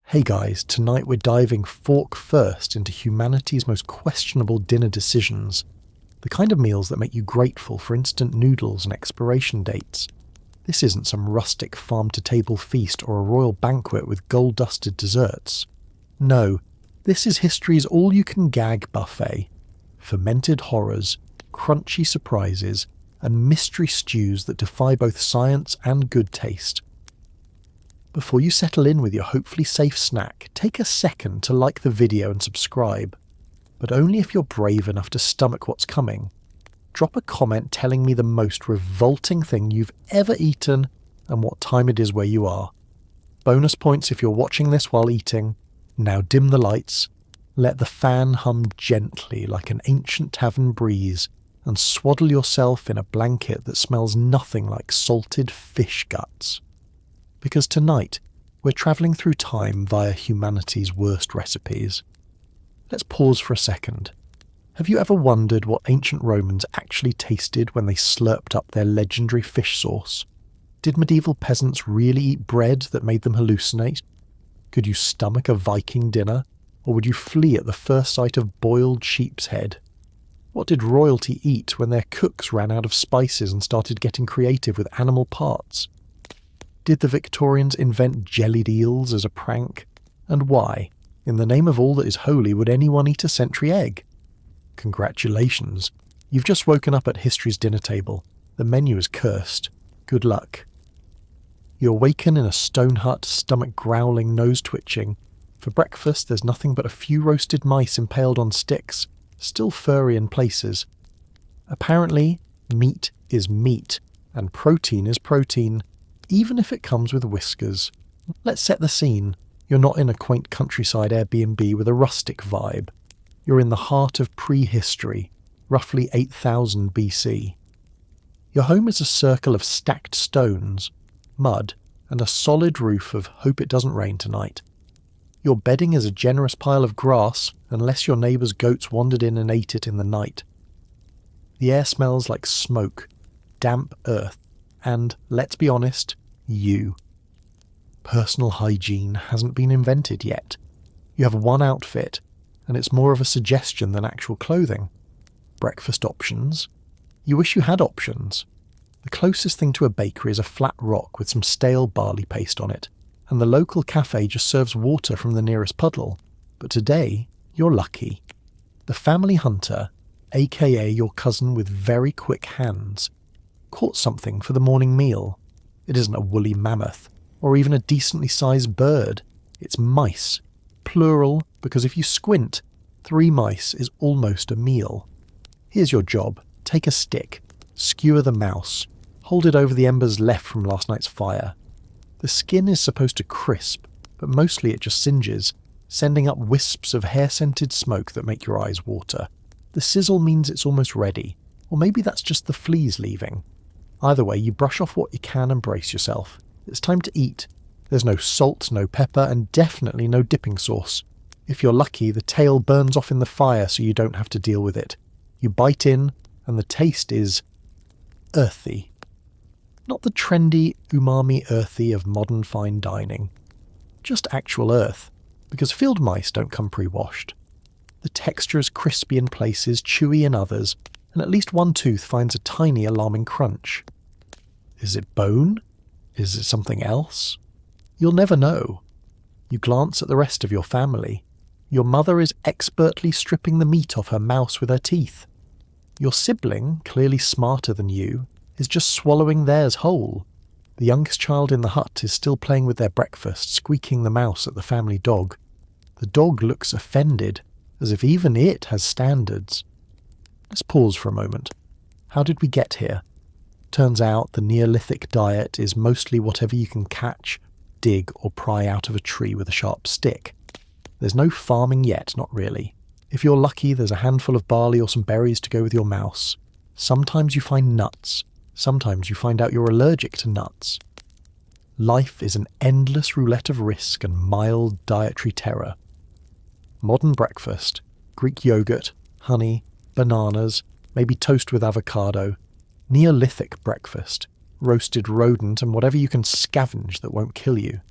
Hey guys, tonight we're diving fork first into humanity's most questionable dinner decisions. The kind of meals that make you grateful for instant noodles and expiration dates. This isn't some rustic farm-to-table feast or a royal banquet with gold-dusted desserts. No, this is history's all-you-can-gag buffet. Fermented horrors, crunchy surprises, and mystery stews that defy both science and good taste. Before you settle in with your hopefully safe snack, take a second to like the video and subscribe. But only if you're brave enough to stomach what's coming. Drop a comment telling me the most revolting thing you've ever eaten and what time it is where you are. Bonus points if you're watching this while eating. Now dim the lights. Let the fan hum gently like an ancient tavern breeze and swaddle yourself in a blanket that smells nothing like salted fish guts. Because tonight, we're travelling through time via humanity's worst recipes. Let's pause for a second. Have you ever wondered what ancient Romans actually tasted when they slurped up their legendary fish sauce? Did medieval peasants really eat bread that made them hallucinate? Could you stomach a Viking dinner, or would you flee at the first sight of boiled sheep's head? What did royalty eat when their cooks ran out of spices and started getting creative with animal parts? Did the Victorians invent jellied eels as a prank? And why, in the name of all that is holy, would anyone eat a century egg? Congratulations, you've just woken up at history's dinner table. The menu is cursed. Good luck. You awaken in a stone hut, stomach growling, nose twitching. For breakfast there's nothing but a few roasted mice impaled on sticks, still furry in places. Apparently, meat is meat, and protein is protein, even if it comes with whiskers. Let's set the scene. You're not in a quaint countryside Airbnb with a rustic vibe. You're in the heart of prehistory, roughly 8000 BC. Your home is a circle of stacked stones, mud, and a solid roof of hope it doesn't rain tonight. Your bedding is a generous pile of grass, unless your neighbour's goats wandered in and ate it in the night. The air smells like smoke, damp earth, and, let's be honest, you. Personal hygiene hasn't been invented yet. You have one outfit, and it's more of a suggestion than actual clothing. Breakfast options? You wish you had options. The closest thing to a bakery is a flat rock with some stale barley paste on it, and the local cafe just serves water from the nearest puddle. But today, you're lucky. The family hunter, aka your cousin with very quick hands, caught something for the morning meal. It isn't a woolly mammoth, or even a decently sized bird. It's mice. Plural, because if you squint, 3 mice is almost a meal. Here's your job. Take a stick, skewer the mouse, hold it over the embers left from last night's fire. The skin is supposed to crisp, but mostly it just singes, sending up wisps of hair-scented smoke that make your eyes water. The sizzle means it's almost ready, or maybe that's just the fleas leaving. Either way, you brush off what you can and brace yourself. It's time to eat. There's no salt, no pepper, and definitely no dipping sauce. If you're lucky, the tail burns off in the fire so you don't have to deal with it. You bite in, and the taste is earthy. Not the trendy, umami earthy of modern fine dining. Just actual earth, because field mice don't come pre-washed. The texture is crispy in places, chewy in others, and at least one tooth finds a tiny alarming crunch. Is it bone? Is it something else? You'll never know. You glance at the rest of your family. Your mother is expertly stripping the meat off her mouse with her teeth. Your sibling, clearly smarter than you, is just swallowing theirs whole. The youngest child in the hut is still playing with their breakfast, squeaking the mouse at the family dog. The dog looks offended, as if even it has standards. Let's pause for a moment. How did we get here? Turns out the Neolithic diet is mostly whatever you can catch, dig, or pry out of a tree with a sharp stick. There's no farming yet, not really. If you're lucky, there's a handful of barley or some berries to go with your mouse. Sometimes you find nuts. Sometimes you find out you're allergic to nuts. Life is an endless roulette of risk and mild dietary terror. Modern breakfast, Greek yogurt, honey, bananas, maybe toast with avocado. Neolithic breakfast, roasted rodent and whatever you can scavenge that won't kill you.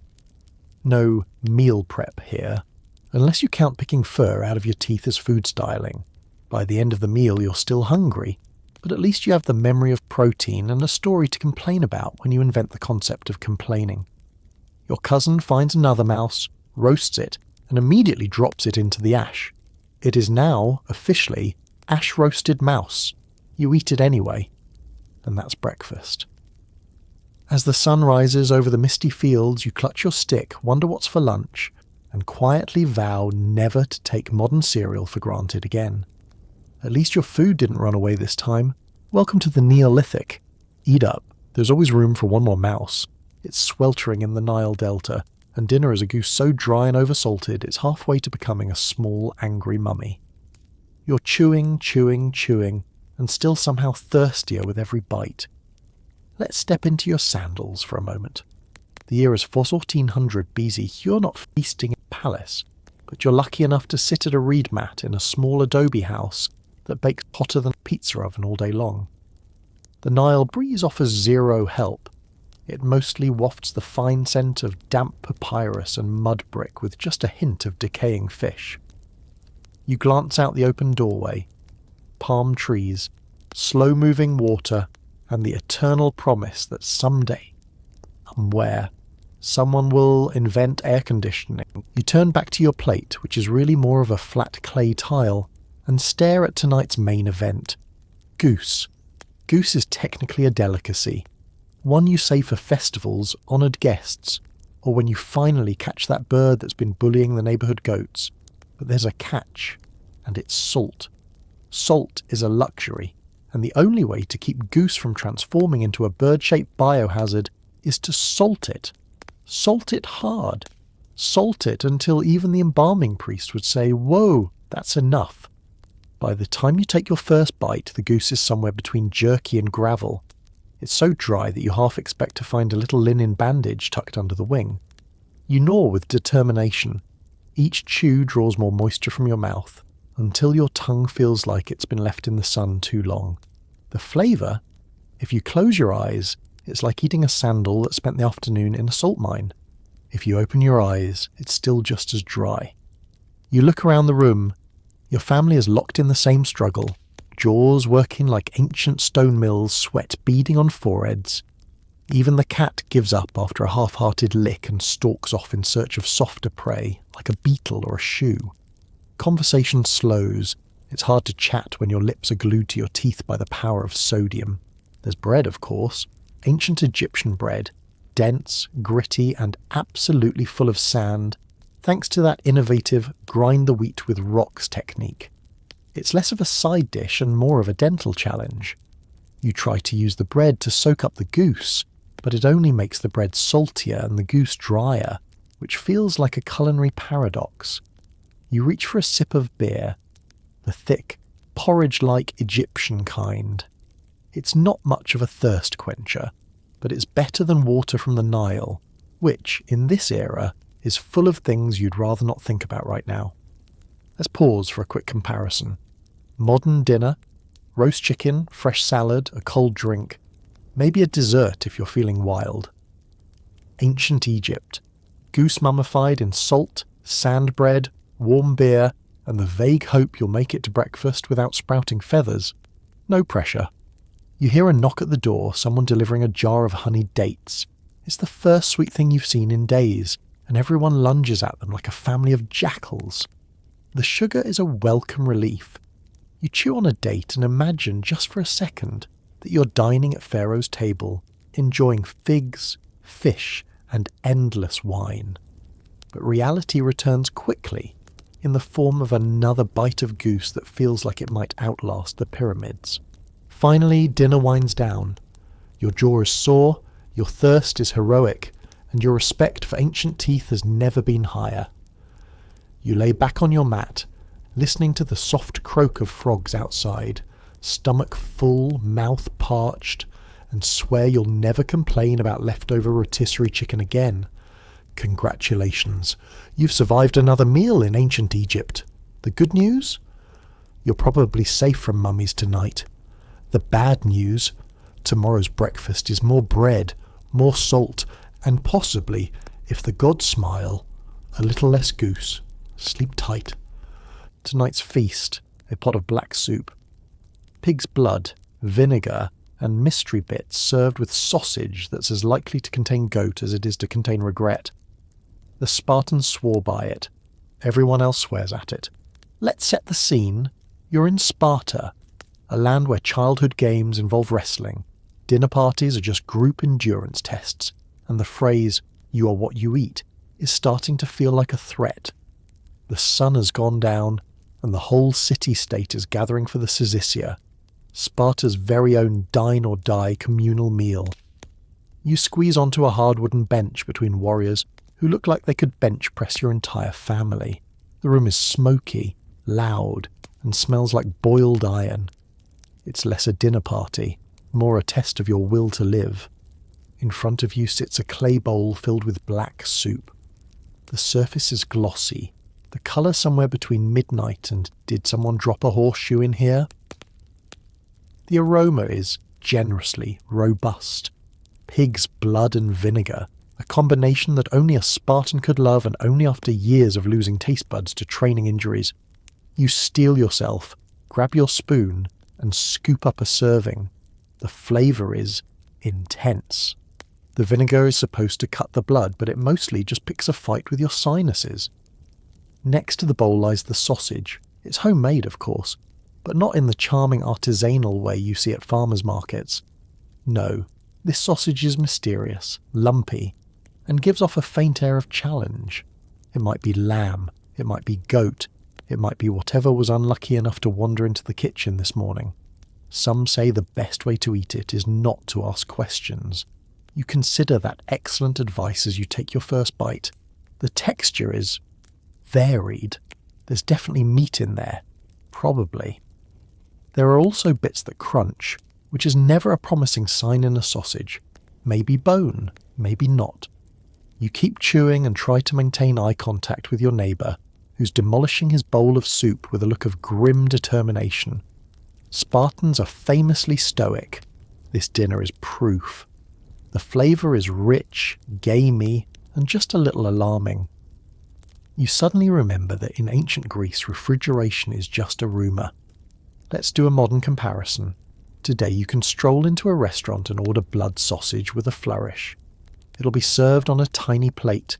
No meal prep here, unless you count picking fur out of your teeth as food styling. By the end of the meal you're still hungry, but at least you have the memory of protein and a story to complain about when you invent the concept of complaining. Your cousin finds another mouse, roasts it, and immediately drops it into the ash. It is now, officially, ash-roasted mouse. You eat it anyway. And that's breakfast. As the sun rises over the misty fields, you clutch your stick, wonder what's for lunch, and quietly vow never to take modern cereal for granted again. At least your food didn't run away this time. Welcome to the Neolithic. Eat up. There's always room for one more mouse. It's sweltering in the Nile Delta, and dinner is a goose so dry and oversalted it's halfway to becoming a small, angry mummy. You're chewing, and still somehow thirstier with every bite. Let's step into your sandals for a moment. The year is 1400 BC. You're not feasting in a palace, but you're lucky enough to sit at a reed mat in a small adobe house that bakes hotter than a pizza oven all day long. The Nile breeze offers zero help. It mostly wafts the fine scent of damp papyrus and mud brick with just a hint of decaying fish. You glance out the open doorway. Palm trees, slow-moving water, and the eternal promise that someday, somewhere, someone will invent air conditioning. You turn back to your plate, which is really more of a flat clay tile, and stare at tonight's main event. Goose. Goose is technically a delicacy. One you save for festivals, honoured guests, or when you finally catch that bird that's been bullying the neighbourhood goats. But there's a catch, and it's salt. Salt is a luxury, and the only way to keep goose from transforming into a bird-shaped biohazard is to salt it. Salt it hard. Salt it until even the embalming priest would say, "Whoa, that's enough." By the time you take your first bite, the goose is somewhere between jerky and gravel. It's so dry that you half expect to find a little linen bandage tucked under the wing. You gnaw with determination. Each chew draws more moisture from your mouth, until your tongue feels like it's been left in the sun too long. The flavour? If you close your eyes, it's like eating a sandal that spent the afternoon in a salt mine. If you open your eyes, it's still just as dry. You look around the room. Your family is locked in the same struggle, jaws working like ancient stone mills, sweat beading on foreheads. Even the cat gives up after a half-hearted lick and stalks off in search of softer prey, like a beetle or a shoe. Conversation slows. It's hard to chat when your lips are glued to your teeth by the power of sodium. There's bread, of course. Ancient Egyptian bread. Dense, gritty, and absolutely full of sand, thanks to that innovative grind the wheat with rocks technique. It's less of a side dish and more of a dental challenge. You try to use the bread to soak up the goose, but it only makes the bread saltier and the goose drier, which feels like a culinary paradox. You reach for a sip of beer, the thick, porridge-like Egyptian kind. It's not much of a thirst quencher, but it's better than water from the Nile, which, in this era, is full of things you'd rather not think about right now. Let's pause for a quick comparison. Modern dinner, roast chicken, fresh salad, a cold drink, maybe a dessert if you're feeling wild. Ancient Egypt, goose mummified in salt, sand bread, warm beer, and the vague hope you'll make it to breakfast without sprouting feathers. No pressure. You hear a knock at the door, someone delivering a jar of honeyed dates. It's the first sweet thing you've seen in days, and everyone lunges at them like a family of jackals. The sugar is a welcome relief. You chew on a date and imagine just for a second that you're dining at Pharaoh's table, enjoying figs, fish, and endless wine. But reality returns quickly, in the form of another bite of goose that feels like it might outlast the pyramids. Finally, dinner winds down. Your jaw is sore, your thirst is heroic, and your respect for ancient teeth has never been higher. You lay back on your mat, listening to the soft croak of frogs outside, stomach full, mouth parched, and swear you'll never complain about leftover rotisserie chicken again. Congratulations, you've survived another meal in ancient Egypt. The good news? You're probably safe from mummies tonight. The bad news? Tomorrow's breakfast is more bread, more salt, and possibly, if the gods smile, a little less goose. Sleep tight. Tonight's feast, a pot of black soup. Pig's blood, vinegar, and mystery bits served with sausage that's as likely to contain goat as it is to contain regret. The Spartans swore by it. Everyone else swears at it. Let's set the scene. You're in Sparta, a land where childhood games involve wrestling. Dinner parties are just group endurance tests, and the phrase, "you are what you eat," is starting to feel like a threat. The sun has gone down, and the whole city-state is gathering for the Syzysia, Sparta's very own dine-or-die communal meal. You squeeze onto a hard wooden bench between warriors who look like they could bench press your entire family. The room is smoky, loud, and smells like boiled iron. It's less a dinner party, more a test of your will to live. In front of you sits a clay bowl filled with black soup. The surface is glossy, the colour somewhere between midnight and "did someone drop a horseshoe in here?" The aroma is generously robust. Pig's blood and vinegar, a combination that only a Spartan could love, and only after years of losing taste buds to training injuries. You steel yourself, grab your spoon, and scoop up a serving. The flavour is intense. The vinegar is supposed to cut the blood, but it mostly just picks a fight with your sinuses. Next to the bowl lies the sausage. It's homemade, of course, but not in the charming artisanal way you see at farmers' markets. No, this sausage is mysterious, lumpy, and gives off a faint air of challenge. It might be lamb, it might be goat, it might be whatever was unlucky enough to wander into the kitchen this morning. Some say the best way to eat it is not to ask questions. You consider that excellent advice as you take your first bite. The texture is varied. There's definitely meat in there. Probably. There are also bits that crunch, which is never a promising sign in a sausage. Maybe bone, maybe not. You keep chewing and try to maintain eye contact with your neighbour, who's demolishing his bowl of soup with a look of grim determination. Spartans are famously stoic. This dinner is proof. The flavour is rich, gamey, and just a little alarming. You suddenly remember that in ancient Greece refrigeration is just a rumour. Let's do a modern comparison. Today you can stroll into a restaurant and order blood sausage with a flourish. It'll be served on a tiny plate,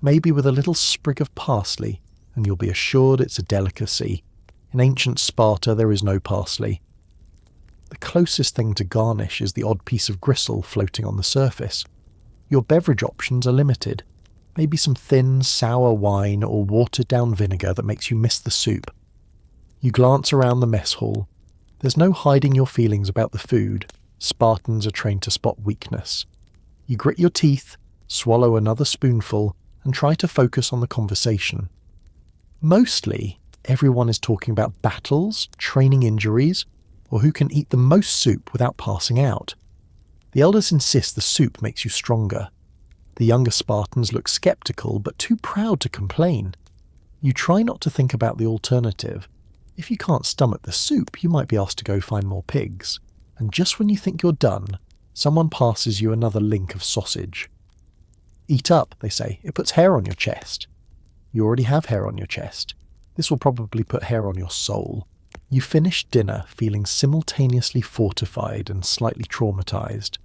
maybe with a little sprig of parsley, and you'll be assured it's a delicacy. In ancient Sparta there is no parsley. The closest thing to garnish is the odd piece of gristle floating on the surface. Your beverage options are limited. Maybe some thin, sour wine or watered-down vinegar that makes you miss the soup. You glance around the mess hall. There's no hiding your feelings about the food. Spartans are trained to spot weakness. You grit your teeth, swallow another spoonful, and try to focus on the conversation. Mostly, everyone is talking about battles, training injuries, or who can eat the most soup without passing out. The elders insist the soup makes you stronger. The younger Spartans look sceptical but too proud to complain. You try not to think about the alternative. If you can't stomach the soup, you might be asked to go find more pigs. And just when you think you're done, someone passes you another link of sausage. Eat up, they say. It puts hair on your chest. You already have hair on your chest. This will probably put hair on your soul. You finish dinner feeling simultaneously fortified and slightly traumatized.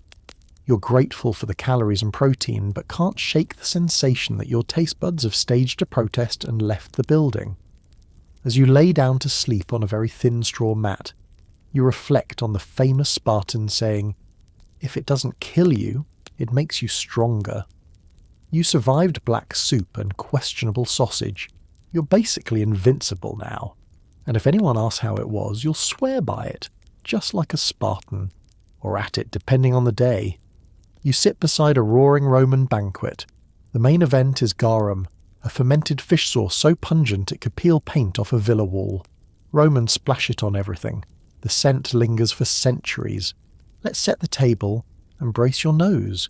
You're grateful for the calories and protein, but can't shake the sensation that your taste buds have staged a protest and left the building. As you lay down to sleep on a very thin straw mat, you reflect on the famous Spartan saying, "If it doesn't kill you, it makes you stronger." You survived black soup and questionable sausage. You're basically invincible now. And if anyone asks how it was, you'll swear by it, just like a Spartan. Or at it, depending on the day. You sit beside a roaring Roman banquet. The main event is garum, a fermented fish sauce so pungent it could peel paint off a villa wall. Romans splash it on everything. The scent lingers for centuries. Let's set the table and brace your nose.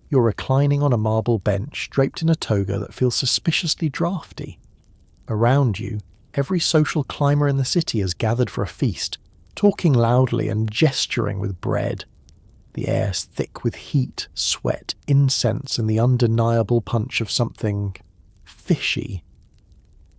You're reclining on a marble bench, draped in a toga that feels suspiciously draughty. Around you, every social climber in the city has gathered for a feast, talking loudly and gesturing with bread. The air's thick with heat, sweat, incense, and the undeniable punch of something fishy.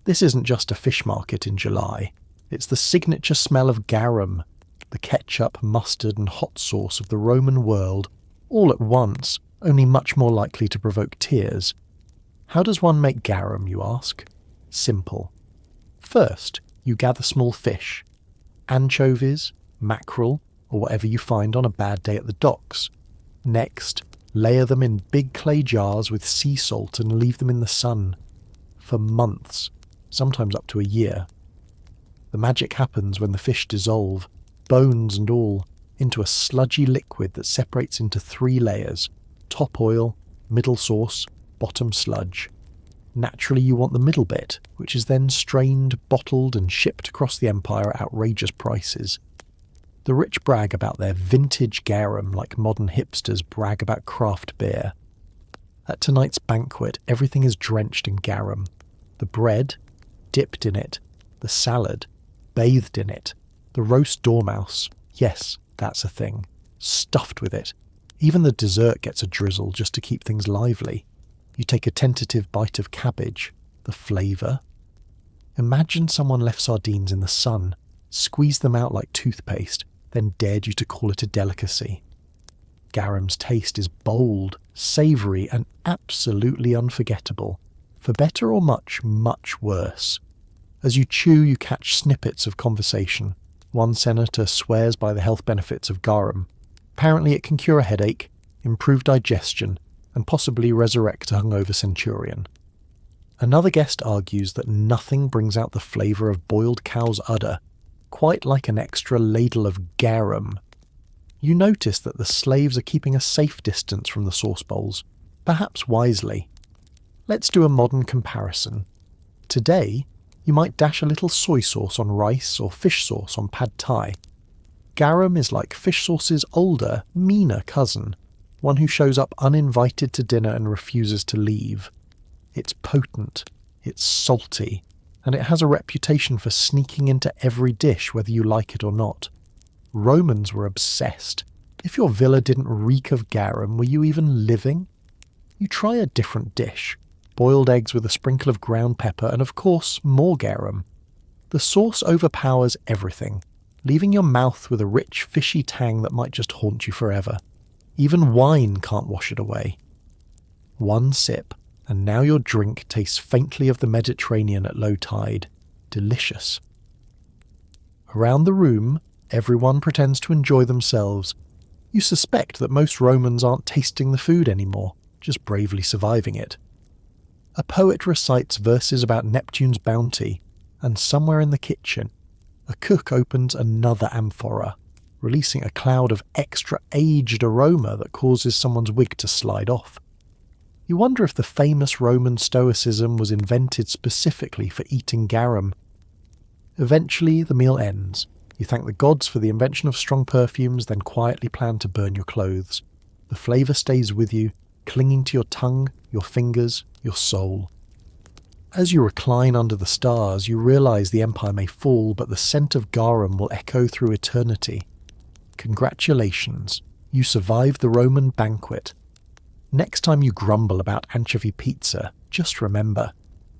This isn't just a fish market in July. It's the signature smell of garum, the ketchup, mustard and hot sauce of the Roman world, all at once, only much more likely to provoke tears. How does one make garum, you ask? Simple. First, you gather small fish, anchovies, mackerel, or whatever you find on a bad day at the docks. Next, layer them in big clay jars with sea salt and leave them in the sun for months, sometimes up to a year. The magic happens when the fish dissolve, bones and all, into a sludgy liquid that separates into 3 layers: top oil, middle sauce, bottom sludge. Naturally, you want the middle bit, which is then strained, bottled and shipped across the empire at outrageous prices. The rich brag about their vintage garum like modern hipsters brag about craft beer. At tonight's banquet, everything is drenched in garum. The bread, dipped in it. The salad, bathed in it. The roast dormouse, yes, that's a thing, stuffed with it. Even the dessert gets a drizzle just to keep things lively. You take a tentative bite of cabbage. The flavour. Imagine someone left sardines in the sun, squeezed them out like toothpaste, then dared you to call it a delicacy. Garum's taste is bold, savoury and absolutely unforgettable. For better or much, much worse. As you chew, you catch snippets of conversation. One senator swears by the health benefits of garum. Apparently it can cure a headache, improve digestion, and possibly resurrect a hungover centurion. Another guest argues that nothing brings out the flavour of boiled cow's udder quite like an extra ladle of garum. You notice that the slaves are keeping a safe distance from the sauce bowls, perhaps wisely. Let's do a modern comparison. Today, you might dash a little soy sauce on rice or fish sauce on pad thai. Garum is like fish sauce's older, meaner cousin, one who shows up uninvited to dinner and refuses to leave. It's potent, it's salty, and it has a reputation for sneaking into every dish whether you like it or not. Romans were obsessed. If your villa didn't reek of garum, were you even living? You try a different dish. Boiled eggs with a sprinkle of ground pepper and of course more garum. The sauce overpowers everything, leaving your mouth with a rich fishy tang that might just haunt you forever. Even wine can't wash it away. One sip, and now your drink tastes faintly of the Mediterranean at low tide. Delicious. Around the room, everyone pretends to enjoy themselves. You suspect that most Romans aren't tasting the food anymore, just bravely surviving it. A poet recites verses about Neptune's bounty, and somewhere in the kitchen, a cook opens another amphora, releasing a cloud of extra-aged aroma that causes someone's wig to slide off. You wonder if the famous Roman stoicism was invented specifically for eating garum. Eventually, the meal ends. You thank the gods for the invention of strong perfumes, then quietly plan to burn your clothes. The flavour stays with you, clinging to your tongue, your fingers, your soul. As you recline under the stars, you realise the empire may fall, but the scent of garum will echo through eternity. Congratulations, you survived the Roman banquet. Next time you grumble about anchovy pizza, just remember,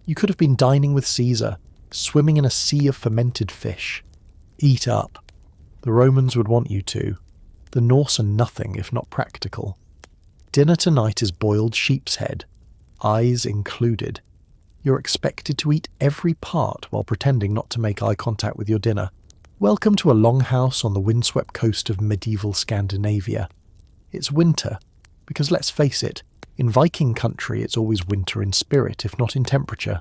you could have been dining with Caesar, swimming in a sea of fermented fish. Eat up. The Romans would want you to. The Norse are nothing if not practical. Dinner tonight is boiled sheep's head, eyes included. You're expected to eat every part while pretending not to make eye contact with your dinner. Welcome to a longhouse on the windswept coast of medieval Scandinavia. It's winter, because let's face it, in Viking country it's always winter in spirit, if not in temperature.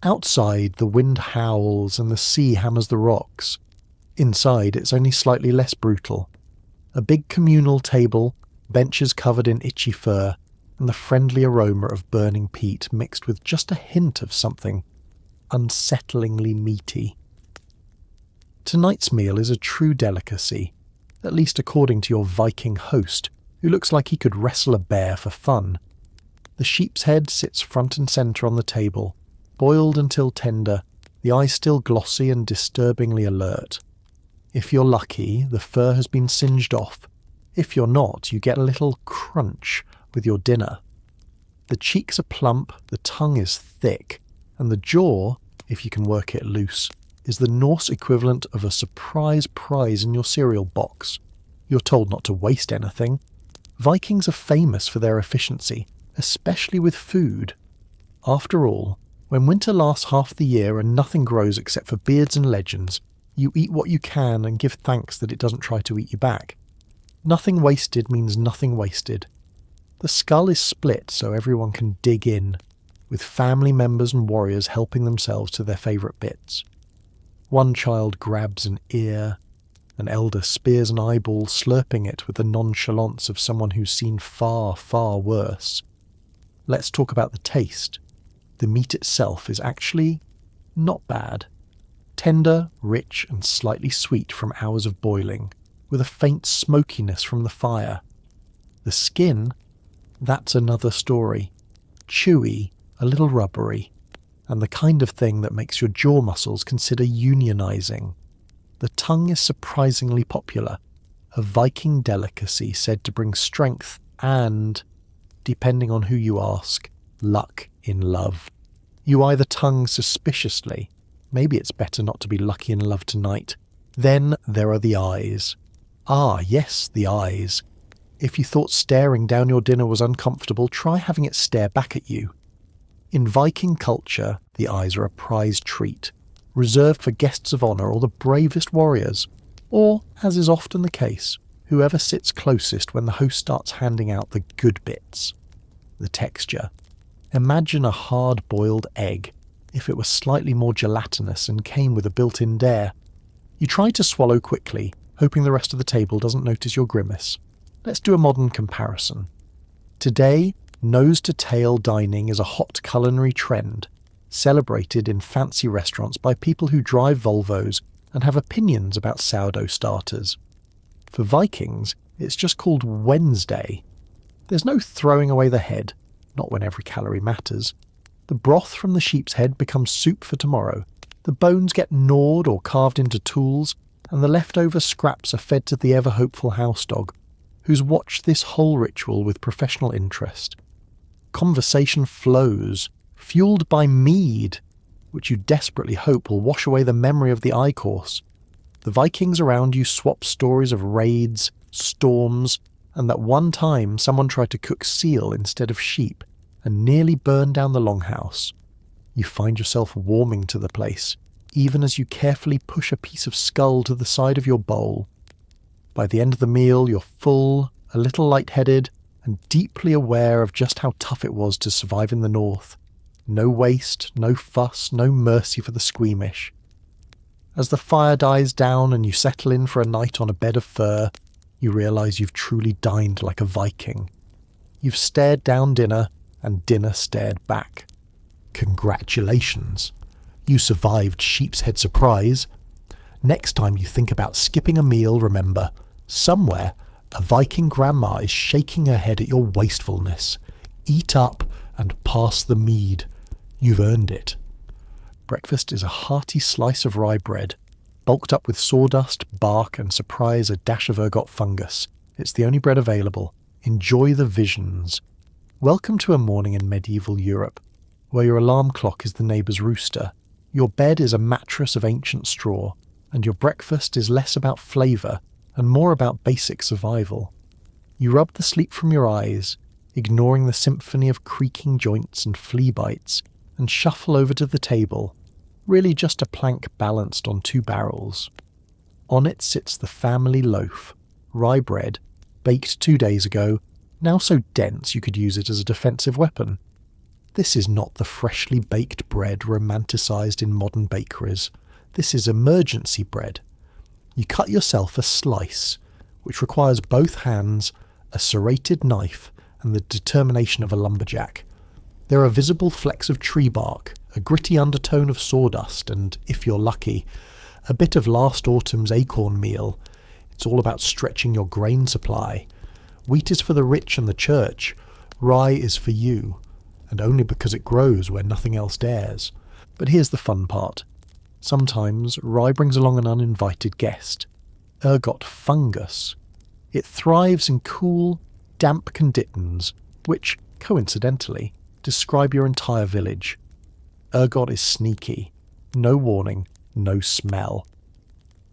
Outside, the wind howls and the sea hammers the rocks. Inside, it's only slightly less brutal. A big communal table, benches covered in itchy fur, and the friendly aroma of burning peat mixed with just a hint of something unsettlingly meaty. Tonight's meal is a true delicacy, at least according to your Viking host, who looks like he could wrestle a bear for fun. The sheep's head sits front and centre on the table, boiled until tender, the eyes still glossy and disturbingly alert. If you're lucky, the fur has been singed off. If you're not, you get a little crunch with your dinner. The cheeks are plump, the tongue is thick, and the jaw, if you can work it loose, is the Norse equivalent of a surprise prize in your cereal box. You're told not to waste anything. Vikings are famous for their efficiency, especially with food. After all, when winter lasts half the year and nothing grows except for beards and legends, you eat what you can and give thanks that it doesn't try to eat you back. Nothing wasted means nothing wasted. The skull is split so everyone can dig in, with family members and warriors helping themselves to their favourite bits. One child grabs an ear, an elder spears an eyeball, slurping it with the nonchalance of someone who's seen far, far worse. Let's talk about the taste. The meat itself is actually not bad. Tender, rich and slightly sweet from hours of boiling, with a faint smokiness from the fire. The skin, that's another story. Chewy, a little rubbery, and the kind of thing that makes your jaw muscles consider unionizing. The tongue is surprisingly popular, a Viking delicacy said to bring strength and, depending on who you ask, luck in love. You eye the tongue suspiciously. Maybe it's better not to be lucky in love tonight. Then there are the eyes. Ah, yes, the eyes. If you thought staring down your dinner was uncomfortable, try having it stare back at you. In Viking culture, the eyes are a prized treat, reserved for guests of honour or the bravest warriors, or, as is often the case, whoever sits closest when the host starts handing out the good bits. The texture. Imagine a hard-boiled egg, if it was slightly more gelatinous and came with a built-in dare. You try to swallow quickly, hoping the rest of the table doesn't notice your grimace. Let's do a modern comparison. Today, nose-to-tail dining is a hot culinary trend, celebrated in fancy restaurants by people who drive Volvos and have opinions about sourdough starters. For Vikings, it's just called Wednesday. There's no throwing away the head, not when every calorie matters. The broth from the sheep's head becomes soup for tomorrow. The bones get gnawed or carved into tools, and the leftover scraps are fed to the ever-hopeful house dog, who's watched this whole ritual with professional interest. Conversation flows, fueled by mead, which you desperately hope will wash away the memory of the eye course. The Vikings around you swap stories of raids, storms, and that one time someone tried to cook seal instead of sheep and nearly burned down the longhouse. You find yourself warming to the place, even as you carefully push a piece of skull to the side of your bowl. By the end of the meal, you're full, a little lightheaded, and deeply aware of just how tough it was to survive in the north. No waste, no fuss, no mercy for the squeamish. As the fire dies down and you settle in for a night on a bed of fur, you realise you've truly dined like a Viking. You've stared down dinner, and dinner stared back. Congratulations. You survived sheep's head surprise. Next time you think about skipping a meal, remember, somewhere a Viking grandma is shaking her head at your wastefulness. Eat up and pass the mead. You've earned it. Breakfast is a hearty slice of rye bread, bulked up with sawdust, bark, and surprise a dash of ergot fungus. It's the only bread available. Enjoy the visions. Welcome to a morning in medieval Europe, where your alarm clock is the neighbour's rooster, your bed is a mattress of ancient straw, and your breakfast is less about flavour and more about basic survival. You rub the sleep from your eyes, ignoring the symphony of creaking joints and flea bites, and shuffle over to the table, really just a plank balanced on two barrels. On it sits the family loaf, rye bread, baked 2 days ago, now so dense you could use it as a defensive weapon. This is not the freshly baked bread romanticised in modern bakeries. This is emergency bread. You cut yourself a slice, which requires both hands, a serrated knife, and the determination of a lumberjack. There are visible flecks of tree bark, a gritty undertone of sawdust, and, if you're lucky, a bit of last autumn's acorn meal. It's all about stretching your grain supply. Wheat is for the rich and the church. Rye is for you, and only because it grows where nothing else dares. But here's the fun part. Sometimes rye brings along an uninvited guest. Ergot fungus. It thrives in cool, damp conditions, which, coincidentally, describe your entire village. Ergot is sneaky. No warning, no smell.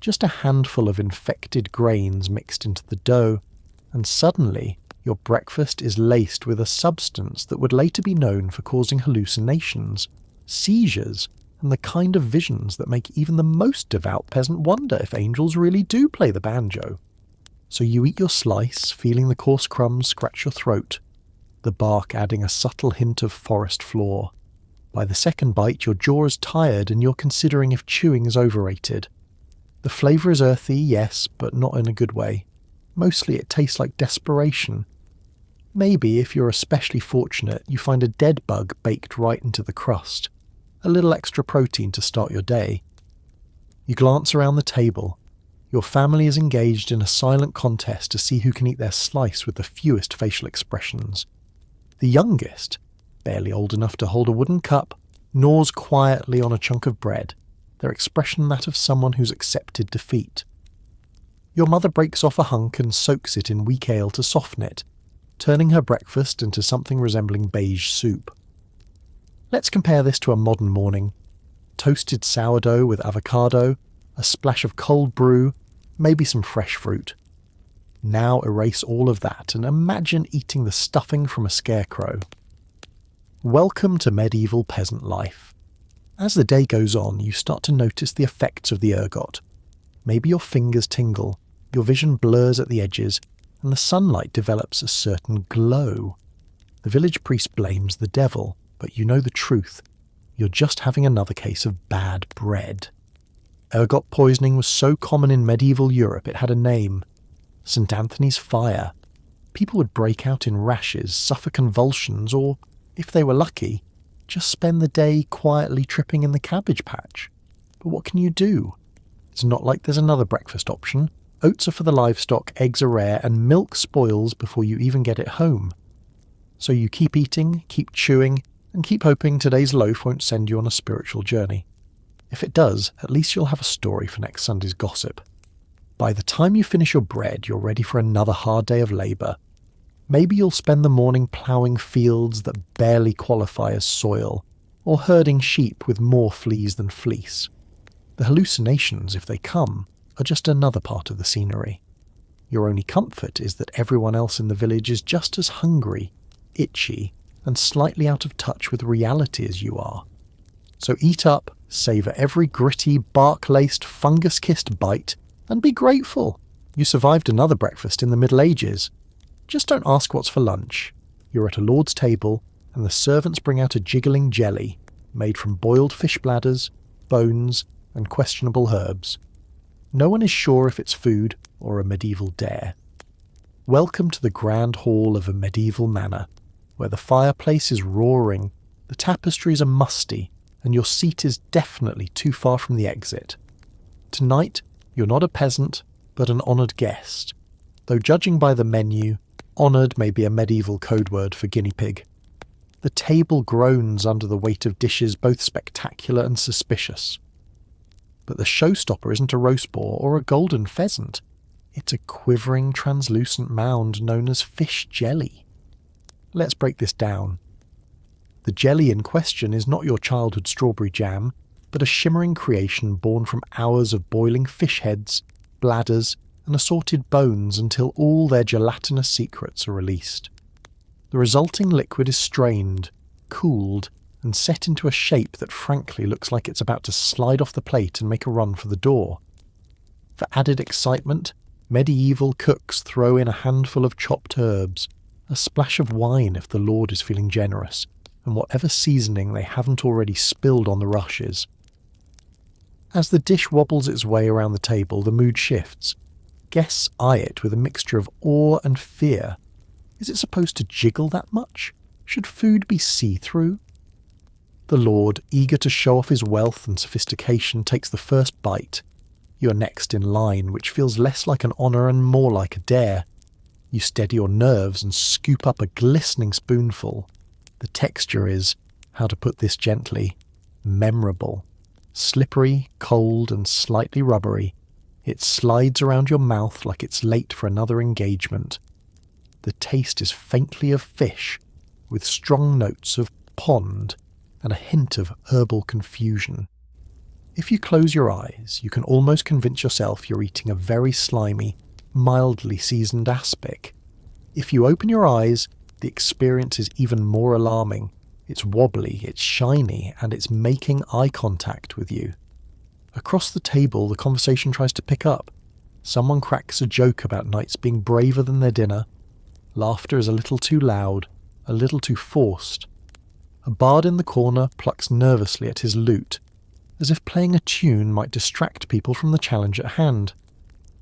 Just a handful of infected grains mixed into the dough, and suddenly your breakfast is laced with a substance that would later be known for causing hallucinations, seizures, and the kind of visions that make even the most devout peasant wonder if angels really do play the banjo. So you eat your slice, feeling the coarse crumbs scratch your throat, the bark adding a subtle hint of forest floor. By the second bite, your jaw is tired and you're considering if chewing is overrated. The flavour is earthy, yes, but not in a good way. Mostly it tastes like desperation. Maybe, if you're especially fortunate, you find a dead bug baked right into the crust. A little extra protein to start your day. You glance around the table. Your family is engaged in a silent contest to see who can eat their slice with the fewest facial expressions. The youngest, barely old enough to hold a wooden cup, gnaws quietly on a chunk of bread, their expression that of someone who's accepted defeat. Your mother breaks off a hunk and soaks it in weak ale to soften it, turning her breakfast into something resembling beige soup. Let's compare this to a modern morning. Toasted sourdough with avocado, a splash of cold brew, maybe some fresh fruit. Now erase all of that and imagine eating the stuffing from a scarecrow. Welcome to medieval peasant life. As the day goes on, you start to notice the effects of the ergot. Maybe your fingers tingle, your vision blurs at the edges, and the sunlight develops a certain glow. The village priest blames the devil, but you know the truth. You're just having another case of bad bread. Ergot poisoning was so common in medieval Europe it had a name. St. Anthony's fire. People would break out in rashes, suffer convulsions, or, if they were lucky, just spend the day quietly tripping in the cabbage patch. But what can you do? It's not like there's another breakfast option. Oats are for the livestock, eggs are rare, and milk spoils before you even get it home. So you keep eating, keep chewing, and keep hoping today's loaf won't send you on a spiritual journey. If it does, at least you'll have a story for next Sunday's gossip. By the time you finish your bread, you're ready for another hard day of labour. Maybe you'll spend the morning ploughing fields that barely qualify as soil, or herding sheep with more fleas than fleece. The hallucinations, if they come, are just another part of the scenery. Your only comfort is that everyone else in the village is just as hungry, itchy, and slightly out of touch with reality as you are. So eat up, savour every gritty, bark-laced, fungus-kissed bite, and be grateful. You survived another breakfast in the Middle Ages. Just don't ask what's for lunch. You're at a lord's table, and the servants bring out a jiggling jelly, made from boiled fish bladders, bones, and questionable herbs. No one is sure if it's food or a medieval dare. Welcome to the grand hall of a medieval manor, where the fireplace is roaring, the tapestries are musty, and your seat is definitely too far from the exit. Tonight, you're not a peasant, but an honoured guest. Though judging by the menu, honoured may be a medieval code word for guinea pig. The table groans under the weight of dishes both spectacular and suspicious. But the showstopper isn't a roast boar or a golden pheasant. It's a quivering, translucent mound known as fish jelly. Let's break this down. The jelly in question is not your childhood strawberry jam, but a shimmering creation born from hours of boiling fish heads, bladders, and assorted bones until all their gelatinous secrets are released. The resulting liquid is strained, cooled, and set into a shape that frankly looks like it's about to slide off the plate and make a run for the door. For added excitement, medieval cooks throw in a handful of chopped herbs, a splash of wine if the lord is feeling generous, and whatever seasoning they haven't already spilled on the rushes. As the dish wobbles its way around the table, the mood shifts. Guests eye it with a mixture of awe and fear. Is it supposed to jiggle that much? Should food be see-through? The lord, eager to show off his wealth and sophistication, takes the first bite. You are next in line, which feels less like an honour and more like a dare. You steady your nerves and scoop up a glistening spoonful. The texture is, how to put this gently, memorable. Slippery, cold, and slightly rubbery. It slides around your mouth like it's late for another engagement. The taste is faintly of fish, with strong notes of pond and a hint of herbal confusion. If you close your eyes, you can almost convince yourself you're eating a very slimy, mildly seasoned aspic. If you open your eyes, the experience is even more alarming. It's wobbly, it's shiny, and it's making eye contact with you. Across the table, the conversation tries to pick up. Someone cracks a joke about nights being braver than their dinner. Laughter is a little too loud, a little too forced. A bard in the corner plucks nervously at his lute, as if playing a tune might distract people from the challenge at hand.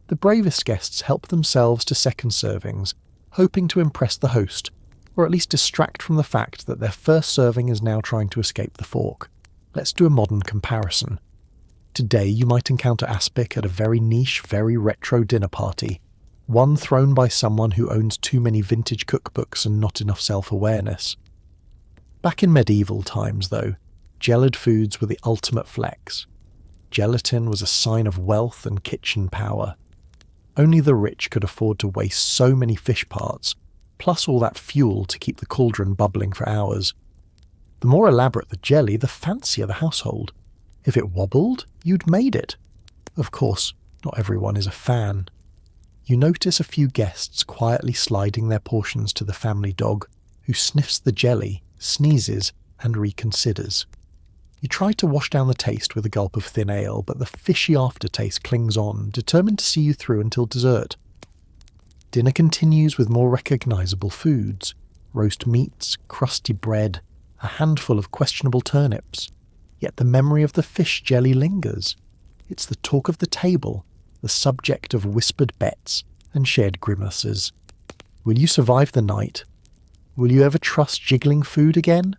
The bravest guests help themselves to second servings, hoping to impress the host, or at least distract from the fact that their first serving is now trying to escape the fork. Let's do a modern comparison. Today you might encounter aspic at a very niche, very retro dinner party, one thrown by someone who owns too many vintage cookbooks and not enough self-awareness. Back in medieval times, though, gelid foods were the ultimate flex. Gelatin was a sign of wealth and kitchen power. Only the rich could afford to waste so many fish parts, plus all that fuel to keep the cauldron bubbling for hours. The more elaborate the jelly, the fancier the household. If it wobbled, you'd made it. Of course, not everyone is a fan. You notice a few guests quietly sliding their portions to the family dog, who sniffs the jelly, sneezes, and reconsiders. You try to wash down the taste with a gulp of thin ale, but the fishy aftertaste clings on, determined to see you through until dessert. Dinner continues with more recognisable foods: roast meats, crusty bread, a handful of questionable turnips. Yet the memory of the fish jelly lingers. It's the talk of the table, the subject of whispered bets and shared grimaces. Will you survive the night? Will you ever trust jiggling food again?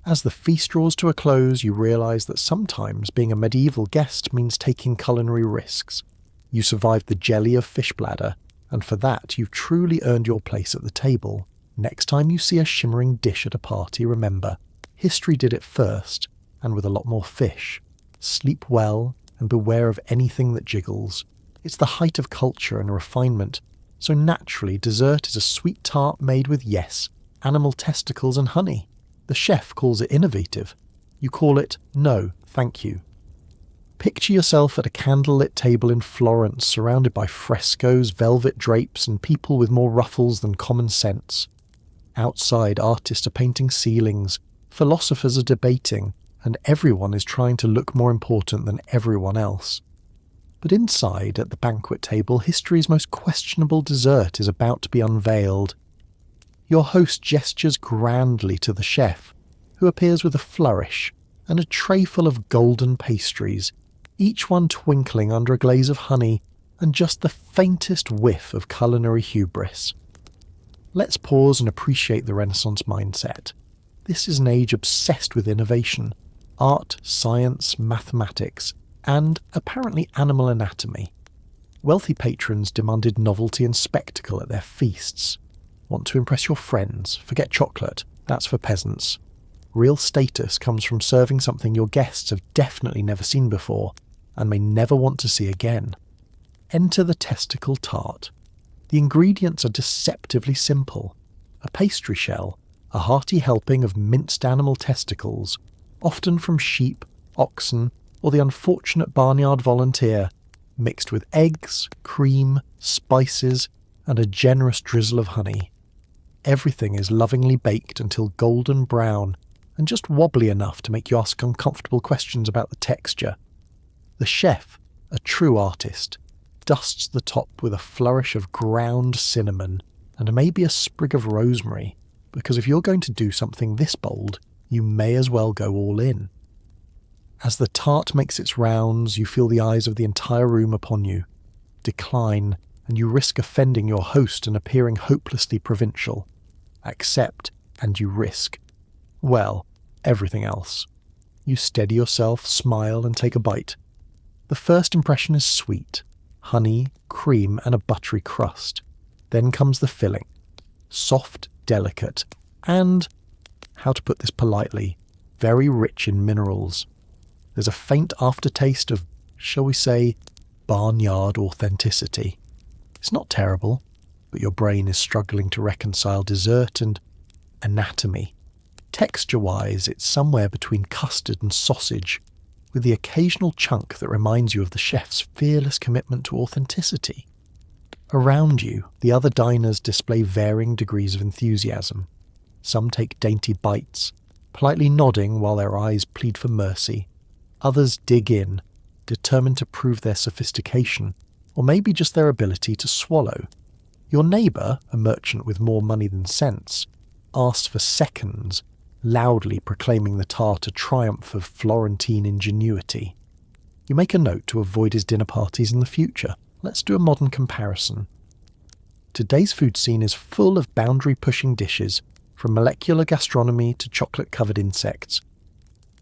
As the feast draws to a close, you realise that sometimes being a medieval guest means taking culinary risks. You survived the jelly of fish bladder, and for that you've truly earned your place at the table. Next time you see a shimmering dish at a party, remember, history did it first, and with a lot more fish. Sleep well, and beware of anything that jiggles. It's the height of culture and refinement, so naturally dessert is a sweet tart made with, yes, animal testicles and honey. The chef calls it innovative. You call it, no, thank you. Picture yourself at a candlelit table in Florence, surrounded by frescoes, velvet drapes, and people with more ruffles than common sense. Outside, artists are painting ceilings, philosophers are debating, and everyone is trying to look more important than everyone else. But inside, at the banquet table, history's most questionable dessert is about to be unveiled. Your host gestures grandly to the chef, who appears with a flourish and a tray full of golden pastries, each one twinkling under a glaze of honey and just the faintest whiff of culinary hubris. Let's pause and appreciate the Renaissance mindset. This is an age obsessed with innovation, art, science, mathematics, and apparently animal anatomy. Wealthy patrons demanded novelty and spectacle at their feasts. Want to impress your friends? Forget chocolate, that's for peasants. Real status comes from serving something your guests have definitely never seen before, and may never want to see again. Enter the testicle tart. The ingredients are deceptively simple. A pastry shell, a hearty helping of minced animal testicles, often from sheep, oxen, or the unfortunate barnyard volunteer, mixed with eggs, cream, spices, and a generous drizzle of honey. Everything is lovingly baked until golden brown, and just wobbly enough to make you ask uncomfortable questions about the texture. The chef, a true artist, dusts the top with a flourish of ground cinnamon and maybe a sprig of rosemary, because if you're going to do something this bold, you may as well go all in. As the tart makes its rounds, you feel the eyes of the entire room upon you. Decline, and you risk offending your host and appearing hopelessly provincial. Accept, and you risk, well, everything else. You steady yourself, smile, and take a bite. The first impression is sweet, honey, cream, and a buttery crust. Then comes the filling, soft, delicate, and, how to put this politely, very rich in minerals. There's a faint aftertaste of, shall we say, barnyard authenticity. It's not terrible, but your brain is struggling to reconcile dessert and anatomy. Texture-wise, it's somewhere between custard and sausage, with the occasional chunk that reminds you of the chef's fearless commitment to authenticity. Around you, the other diners display varying degrees of enthusiasm. Some take dainty bites, politely nodding while their eyes plead for mercy. Others dig in, determined to prove their sophistication, or maybe just their ability to swallow. Your neighbour, a merchant with more money than sense, asks for seconds, loudly proclaiming the tart a triumph of Florentine ingenuity. You make a note to avoid his dinner parties in the future. Let's do a modern comparison. Today's food scene is full of boundary-pushing dishes, from molecular gastronomy to chocolate-covered insects.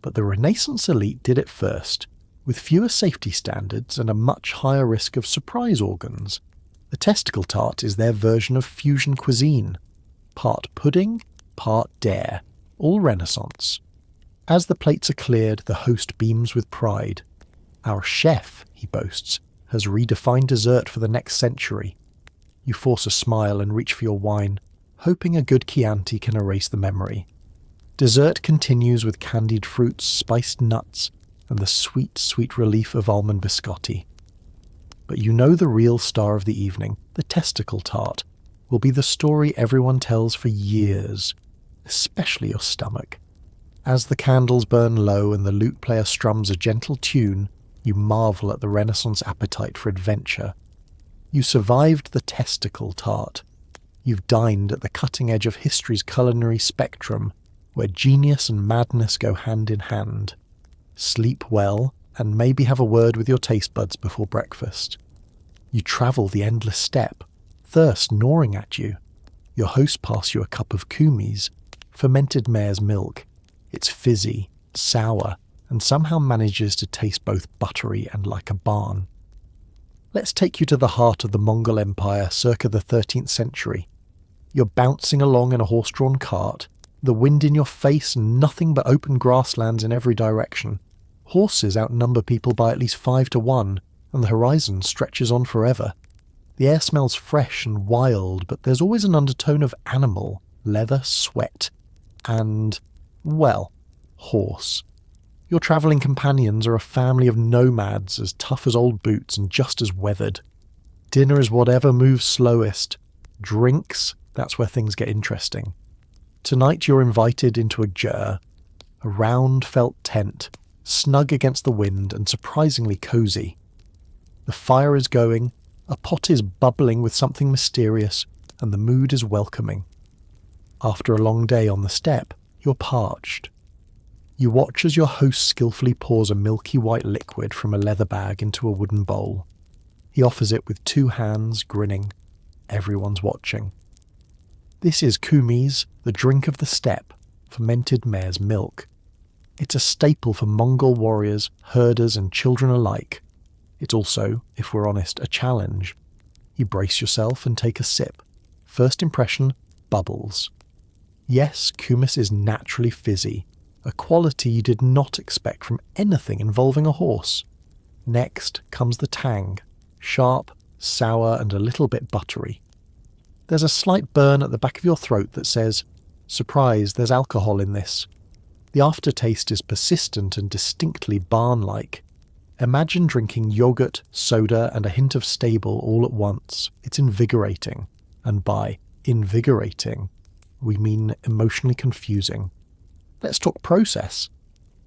But the Renaissance elite did it first, with fewer safety standards and a much higher risk of surprise organs. The testicle tart is their version of fusion cuisine. Part pudding, part dare, all Renaissance. As the plates are cleared, the host beams with pride. Our chef, he boasts, has redefined dessert for the next century. You force a smile and reach for your wine, hoping a good Chianti can erase the memory. Dessert continues with candied fruits, spiced nuts, and the sweet, sweet relief of almond biscotti. But you know the real star of the evening, the testicle tart, will be the story everyone tells for years, especially your stomach. As the candles burn low and the lute player strums a gentle tune, you marvel at the Renaissance appetite for adventure. You survived the testicle tart. You've dined at the cutting edge of history's culinary spectrum, where genius and madness go hand in hand. Sleep well, and maybe have a word with your taste buds before breakfast. You travel the endless steppe, thirst gnawing at you. Your host passes you a cup of kumis, fermented mare's milk. It's fizzy, sour, and somehow manages to taste both buttery and like a barn. Let's take you to the heart of the Mongol Empire circa the 13th century. You're bouncing along in a horse-drawn cart, the wind in your face and nothing but open grasslands in every direction. Horses outnumber people by at least 5 to 1, and the horizon stretches on forever. The air smells fresh and wild, but there's always an undertone of animal, leather, sweat, and, well, horse. Your travelling companions are a family of nomads as tough as old boots and just as weathered. Dinner is whatever moves slowest. Drinks, that's where things get interesting. Tonight you're invited into a ger, a round felt tent, snug against the wind and surprisingly cosy. The fire is going, a pot is bubbling with something mysterious, and the mood is welcoming. After a long day on the steppe, you're parched. You watch as your host skillfully pours a milky white liquid from a leather bag into a wooden bowl. He offers it with 2 hands, grinning. Everyone's watching. This is kumis, the drink of the steppe, fermented mare's milk. It's a staple for Mongol warriors, herders and children alike. It's also, if we're honest, a challenge. You brace yourself and take a sip. First impression, bubbles. Yes, kumis is naturally fizzy, a quality you did not expect from anything involving a horse. Next comes the tang, sharp, sour and a little bit buttery. There's a slight burn at the back of your throat that says, "Surprise, there's alcohol in this." The aftertaste is persistent and distinctly barn-like. Imagine drinking yogurt, soda and a hint of stable all at once. It's invigorating. And by invigorating, we mean emotionally confusing. Let's talk process.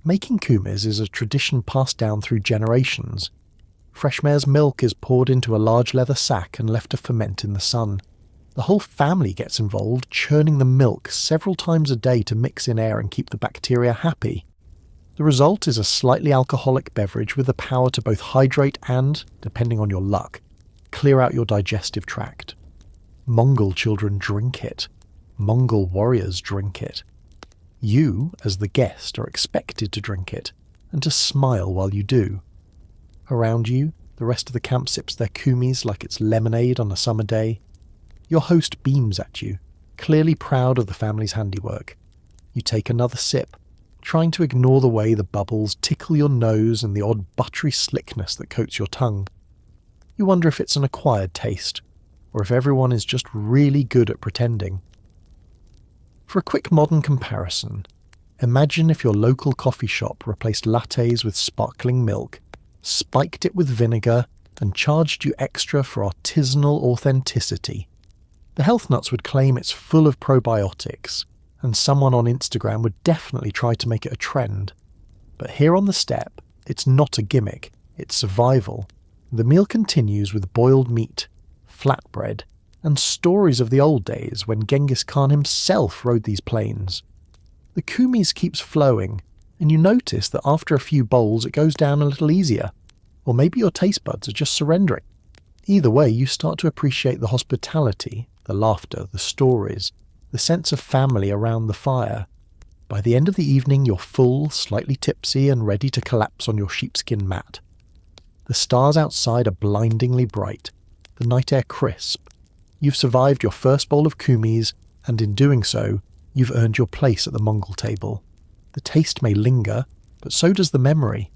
Making kumis is a tradition passed down through generations. Fresh mare's milk is poured into a large leather sack and left to ferment in the sun. The whole family gets involved, churning the milk several times a day to mix in air and keep the bacteria happy. The result is a slightly alcoholic beverage with the power to both hydrate and, depending on your luck, clear out your digestive tract. Mongol children drink it. Mongol warriors drink it. You, as the guest, are expected to drink it, and to smile while you do. Around you, the rest of the camp sips their kumis like it's lemonade on a summer day. Your host beams at you, clearly proud of the family's handiwork. You take another sip, trying to ignore the way the bubbles tickle your nose and the odd buttery slickness that coats your tongue. You wonder if it's an acquired taste, or if everyone is just really good at pretending. For a quick modern comparison, imagine if your local coffee shop replaced lattes with sparkling milk, spiked it with vinegar, and charged you extra for artisanal authenticity. The health nuts would claim it's full of probiotics, and someone on Instagram would definitely try to make it a trend. But here on the step, it's not a gimmick, it's survival. The meal continues with boiled meat, flatbread, and stories of the old days when Genghis Khan himself rode these plains. The kumis keeps flowing, and you notice that after a few bowls it goes down a little easier. Or maybe your taste buds are just surrendering. Either way, you start to appreciate the hospitality, the laughter, the stories, the sense of family around the fire. By the end of the evening, you're full, slightly tipsy, and ready to collapse on your sheepskin mat. The stars outside are blindingly bright, the night air crisp. You've survived your first bowl of kumis, and in doing so, you've earned your place at the Mongol table. The taste may linger, but so does the memory.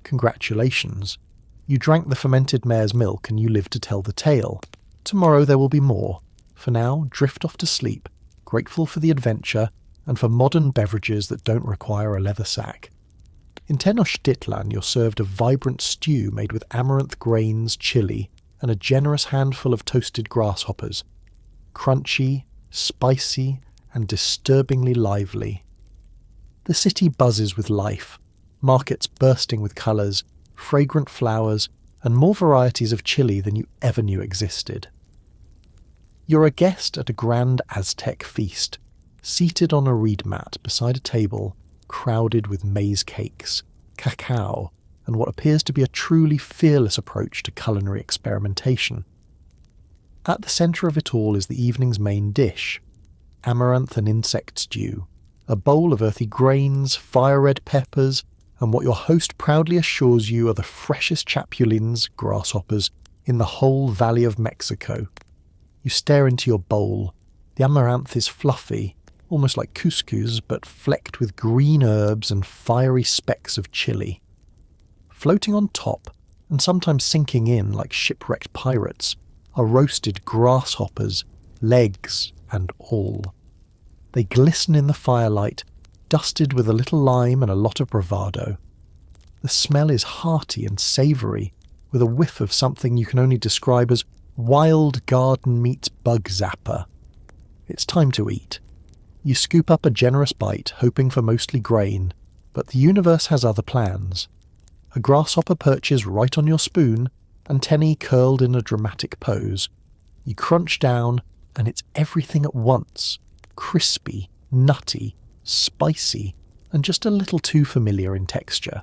Congratulations. You drank the fermented mare's milk and you live to tell the tale. Tomorrow there will be more. For now, drift off to sleep, grateful for the adventure and for modern beverages that don't require a leather sack. In Tenochtitlan, you're served a vibrant stew made with amaranth grains, chili, and a generous handful of toasted grasshoppers. Crunchy, spicy, and disturbingly lively. The city buzzes with life, markets bursting with colours, fragrant flowers, and more varieties of chili than you ever knew existed. You're a guest at a grand Aztec feast, seated on a reed mat beside a table crowded with maize cakes, cacao, and what appears to be a truly fearless approach to culinary experimentation. At the centre of it all is the evening's main dish, amaranth and insect stew, a bowl of earthy grains, fire-red peppers, and what your host proudly assures you are the freshest chapulines, grasshoppers, in the whole Valley of Mexico. You stare into your bowl. The amaranth is fluffy, almost like couscous, but flecked with green herbs and fiery specks of chili. Floating on top, and sometimes sinking in like shipwrecked pirates, are roasted grasshoppers, legs and all. They glisten in the firelight, dusted with a little lime and a lot of bravado. The smell is hearty and savoury, with a whiff of something you can only describe as wild garden meets bug zapper. It's time to eat. You scoop up a generous bite, hoping for mostly grain, but the universe has other plans. A grasshopper perches right on your spoon, antennae curled in a dramatic pose. You crunch down, and it's everything at once. Crispy, nutty, spicy, and just a little too familiar in texture.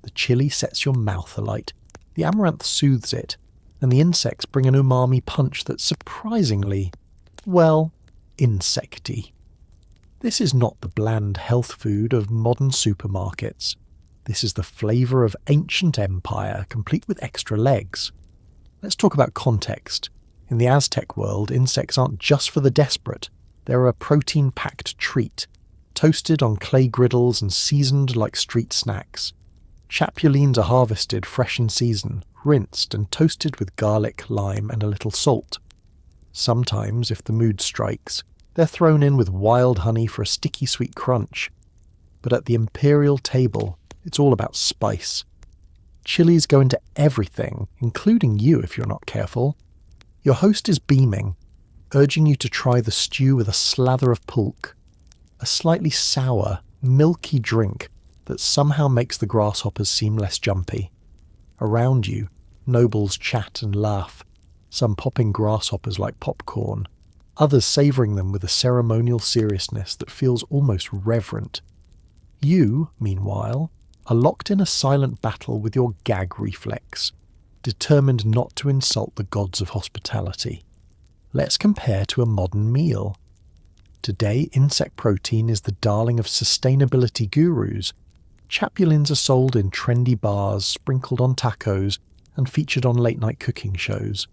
The chili sets your mouth alight, the amaranth soothes it, and the insects bring an umami punch that's surprisingly, well, insecty. This is not the bland health food of modern supermarkets. This is the flavour of ancient empire, complete with extra legs. Let's talk about context. In the Aztec world, insects aren't just for the desperate. They're a protein-packed treat, toasted on clay griddles and seasoned like street snacks. Chapulines are harvested fresh in season, rinsed and toasted with garlic, lime and a little salt. Sometimes, if the mood strikes, they're thrown in with wild honey for a sticky sweet crunch. But at the imperial table, it's all about spice. Chilies go into everything, including you if you're not careful. Your host is beaming, urging you to try the stew with a slather of pulque, a slightly sour, milky drink that somehow makes the grasshoppers seem less jumpy. Around you, nobles chat and laugh, some popping grasshoppers like popcorn, others savouring them with a ceremonial seriousness that feels almost reverent. You, meanwhile, are locked in a silent battle with your gag reflex, determined not to insult the gods of hospitality. Let's compare to a modern meal. Today, insect protein is the darling of sustainability gurus. Chapulines are sold in trendy bars, sprinkled on tacos, and featured on late-night cooking shows.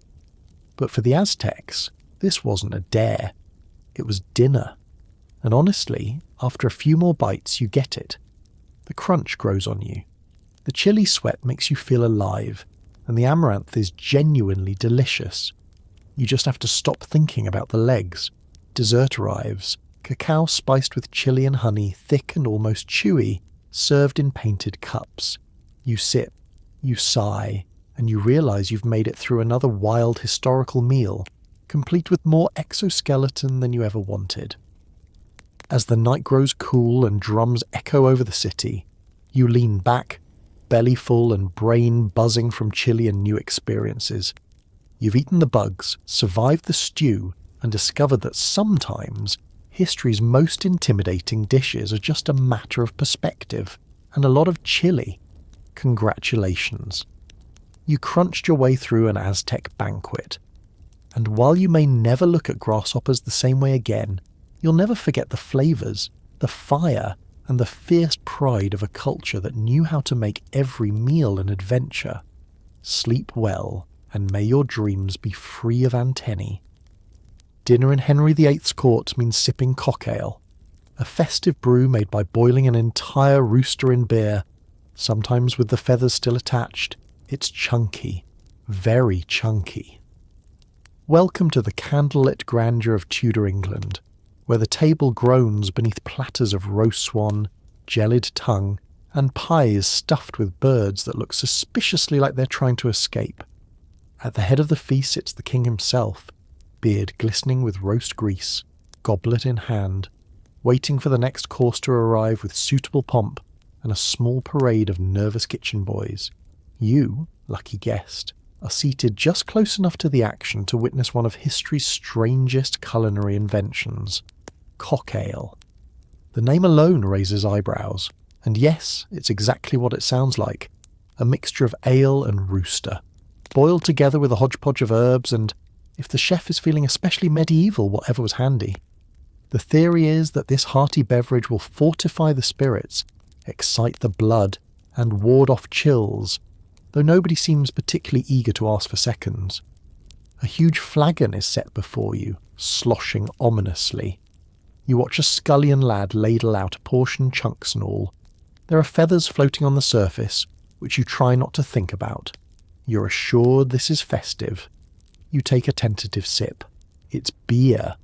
But for the Aztecs, this wasn't a dare. It was dinner. And honestly, after a few more bites, you get it. The crunch grows on you. The chili sweat makes you feel alive, and the amaranth is genuinely delicious. You just have to stop thinking about the legs. Dessert arrives, cacao spiced with chili and honey, thick and almost chewy, served in painted cups. You sip, you sigh, and you realise you've made it through another wild historical meal, complete with more exoskeleton than you ever wanted. As the night grows cool and drums echo over the city, you lean back, belly full and brain buzzing from chili and new experiences. You've eaten the bugs, survived the stew, and discovered that sometimes history's most intimidating dishes are just a matter of perspective and a lot of chili. Congratulations. You crunched your way through an Aztec banquet. And while you may never look at grasshoppers the same way again, you'll never forget the flavours, the fire, and the fierce pride of a culture that knew how to make every meal an adventure. Sleep well, and may your dreams be free of antennae. Dinner in Henry VIII's court means sipping cock ale, a festive brew made by boiling an entire rooster in beer. Sometimes with the feathers still attached, it's chunky, very chunky. Welcome to the candlelit grandeur of Tudor England, where the table groans beneath platters of roast swan, jellied tongue, and pies stuffed with birds that look suspiciously like they're trying to escape. At the head of the feast sits the king himself, beard glistening with roast grease, goblet in hand, waiting for the next course to arrive with suitable pomp and a small parade of nervous kitchen boys. You, lucky guest, are seated just close enough to the action to witness one of history's strangest culinary inventions, cock ale. The name alone raises eyebrows, and yes, it's exactly what it sounds like, a mixture of ale and rooster, boiled together with a hodgepodge of herbs and, if the chef is feeling especially medieval, whatever was handy. The theory is that this hearty beverage will fortify the spirits, excite the blood, and ward off chills, though nobody seems particularly eager to ask for seconds. A huge flagon is set before you, sloshing ominously. You watch a scullion lad ladle out portion chunks and all. There are feathers floating on the surface, which you try not to think about. You're assured this is festive. You take a tentative sip. It's beer,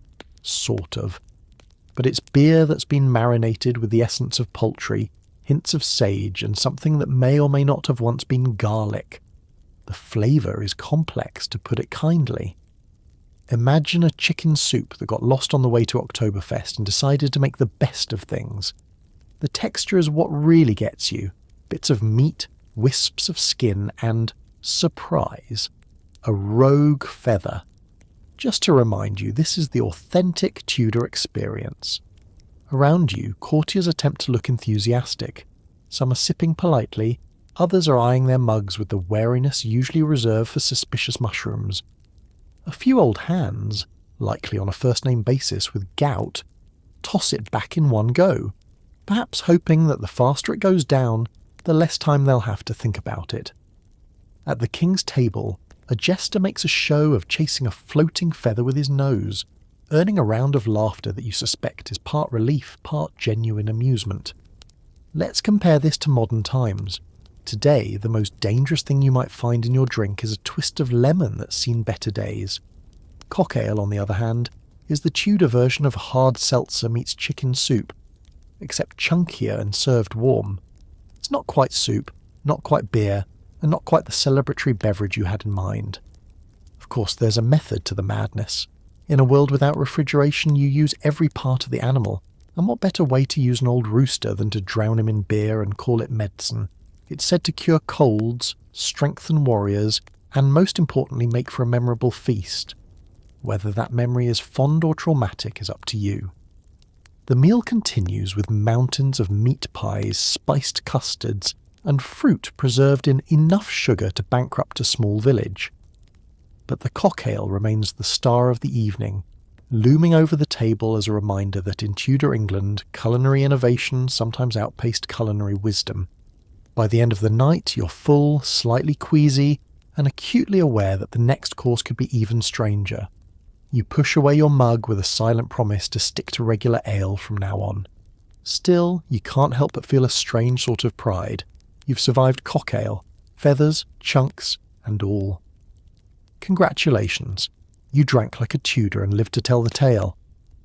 sort of. But it's beer that's been marinated with the essence of poultry, hints of sage, and something that may or may not have once been garlic. The flavour is complex, to put it kindly. Imagine a chicken soup that got lost on the way to Oktoberfest and decided to make the best of things. The texture is what really gets you. Bits of meat, wisps of skin, and, surprise, a rogue feather. Just to remind you, this is the authentic Tudor experience. Around you, courtiers attempt to look enthusiastic. Some are sipping politely, others are eyeing their mugs with the wariness usually reserved for suspicious mushrooms. A few old hands, likely on a first-name basis with gout, toss it back in one go, perhaps hoping that the faster it goes down, the less time they'll have to think about it. At the king's table, a jester makes a show of chasing a floating feather with his nose, earning a round of laughter that you suspect is part relief, part genuine amusement. Let's compare this to modern times. Today, the most dangerous thing you might find in your drink is a twist of lemon that's seen better days. Cock ale, on the other hand, is the Tudor version of hard seltzer meets chicken soup, except chunkier and served warm. It's not quite soup, not quite beer, and not quite the celebratory beverage you had in mind. Of course, there's a method to the madness. In a world without refrigeration, you use every part of the animal, and what better way to use an old rooster than to drown him in beer and call it medicine? It's said to cure colds, strengthen warriors, and most importantly make for a memorable feast. Whether that memory is fond or traumatic is up to you. The meal continues with mountains of meat pies, spiced custards, and fruit preserved in enough sugar to bankrupt a small village. But the cock ale remains the star of the evening, looming over the table as a reminder that in Tudor England, culinary innovation sometimes outpaced culinary wisdom. By the end of the night, you're full, slightly queasy, and acutely aware that the next course could be even stranger. You push away your mug with a silent promise to stick to regular ale from now on. Still, you can't help but feel a strange sort of pride. You've survived cock ale, feathers, chunks, and all. Congratulations. You drank like a Tudor and lived to tell the tale.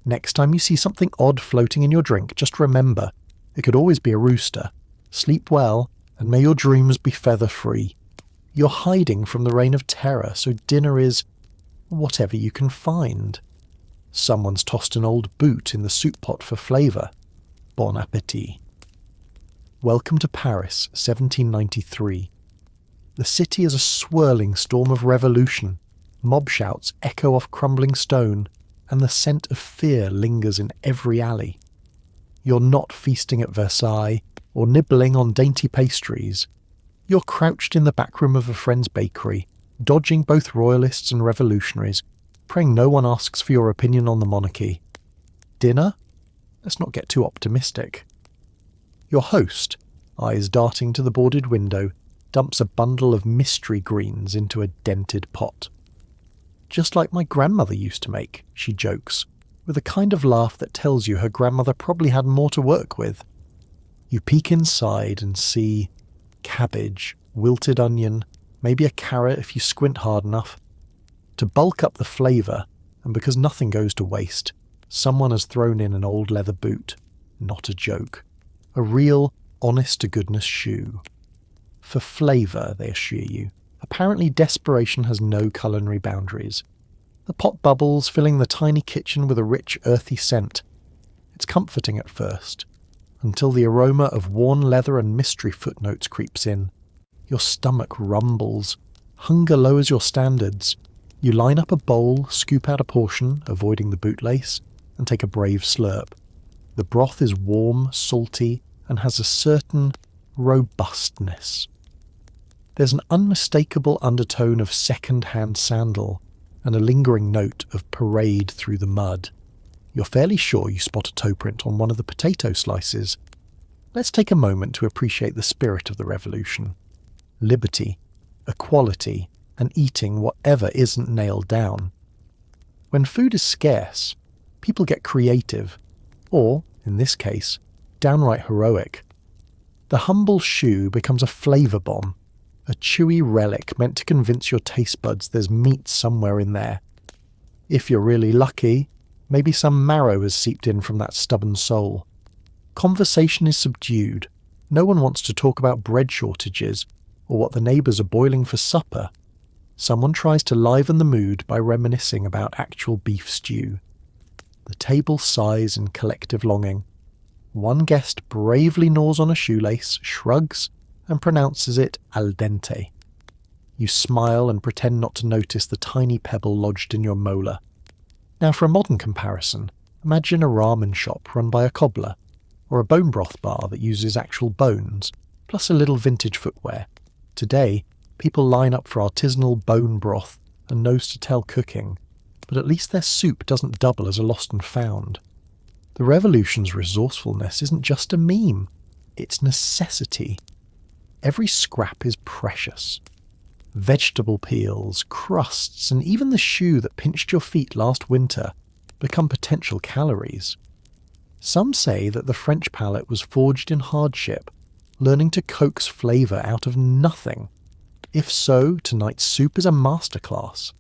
Next time you see something odd floating in your drink, just remember, it could always be a rooster. Sleep well, and may your dreams be feather-free. You're hiding from the reign of terror, so dinner is whatever you can find. Someone's tossed an old boot in the soup pot for flavour. Bon appétit. Welcome to Paris, 1793. The city is a swirling storm of revolution. Mob shouts echo off crumbling stone, and the scent of fear lingers in every alley. You're not feasting at Versailles or nibbling on dainty pastries. You're crouched in the back room of a friend's bakery, dodging both royalists and revolutionaries, praying no one asks for your opinion on the monarchy. Dinner? Let's not get too optimistic. Your host, eyes darting to the boarded window, dumps a bundle of mystery greens into a dented pot. Just like my grandmother used to make, she jokes, with a kind of laugh that tells you her grandmother probably had more to work with. You peek inside and see cabbage, wilted onion, maybe a carrot if you squint hard enough. To bulk up the flavour, and because nothing goes to waste, someone has thrown in an old leather boot. Not a joke. A real, honest-to-goodness shoe. For flavour, they assure you. Apparently desperation has no culinary boundaries. The pot bubbles, filling the tiny kitchen with a rich, earthy scent. It's comforting at first, until the aroma of worn leather and mystery footnotes creeps in. Your stomach rumbles. Hunger lowers your standards. You line up a bowl, scoop out a portion, avoiding the bootlace, and take a brave slurp. The broth is warm, salty, and has a certain robustness. There's an unmistakable undertone of second-hand sandal, and a lingering note of parade through the mud. You're fairly sure you spot a toe print on one of the potato slices. Let's take a moment to appreciate the spirit of the revolution. Liberty, equality, and eating whatever isn't nailed down. When food is scarce, people get creative, or, in this case, downright heroic. The humble shoe becomes a flavour bomb, a chewy relic meant to convince your taste buds there's meat somewhere in there. If you're really lucky, maybe some marrow has seeped in from that stubborn soul. Conversation is subdued. No one wants to talk about bread shortages or what the neighbours are boiling for supper. Someone tries to liven the mood by reminiscing about actual beef stew. The table sighs in collective longing. One guest bravely gnaws on a shoelace, shrugs, and pronounces it al dente. You smile and pretend not to notice the tiny pebble lodged in your molar. Now for a modern comparison, imagine a ramen shop run by a cobbler, or a bone broth bar that uses actual bones, plus a little vintage footwear. Today, people line up for artisanal bone broth and nose-to-tail cooking, but at least their soup doesn't double as a lost and found. The revolution's resourcefulness isn't just a meme, it's necessity. Every scrap is precious. Vegetable peels, crusts, and even the shoe that pinched your feet last winter become potential calories. Some say that the French palate was forged in hardship, learning to coax flavour out of nothing. If so, tonight's soup is a masterclass.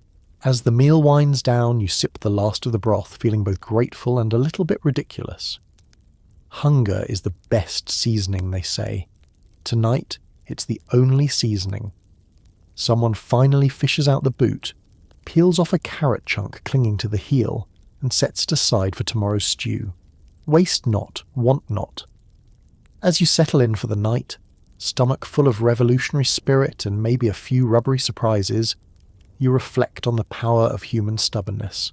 As the meal winds down, you sip the last of the broth, feeling both grateful and a little bit ridiculous. Hunger is the best seasoning, they say. Tonight, it's the only seasoning. Someone finally fishes out the boot, peels off a carrot chunk clinging to the heel, and sets it aside for tomorrow's stew. Waste not, want not. As you settle in for the night, stomach full of revolutionary spirit and maybe a few rubbery surprises, you reflect on the power of human stubbornness.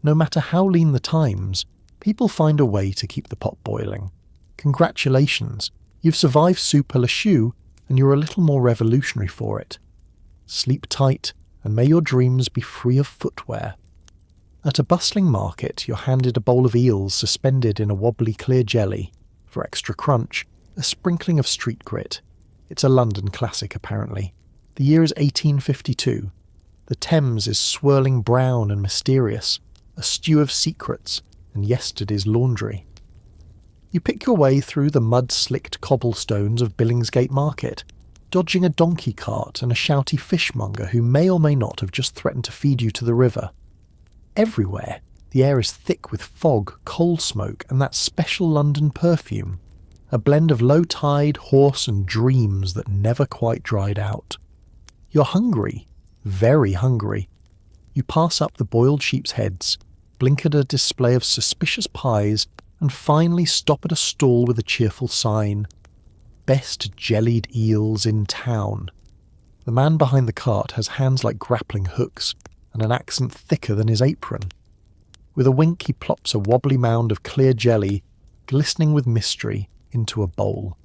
No matter how lean the times, people find a way to keep the pot boiling. Congratulations, you've survived soup à la choux, and you're a little more revolutionary for it. Sleep tight, and may your dreams be free of footwear. At a bustling market, you're handed a bowl of eels suspended in a wobbly clear jelly. For extra crunch, a sprinkling of street grit. It's a London classic, apparently. The year is 1852. The Thames is swirling brown and mysterious, a stew of secrets, and yesterday's laundry. You pick your way through the mud-slicked cobblestones of Billingsgate Market, dodging a donkey cart and a shouty fishmonger who may or may not have just threatened to feed you to the river. Everywhere, The air is thick with fog, coal smoke, and that special London perfume, a blend of low tide, horse, and dreams that never quite dried out. You're hungry, very hungry. You pass up the boiled sheep's heads, blink at a display of suspicious pies, and finally stop at a stall with a cheerful sign, "Best jellied eels in town." The man behind the cart has hands like grappling hooks and an accent thicker than his apron. With a wink he plops a wobbly mound of clear jelly, glistening with mystery, into a bowl.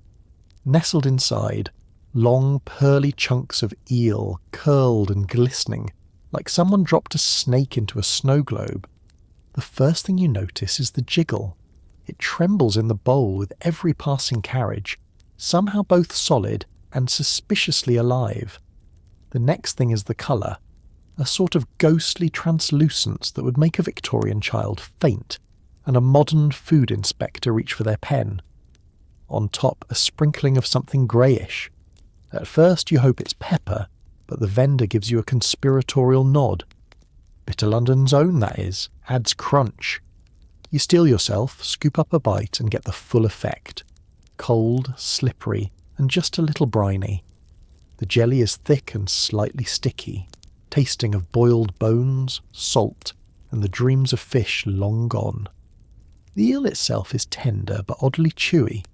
Nestled inside, long pearly chunks of eel, curled and glistening, like someone dropped a snake into a snow globe. The first thing you notice is the jiggle. It trembles in the bowl with every passing carriage, somehow both solid and suspiciously alive. The next thing is the colour, a sort of ghostly translucence that would make a Victorian child faint, and a modern food inspector reach for their pen. On top, a sprinkling of something greyish. At first you hope it's pepper, but the vendor gives you a conspiratorial nod. Bitter London's own, that is, adds crunch. You steel yourself, scoop up a bite, and get the full effect. Cold, slippery, and just a little briny. The jelly is thick and slightly sticky, tasting of boiled bones, salt, and the dreams of fish long gone. The eel itself is tender but oddly chewy,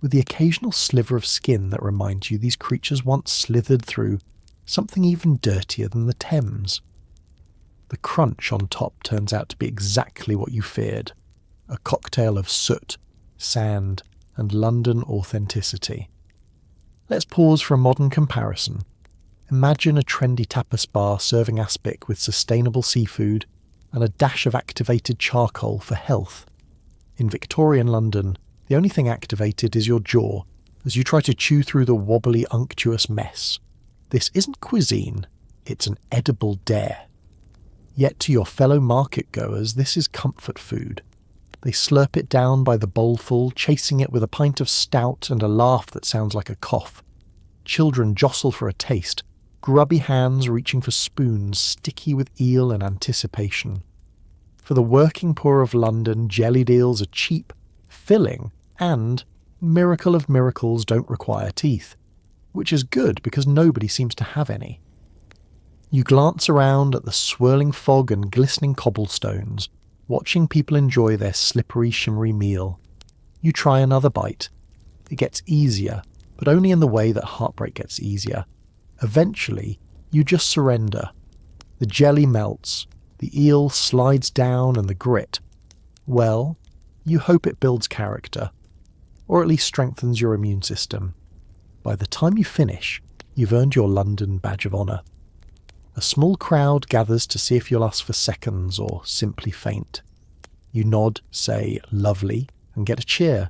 with the occasional sliver of skin that reminds you these creatures once slithered through something even dirtier than the Thames. The crunch on top turns out to be exactly what you feared, a cocktail of soot, sand, and London authenticity. Let's pause for a modern comparison. Imagine a trendy tapas bar serving aspic with sustainable seafood and a dash of activated charcoal for health. In Victorian London, the only thing activated is your jaw as you try to chew through the wobbly, unctuous mess. This isn't cuisine, it's an edible dare. Yet to your fellow market-goers, this is comfort food. They slurp it down by the bowlful, chasing it with a pint of stout and a laugh that sounds like a cough. Children jostle for a taste, grubby hands reaching for spoons sticky with eel and anticipation. For the working poor of London, jellied eels are cheap, filling, and, miracle of miracles, don't require teeth. Which is good because nobody seems to have any. You glance around at the swirling fog and glistening cobblestones, watching people enjoy their slippery, shimmery meal. You try another bite. It gets easier, but only in the way that heartbreak gets easier. Eventually, you just surrender. The jelly melts, the eel slides down, and the grit, well, you hope it builds character, or at least strengthens your immune system. By the time you finish, you've earned your London badge of honour. A small crowd gathers to see if you'll ask for seconds or simply faint. You nod, say "lovely," and get a cheer.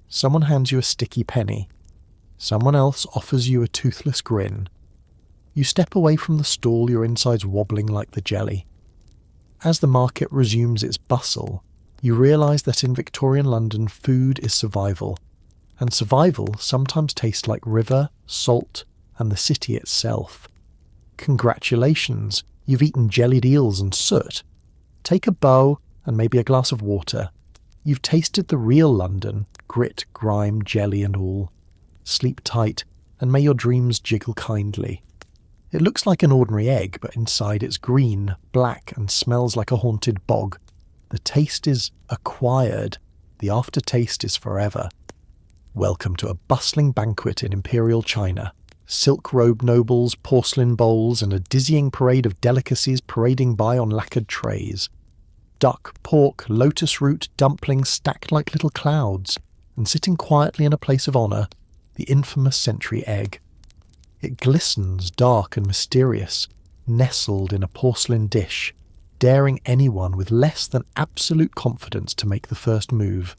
Someone hands you a sticky penny. Someone else offers you a toothless grin. You step away from the stall, your insides wobbling like the jelly. As the market resumes its bustle, you realise that in Victorian London food is survival, and survival sometimes tastes like river, salt, and the city itself. Congratulations, you've eaten jellied eels and soot. Take a bow and maybe a glass of water. You've tasted the real London, grit, grime, jelly and all. Sleep tight, and may your dreams jiggle kindly. It looks like an ordinary egg, but inside it's green, black, and smells like a haunted bog. The taste is acquired. The aftertaste is forever. Welcome to a bustling banquet in Imperial China. Silk-robed nobles, porcelain bowls, and a dizzying parade of delicacies parading by on lacquered trays. Duck, pork, lotus root, dumplings stacked like little clouds, and sitting quietly in a place of honour, the infamous century egg. It glistens, dark and mysterious, nestled in a porcelain dish, daring anyone with less than absolute confidence to make the first move.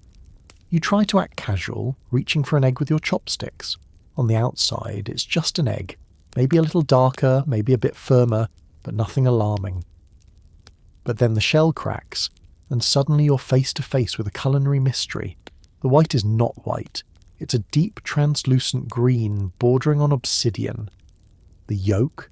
You try to act casual, reaching for an egg with your chopsticks. On the outside, it's just an egg, maybe a little darker, maybe a bit firmer, but nothing alarming. But then the shell cracks, and suddenly you're face to face with a culinary mystery. The white is not white. It's a deep, translucent green bordering on obsidian. The yolk?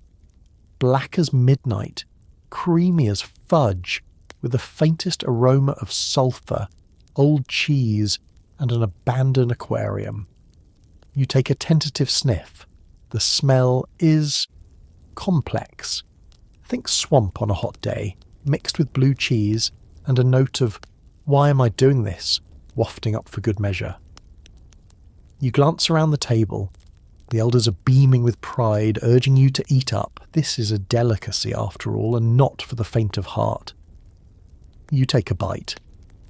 Black as midnight, creamy as fudge, with the faintest aroma of sulphur, old cheese, and an abandoned aquarium. You take a tentative sniff. The smell is complex. Think swamp on a hot day, mixed with blue cheese, and a note of, "Why am I doing this?" wafting up for good measure. You glance around the table. The elders are beaming with pride, urging you to eat up. This is a delicacy, after all, and not for the faint of heart. You take a bite.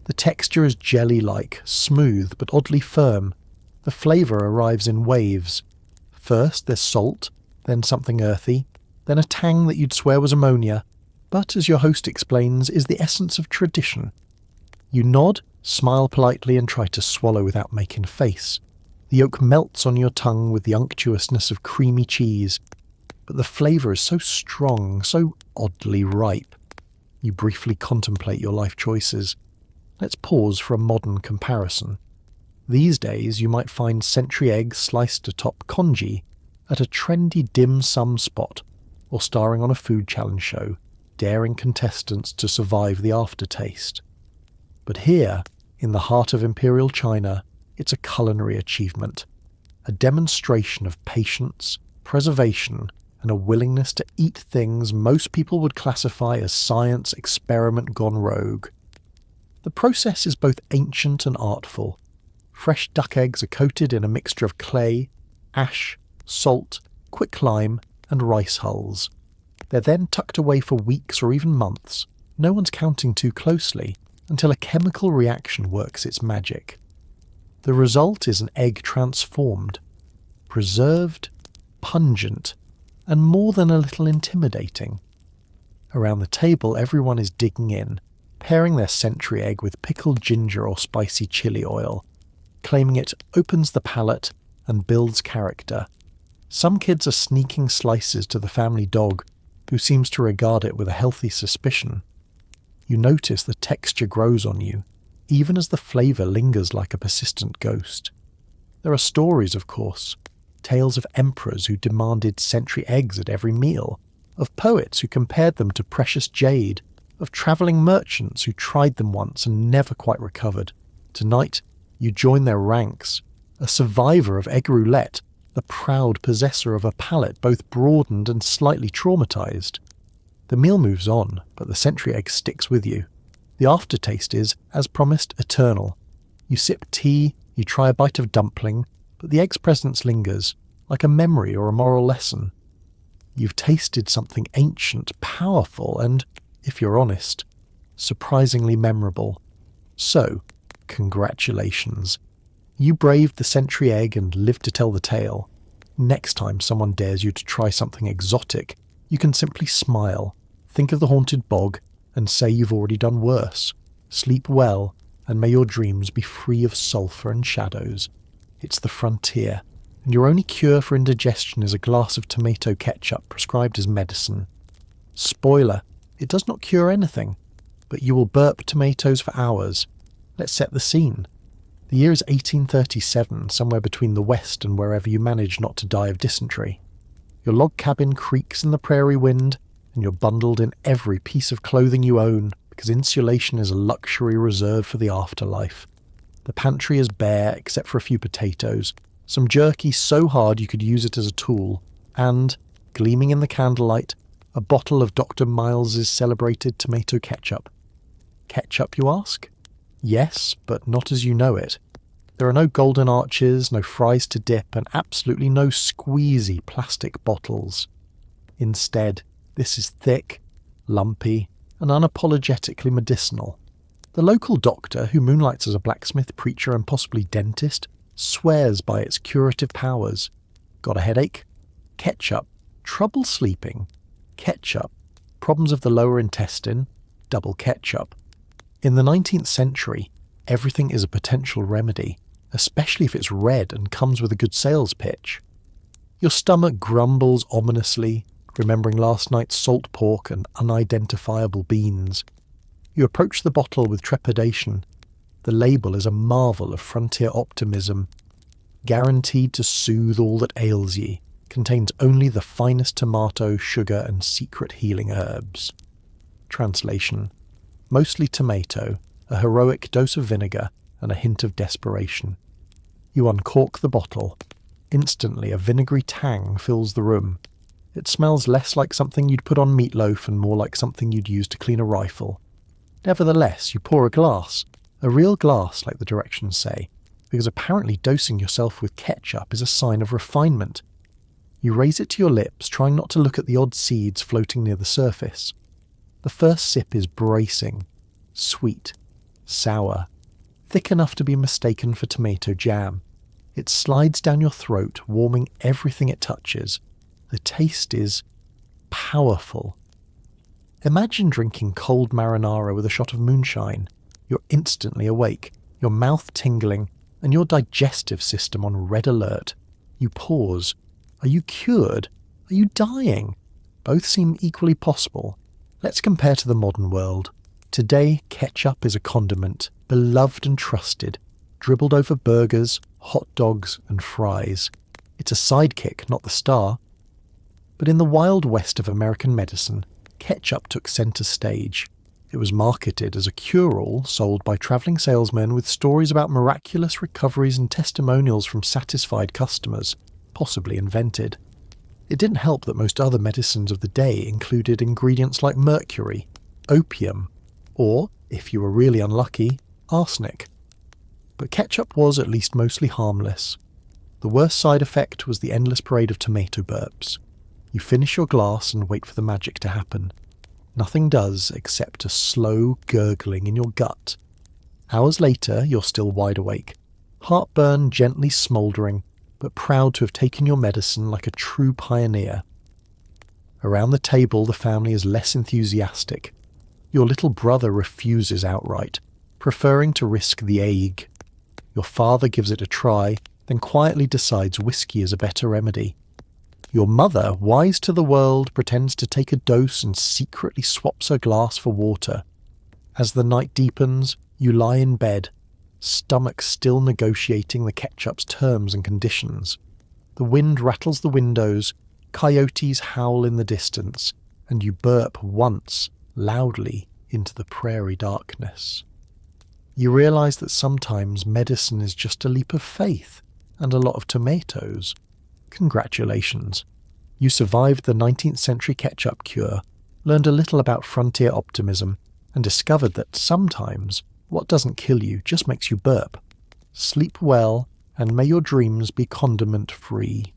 The texture is jelly-like, smooth but oddly firm. The flavour arrives in waves. First there's salt, then something earthy, then a tang that you'd swear was ammonia, but, as your host explains, is the essence of tradition. You nod, smile politely, and try to swallow without making a face. The yolk melts on your tongue with the unctuousness of creamy cheese, but the flavour is so strong, so oddly ripe. You briefly contemplate your life choices. Let's pause for a modern comparison. These days you might find century eggs sliced atop congee at a trendy dim sum spot, or starring on a food challenge show, daring contestants to survive the aftertaste. But here, in the heart of Imperial China, it's a culinary achievement, a demonstration of patience, preservation, and a willingness to eat things most people would classify as science experiment gone rogue. The process is both ancient and artful. Fresh duck eggs are coated in a mixture of clay, ash, salt, quicklime, and rice hulls. They're then tucked away for weeks or even months, no one's counting too closely, until a chemical reaction works its magic. The result is an egg transformed, preserved, pungent, and more than a little intimidating. Around the table, everyone is digging in, pairing their century egg with pickled ginger or spicy chili oil, claiming it opens the palate and builds character. Some kids are sneaking slices to the family dog, who seems to regard it with a healthy suspicion. You notice the texture grows on you, even as the flavour lingers like a persistent ghost. There are stories, of course, tales of emperors who demanded century eggs at every meal, of poets who compared them to precious jade, of travelling merchants who tried them once and never quite recovered. Tonight, you join their ranks, a survivor of egg roulette, the proud possessor of a palate both broadened and slightly traumatised. The meal moves on, but the century egg sticks with you. The aftertaste is, as promised, eternal. You sip tea, you try a bite of dumpling, but the egg's presence lingers, like a memory or a moral lesson. You've tasted something ancient, powerful, and, if you're honest, surprisingly memorable. So, congratulations. You braved the century egg and lived to tell the tale. Next time someone dares you to try something exotic, you can simply smile, think of the haunted bog, and say you've already done worse. Sleep well, and may your dreams be free of sulphur and shadows. It's the frontier, and your only cure for indigestion is a glass of tomato ketchup prescribed as medicine. Spoiler, it does not cure anything, but you will burp tomatoes for hours. Let's set the scene. The year is 1837, somewhere between the West and wherever you manage not to die of dysentery. Your log cabin creaks in the prairie wind, and you're bundled in every piece of clothing you own, because insulation is a luxury reserved for the afterlife. The pantry is bare, except for a few potatoes, some jerky so hard you could use it as a tool, and, gleaming in the candlelight, a bottle of Dr. Miles's celebrated tomato ketchup. Ketchup, you ask? Yes, but not as you know it. There are no golden arches, no fries to dip, and absolutely no squeezy plastic bottles. Instead, this is thick, lumpy, and unapologetically medicinal. The local doctor, who moonlights as a blacksmith, preacher, and possibly dentist, swears by its curative powers. Got a headache? Ketchup. Trouble sleeping? Ketchup. Problems of the lower intestine? Double ketchup. In the 19th century, everything is a potential remedy, especially if it's red and comes with a good sales pitch. Your stomach grumbles ominously, remembering last night's salt pork and unidentifiable beans. You approach the bottle with trepidation. The label is a marvel of frontier optimism. Guaranteed to soothe all that ails ye, contains only the finest tomato, sugar, and secret healing herbs. Translation. mostly tomato, a heroic dose of vinegar, and a hint of desperation. You uncork the bottle. Instantly, a vinegary tang fills the room. It smells less like something you'd put on meatloaf and more like something you'd use to clean a rifle. Nevertheless, you pour a glass, a real glass like the directions say, because apparently dosing yourself with ketchup is a sign of refinement. You raise it to your lips, trying not to look at the odd seeds floating near the surface. The first sip is bracing, sweet, sour, thick enough to be mistaken for tomato jam. It slides down your throat, warming everything it touches. The taste is powerful. Imagine drinking cold marinara with a shot of moonshine. You're instantly awake, your mouth tingling, and your digestive system on red alert. You pause. Are you cured? Are you dying? Both seem equally possible. Let's compare to the modern world. Today, ketchup is a condiment, beloved and trusted, dribbled over burgers, hot dogs, and fries. It's a sidekick, not the star. But in the wild west of American medicine, ketchup took centre stage. It was marketed as a cure-all sold by travelling salesmen with stories about miraculous recoveries and testimonials from satisfied customers, possibly invented. It didn't help that most other medicines of the day included ingredients like mercury, opium, or, if you were really unlucky, arsenic. But ketchup was at least mostly harmless. The worst side effect was the endless parade of tomato burps. You finish your glass and wait for the magic to happen. Nothing does except a slow gurgling in your gut. Hours later, you're still wide awake, heartburn gently smouldering, but proud to have taken your medicine like a true pioneer. Around the table, the family is less enthusiastic. Your little brother refuses outright, preferring to risk the ague. Your father gives it a try, then quietly decides whiskey is a better remedy. Your mother, wise to the world, pretends to take a dose and secretly swaps her glass for water. As the night deepens, you lie in bed, stomach still negotiating the ketchup's terms and conditions. The wind rattles the windows, coyotes howl in the distance, and you burp once, loudly, into the prairie darkness. You realise that sometimes medicine is just a leap of faith and a lot of tomatoes. Congratulations. You survived the 19th century ketchup cure, learned a little about frontier optimism, and discovered that sometimes what doesn't kill you just makes you burp. Sleep well, and may your dreams be condiment-free.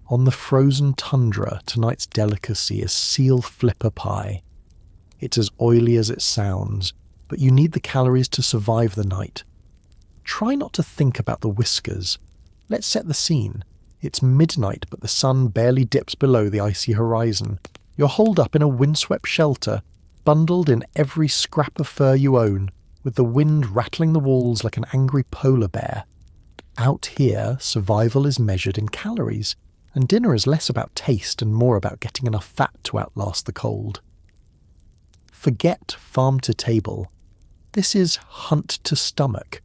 On the frozen tundra, tonight's delicacy is seal flipper pie. It's as oily as it sounds, but you need the calories to survive the night. Try not to think about the whiskers. Let's set the scene. It's midnight, but the sun barely dips below the icy horizon. You're holed up in a windswept shelter, bundled in every scrap of fur you own, with the wind rattling the walls like an angry polar bear. Out here, survival is measured in calories, and dinner is less about taste and more about getting enough fat to outlast the cold. Forget farm to table. This is hunt to stomach,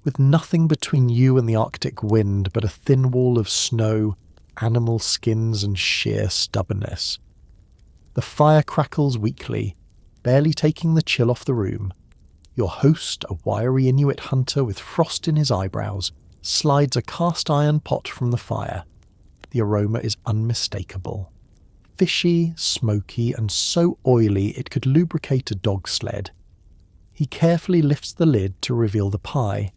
with nothing between you and the Arctic wind but a thin wall of snow, animal skins, and sheer stubbornness. The fire crackles weakly, barely taking the chill off the room. Your host, a wiry Inuit hunter with frost in his eyebrows, slides a cast-iron pot from the fire. The aroma is unmistakable. Fishy, smoky, and so oily it could lubricate a dog sled. He carefully lifts the lid to reveal the pie.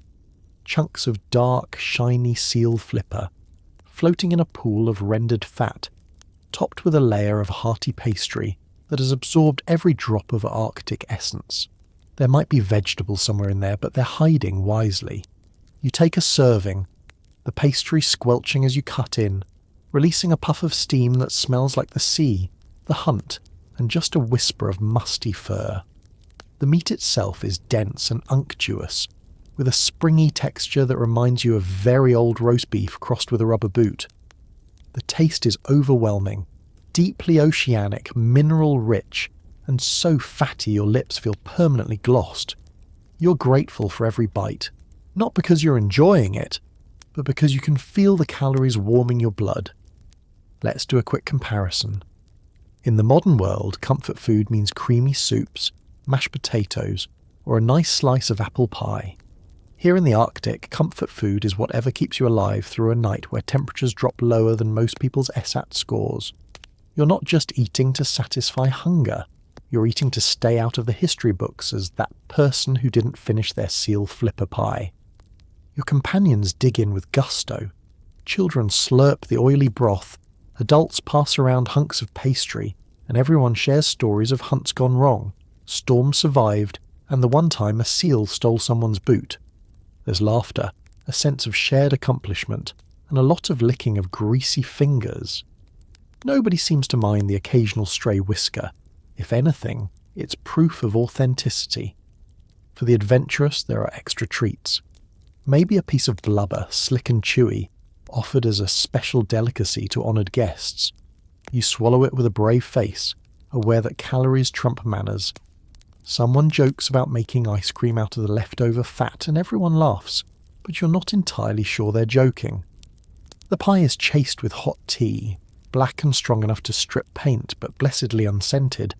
Chunks of dark, shiny seal flipper, floating in a pool of rendered fat, topped with a layer of hearty pastry that has absorbed every drop of Arctic essence. There might be vegetables somewhere in there, but they're hiding wisely. You take a serving, the pastry squelching as you cut in, releasing a puff of steam that smells like the sea, the hunt, and just a whisper of musty fur. The meat itself is dense and unctuous, with a springy texture that reminds you of very old roast beef crossed with a rubber boot. The taste is overwhelming, deeply oceanic, mineral-rich, and so fatty your lips feel permanently glossed. You're grateful for every bite, not because you're enjoying it, but because you can feel the calories warming your blood. Let's do a quick comparison. In the modern world, comfort food means creamy soups, mashed potatoes, or a nice slice of apple pie. Here in the Arctic, comfort food is whatever keeps you alive through a night where temperatures drop lower than most people's SAT scores. You're not just eating to satisfy hunger, you're eating to stay out of the history books as that person who didn't finish their seal flipper pie. Your companions dig in with gusto. Children slurp the oily broth, adults pass around hunks of pastry, and everyone shares stories of hunts gone wrong, storms survived, and the one time a seal stole someone's boot. There's laughter, a sense of shared accomplishment, and a lot of licking of greasy fingers. Nobody seems to mind the occasional stray whisker. If anything, it's proof of authenticity. For the adventurous, there are extra treats. Maybe a piece of blubber, slick and chewy, offered as a special delicacy to honoured guests. You swallow it with a brave face, aware that calories trump manners. Someone jokes about making ice cream out of the leftover fat and everyone laughs, but you're not entirely sure they're joking. The pie is chased with hot tea, black and strong enough to strip paint but blessedly unscented.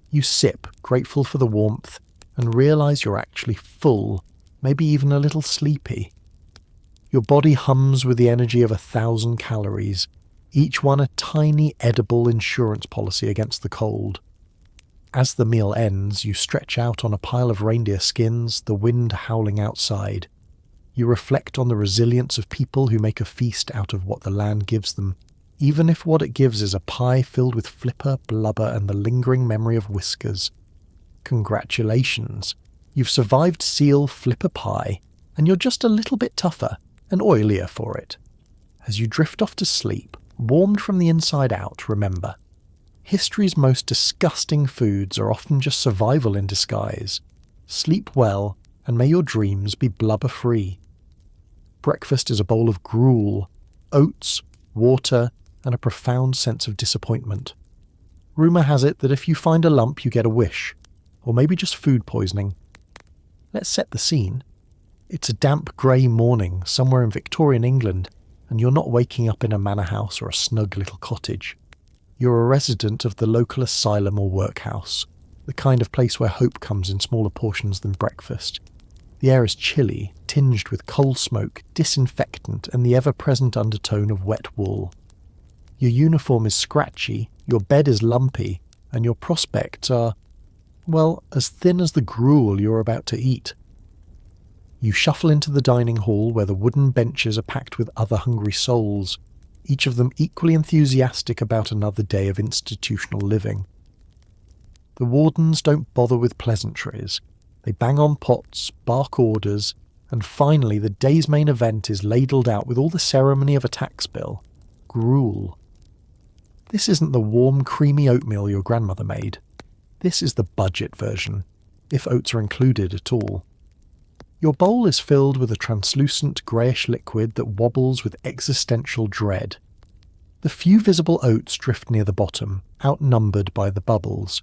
You sip, grateful for the warmth, and realise you're actually full, maybe even a little sleepy. Your body hums with the energy of 1,000 calories, each one a tiny edible insurance policy against the cold. As the meal ends, you stretch out on a pile of reindeer skins, the wind howling outside. You reflect on the resilience of people who make a feast out of what the land gives them, even if what it gives is a pie filled with flipper, blubber, and the lingering memory of whiskers. Congratulations, you've survived seal flipper pie, and you're just a little bit tougher and oilier for it. As you drift off to sleep, warmed from the inside out, remember, history's most disgusting foods are often just survival in disguise. Sleep well, and may your dreams be blubber-free. Breakfast is a bowl of gruel, oats, water, and a profound sense of disappointment. Rumour has it that if you find a lump you get a wish, or maybe just food poisoning. Let's set the scene. It's a damp grey morning somewhere in Victorian England, and you're not waking up in a manor house or a snug little cottage. You're a resident of the local asylum or workhouse, the kind of place where hope comes in smaller portions than breakfast. The air is chilly, tinged with coal smoke, disinfectant, and the ever-present undertone of wet wool. Your uniform is scratchy, your bed is lumpy, and your prospects are, well, as thin as the gruel you're about to eat. You shuffle into the dining hall where the wooden benches are packed with other hungry souls, each of them equally enthusiastic about another day of institutional living. The wardens don't bother with pleasantries. They bang on pots, bark orders, and finally the day's main event is ladled out with all the ceremony of a tax bill. Gruel. This isn't the warm, creamy oatmeal your grandmother made. This is the budget version, if oats are included at all. Your bowl is filled with a translucent greyish liquid that wobbles with existential dread. The few visible oats drift near the bottom, outnumbered by the bubbles.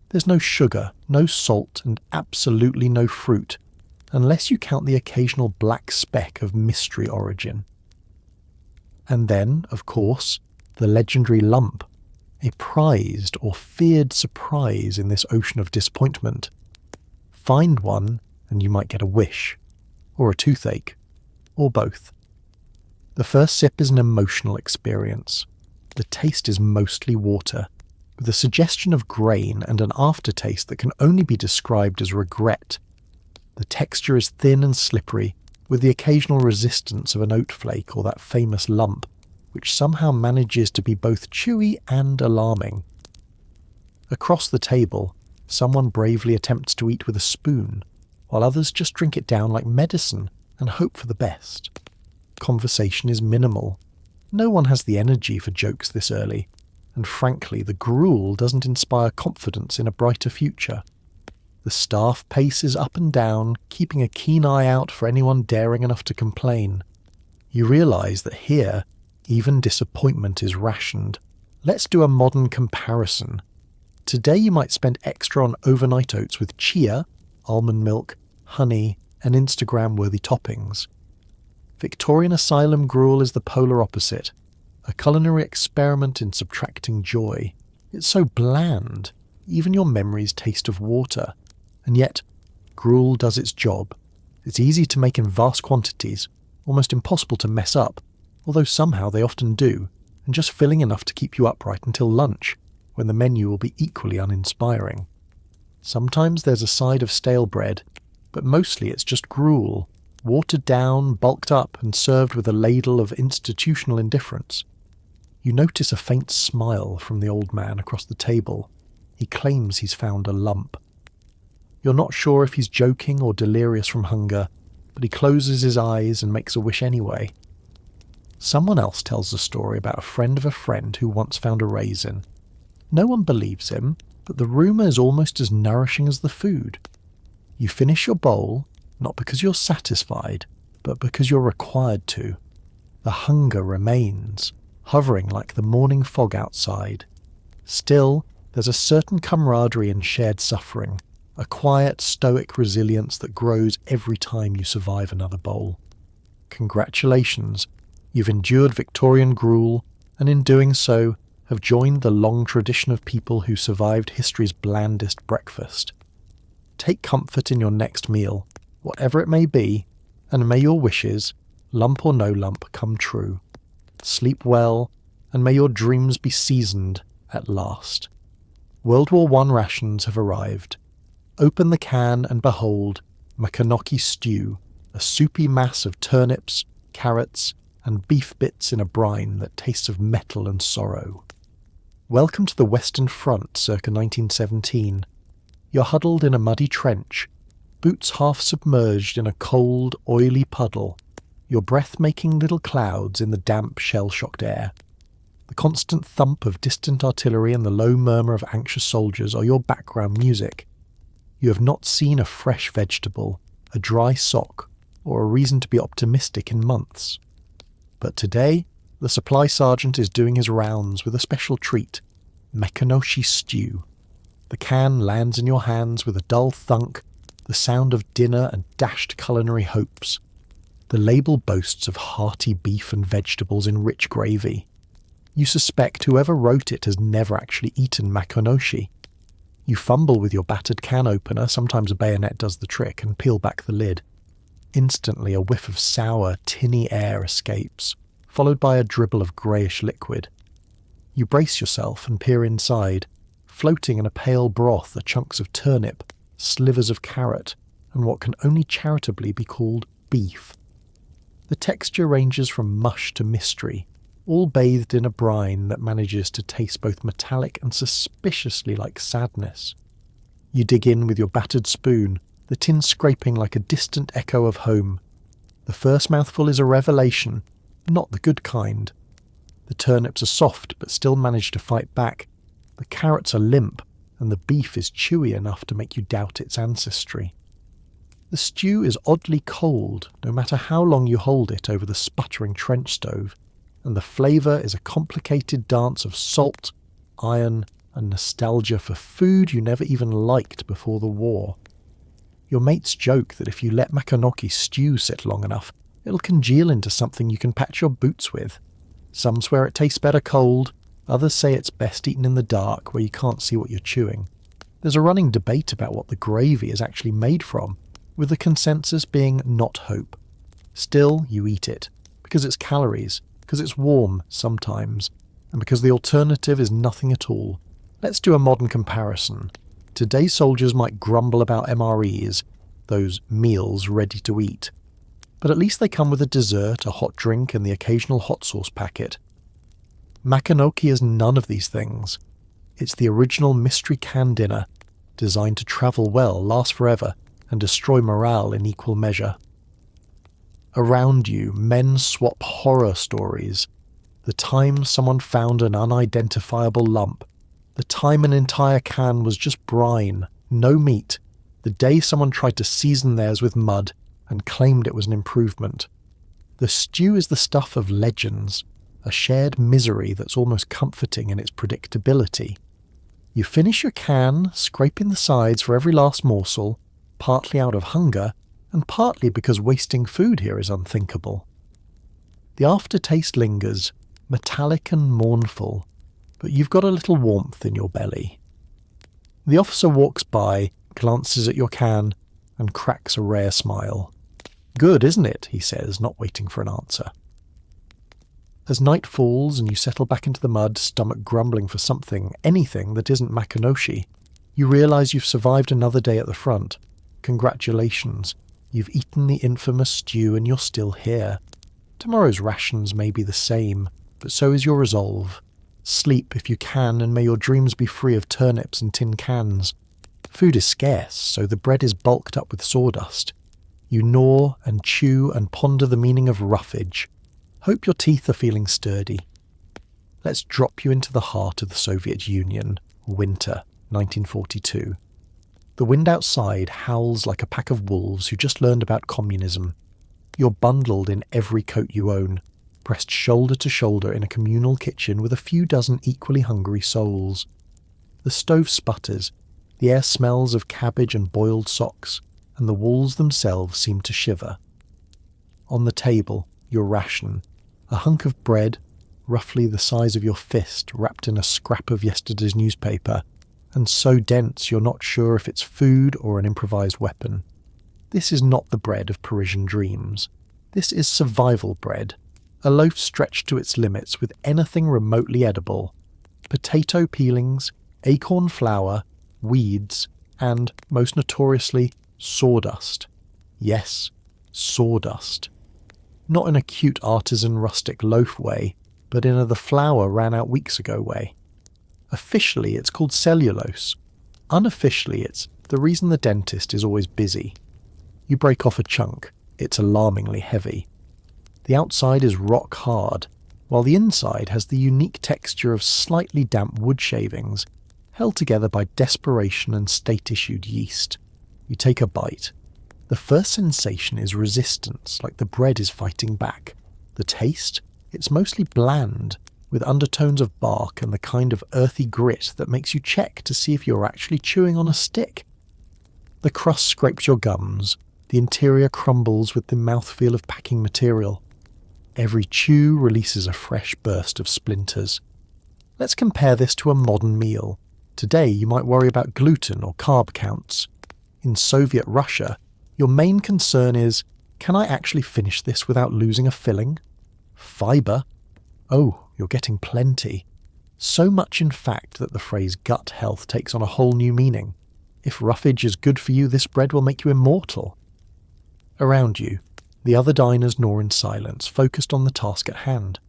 There's no sugar, no salt, and absolutely no fruit, unless you count the occasional black speck of mystery origin. And then, of course, the legendary lump, a prized or feared surprise in this ocean of disappointment. Find one, and you might get a wish, or a toothache, or both. The first sip is an emotional experience. The taste is mostly water, with a suggestion of grain and an aftertaste that can only be described as regret. The texture is thin and slippery, with the occasional resistance of an oat flake or that famous lump, which somehow manages to be both chewy and alarming. Across the table, someone bravely attempts to eat with a spoon, while others just drink it down like medicine and hope for the best. Conversation is minimal. No one has the energy for jokes this early, and frankly, the gruel doesn't inspire confidence in a brighter future. The staff paces up and down, keeping a keen eye out for anyone daring enough to complain. You realise that here, even disappointment is rationed. Let's do a modern comparison. Today you might spend extra on overnight oats with chia, almond milk, honey, and Instagram-worthy toppings. Victorian asylum gruel is the polar opposite, a culinary experiment in subtracting joy. It's so bland, even your memories taste of water. And yet, gruel does its job. It's easy to make in vast quantities, almost impossible to mess up, although somehow they often do, and just filling enough to keep you upright until lunch, when the menu will be equally uninspiring. Sometimes there's a side of stale bread, but mostly it's just gruel, watered down, bulked up, and served with a ladle of institutional indifference. You notice a faint smile from the old man across the table. He claims he's found a lump. You're not sure if he's joking or delirious from hunger, but he closes his eyes and makes a wish anyway. Someone else tells a story about a friend of a friend who once found a raisin. No one believes him, but the rumour is almost as nourishing as the food. You finish your bowl, not because you're satisfied, but because you're required to. The hunger remains, hovering like the morning fog outside. Still, there's a certain camaraderie in shared suffering, a quiet, stoic resilience that grows every time you survive another bowl. Congratulations, you've endured Victorian gruel, and in doing so, have joined the long tradition of people who survived history's blandest breakfast. Take comfort in your next meal, whatever it may be, and may your wishes, lump or no lump, come true. Sleep well, and may your dreams be seasoned at last. World War I rations have arrived. Open the can and behold Maconochie stew, a soupy mass of turnips, carrots, and beef bits in a brine that tastes of metal and sorrow. Welcome to the Western Front circa 1917. You're huddled in a muddy trench, boots half submerged in a cold, oily puddle, your breath making little clouds in the damp, shell-shocked air. The constant thump of distant artillery and the low murmur of anxious soldiers are your background music. You have not seen a fresh vegetable, a dry sock, or a reason to be optimistic in months. But today, the supply sergeant is doing his rounds with a special treat, Maconochie stew. The can lands in your hands with a dull thunk, the sound of dinner and dashed culinary hopes. The label boasts of hearty beef and vegetables in rich gravy. You suspect whoever wrote it has never actually eaten Maconochie. You fumble with your battered can opener, sometimes a bayonet does the trick, and peel back the lid. Instantly a whiff of sour, tinny air escapes, followed by a dribble of greyish liquid. You brace yourself and peer inside. Floating in a pale broth are chunks of turnip, slivers of carrot, and what can only charitably be called beef. The texture ranges from mush to mystery, all bathed in a brine that manages to taste both metallic and suspiciously like sadness. You dig in with your battered spoon, the tin scraping like a distant echo of home. The first mouthful is a revelation, not the good kind. The turnips are soft but still manage to fight back. The carrots are limp, and the beef is chewy enough to make you doubt its ancestry. The stew is oddly cold, no matter how long you hold it over the sputtering trench stove, and the flavour is a complicated dance of salt, iron, and nostalgia for food you never even liked before the war. Your mates joke that if you let Maconochie stew sit long enough, it'll congeal into something you can patch your boots with. Some swear it tastes better cold, others say it's best eaten in the dark where you can't see what you're chewing. There's a running debate about what the gravy is actually made from, with the consensus being not hope. Still, you eat it, because it's calories, because it's warm sometimes, and because the alternative is nothing at all. Let's do a modern comparison. Today's soldiers might grumble about MREs, those meals ready to eat. But at least they come with a dessert, a hot drink, and the occasional hot sauce packet. Maconochie is none of these things. It's the original mystery can dinner, designed to travel well, last forever, and destroy morale in equal measure. Around you, men swap horror stories. The time someone found an unidentifiable lump. The time an entire can was just brine, no meat. The day someone tried to season theirs with mud and claimed it was an improvement. The stew is the stuff of legends, a shared misery that's almost comforting in its predictability. You finish your can, scraping the sides for every last morsel, partly out of hunger, and partly because wasting food here is unthinkable. The aftertaste lingers, metallic and mournful, but you've got a little warmth in your belly. The officer walks by, glances at your can, and cracks a rare smile. "Good, isn't it?" he says, not waiting for an answer. As night falls and you settle back into the mud, stomach grumbling for something, anything that isn't makanoshi, you realise you've survived another day at the front. Congratulations. You've eaten the infamous stew and you're still here. Tomorrow's rations may be the same, but so is your resolve. Sleep if you can, and may your dreams be free of turnips and tin cans. Food is scarce, so the bread is bulked up with sawdust. You gnaw and chew and ponder the meaning of roughage. Hope your teeth are feeling sturdy. Let's drop you into the heart of the Soviet Union. Winter, 1942. The wind outside howls like a pack of wolves who just learned about communism. You're bundled in every coat you own, pressed shoulder to shoulder in a communal kitchen with a few dozen equally hungry souls. The stove sputters, the air smells of cabbage and boiled socks, and the walls themselves seem to shiver. On the table, your ration, a hunk of bread, roughly the size of your fist, wrapped in a scrap of yesterday's newspaper, and so dense you're not sure if it's food or an improvised weapon. This is not the bread of Parisian dreams. This is survival bread, a loaf stretched to its limits with anything remotely edible. Potato peelings, acorn flour, weeds, and, most notoriously, sawdust. Yes, sawdust. Not in a cute artisan rustic loaf way, but in a the flour ran out weeks ago way. Officially it's called cellulose. Unofficially it's the reason the dentist is always busy. You break off a chunk, it's alarmingly heavy. The outside is rock hard, while the inside has the unique texture of slightly damp wood shavings, held together by desperation and state-issued yeast. You take a bite. The first sensation is resistance, like the bread is fighting back. The taste? It's mostly bland, with undertones of bark and the kind of earthy grit that makes you check to see if you're actually chewing on a stick. The crust scrapes your gums, the interior crumbles with the mouthfeel of packing material. Every chew releases a fresh burst of splinters. Let's compare this to a modern meal. Today you might worry about gluten or carb counts. In Soviet Russia, your main concern is, can I actually finish this without losing a filling? Fibre? Oh, you're getting plenty. So much in fact that the phrase gut health takes on a whole new meaning. If roughage is good for you, this bread will make you immortal. Around you, the other diners gnaw in silence, focused on the task at hand.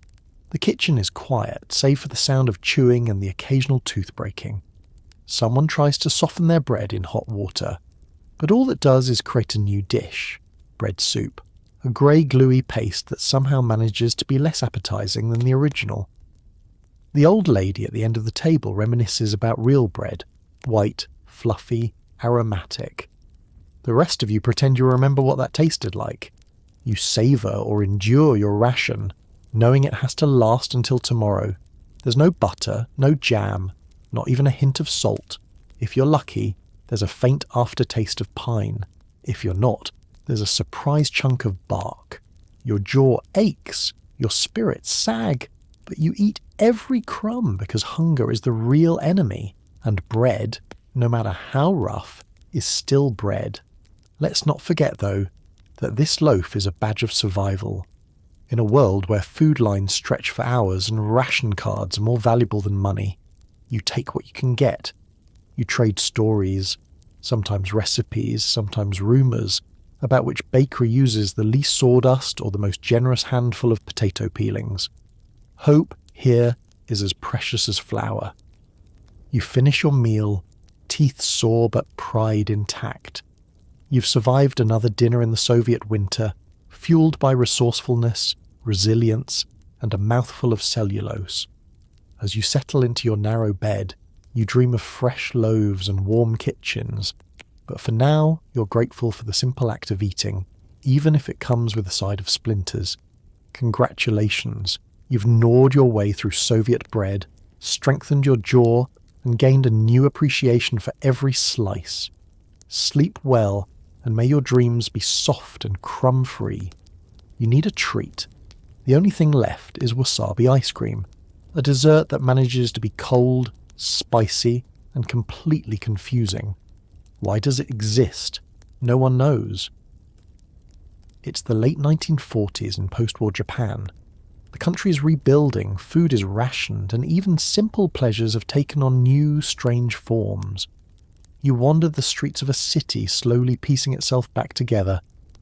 The kitchen is quiet, save for the sound of chewing and the occasional tooth breaking. Someone tries to soften their bread in hot water, but all it does is create a new dish, bread soup, a grey gluey paste that somehow manages to be less appetizing than the original. The old lady at the end of the table reminisces about real bread, white, fluffy, aromatic. The rest of you pretend you remember what that tasted like. You savour or endure your ration, knowing it has to last until tomorrow. There's no butter, no jam, not even a hint of salt. If you're lucky, there's a faint aftertaste of pine. If you're not, there's a surprise chunk of bark. Your jaw aches, your spirits sag, but you eat every crumb because hunger is the real enemy, and bread, no matter how rough, is still bread. Let's not forget, though, that this loaf is a badge of survival. In a world where food lines stretch for hours and ration cards are more valuable than money, you take what you can get. You trade stories, sometimes recipes, sometimes rumours, about which bakery uses the least sawdust or the most generous handful of potato peelings. Hope here is as precious as flour. You finish your meal, teeth sore but pride intact. You've survived another dinner in the Soviet winter, fueled by resourcefulness, resilience, and a mouthful of cellulose. As you settle into your narrow bed, you dream of fresh loaves and warm kitchens, but for now you're grateful for the simple act of eating, even if it comes with a side of splinters. Congratulations, you've gnawed your way through Soviet bread, strengthened your jaw, and gained a new appreciation for every slice. Sleep well, and may your dreams be soft and crumb-free. You need a treat. The only thing left is wasabi ice cream, a dessert that manages to be cold, spicy, and completely confusing. Why does it exist? No one knows. It's the late 1940s in post-war Japan. The country is rebuilding, food is rationed, and even simple pleasures have taken on new, strange forms. You wander the streets of a city slowly piecing itself back together,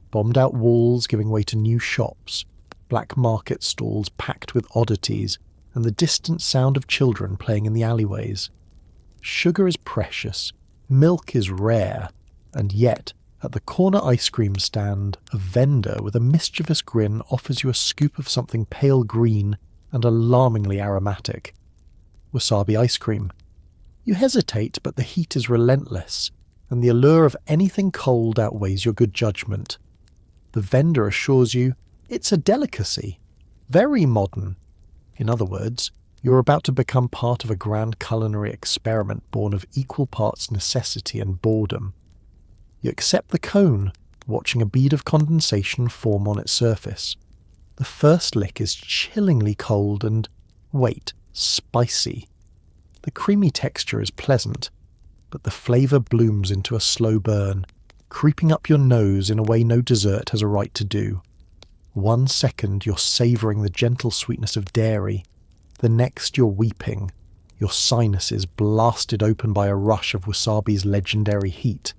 bombed-out walls giving way to new shops, black market stalls packed with oddities, and the distant sound of children playing in the alleyways. Sugar is precious, milk is rare, and yet, at the corner ice cream stand, a vendor with a mischievous grin offers you a scoop of something pale green and alarmingly aromatic. Wasabi ice cream. You hesitate, but the heat is relentless, and the allure of anything cold outweighs your good judgment. The vendor assures you it's a delicacy, very modern. In other words, you're about to become part of a grand culinary experiment born of equal parts necessity and boredom. You accept the cone, watching a bead of condensation form on its surface. The first lick is chillingly cold and, wait, spicy. The creamy texture is pleasant, but the flavour blooms into a slow burn, creeping up your nose in a way no dessert has a right to do. 1 second you're savouring the gentle sweetness of dairy, the next you're weeping, your sinuses blasted open by a rush of wasabi's legendary heat.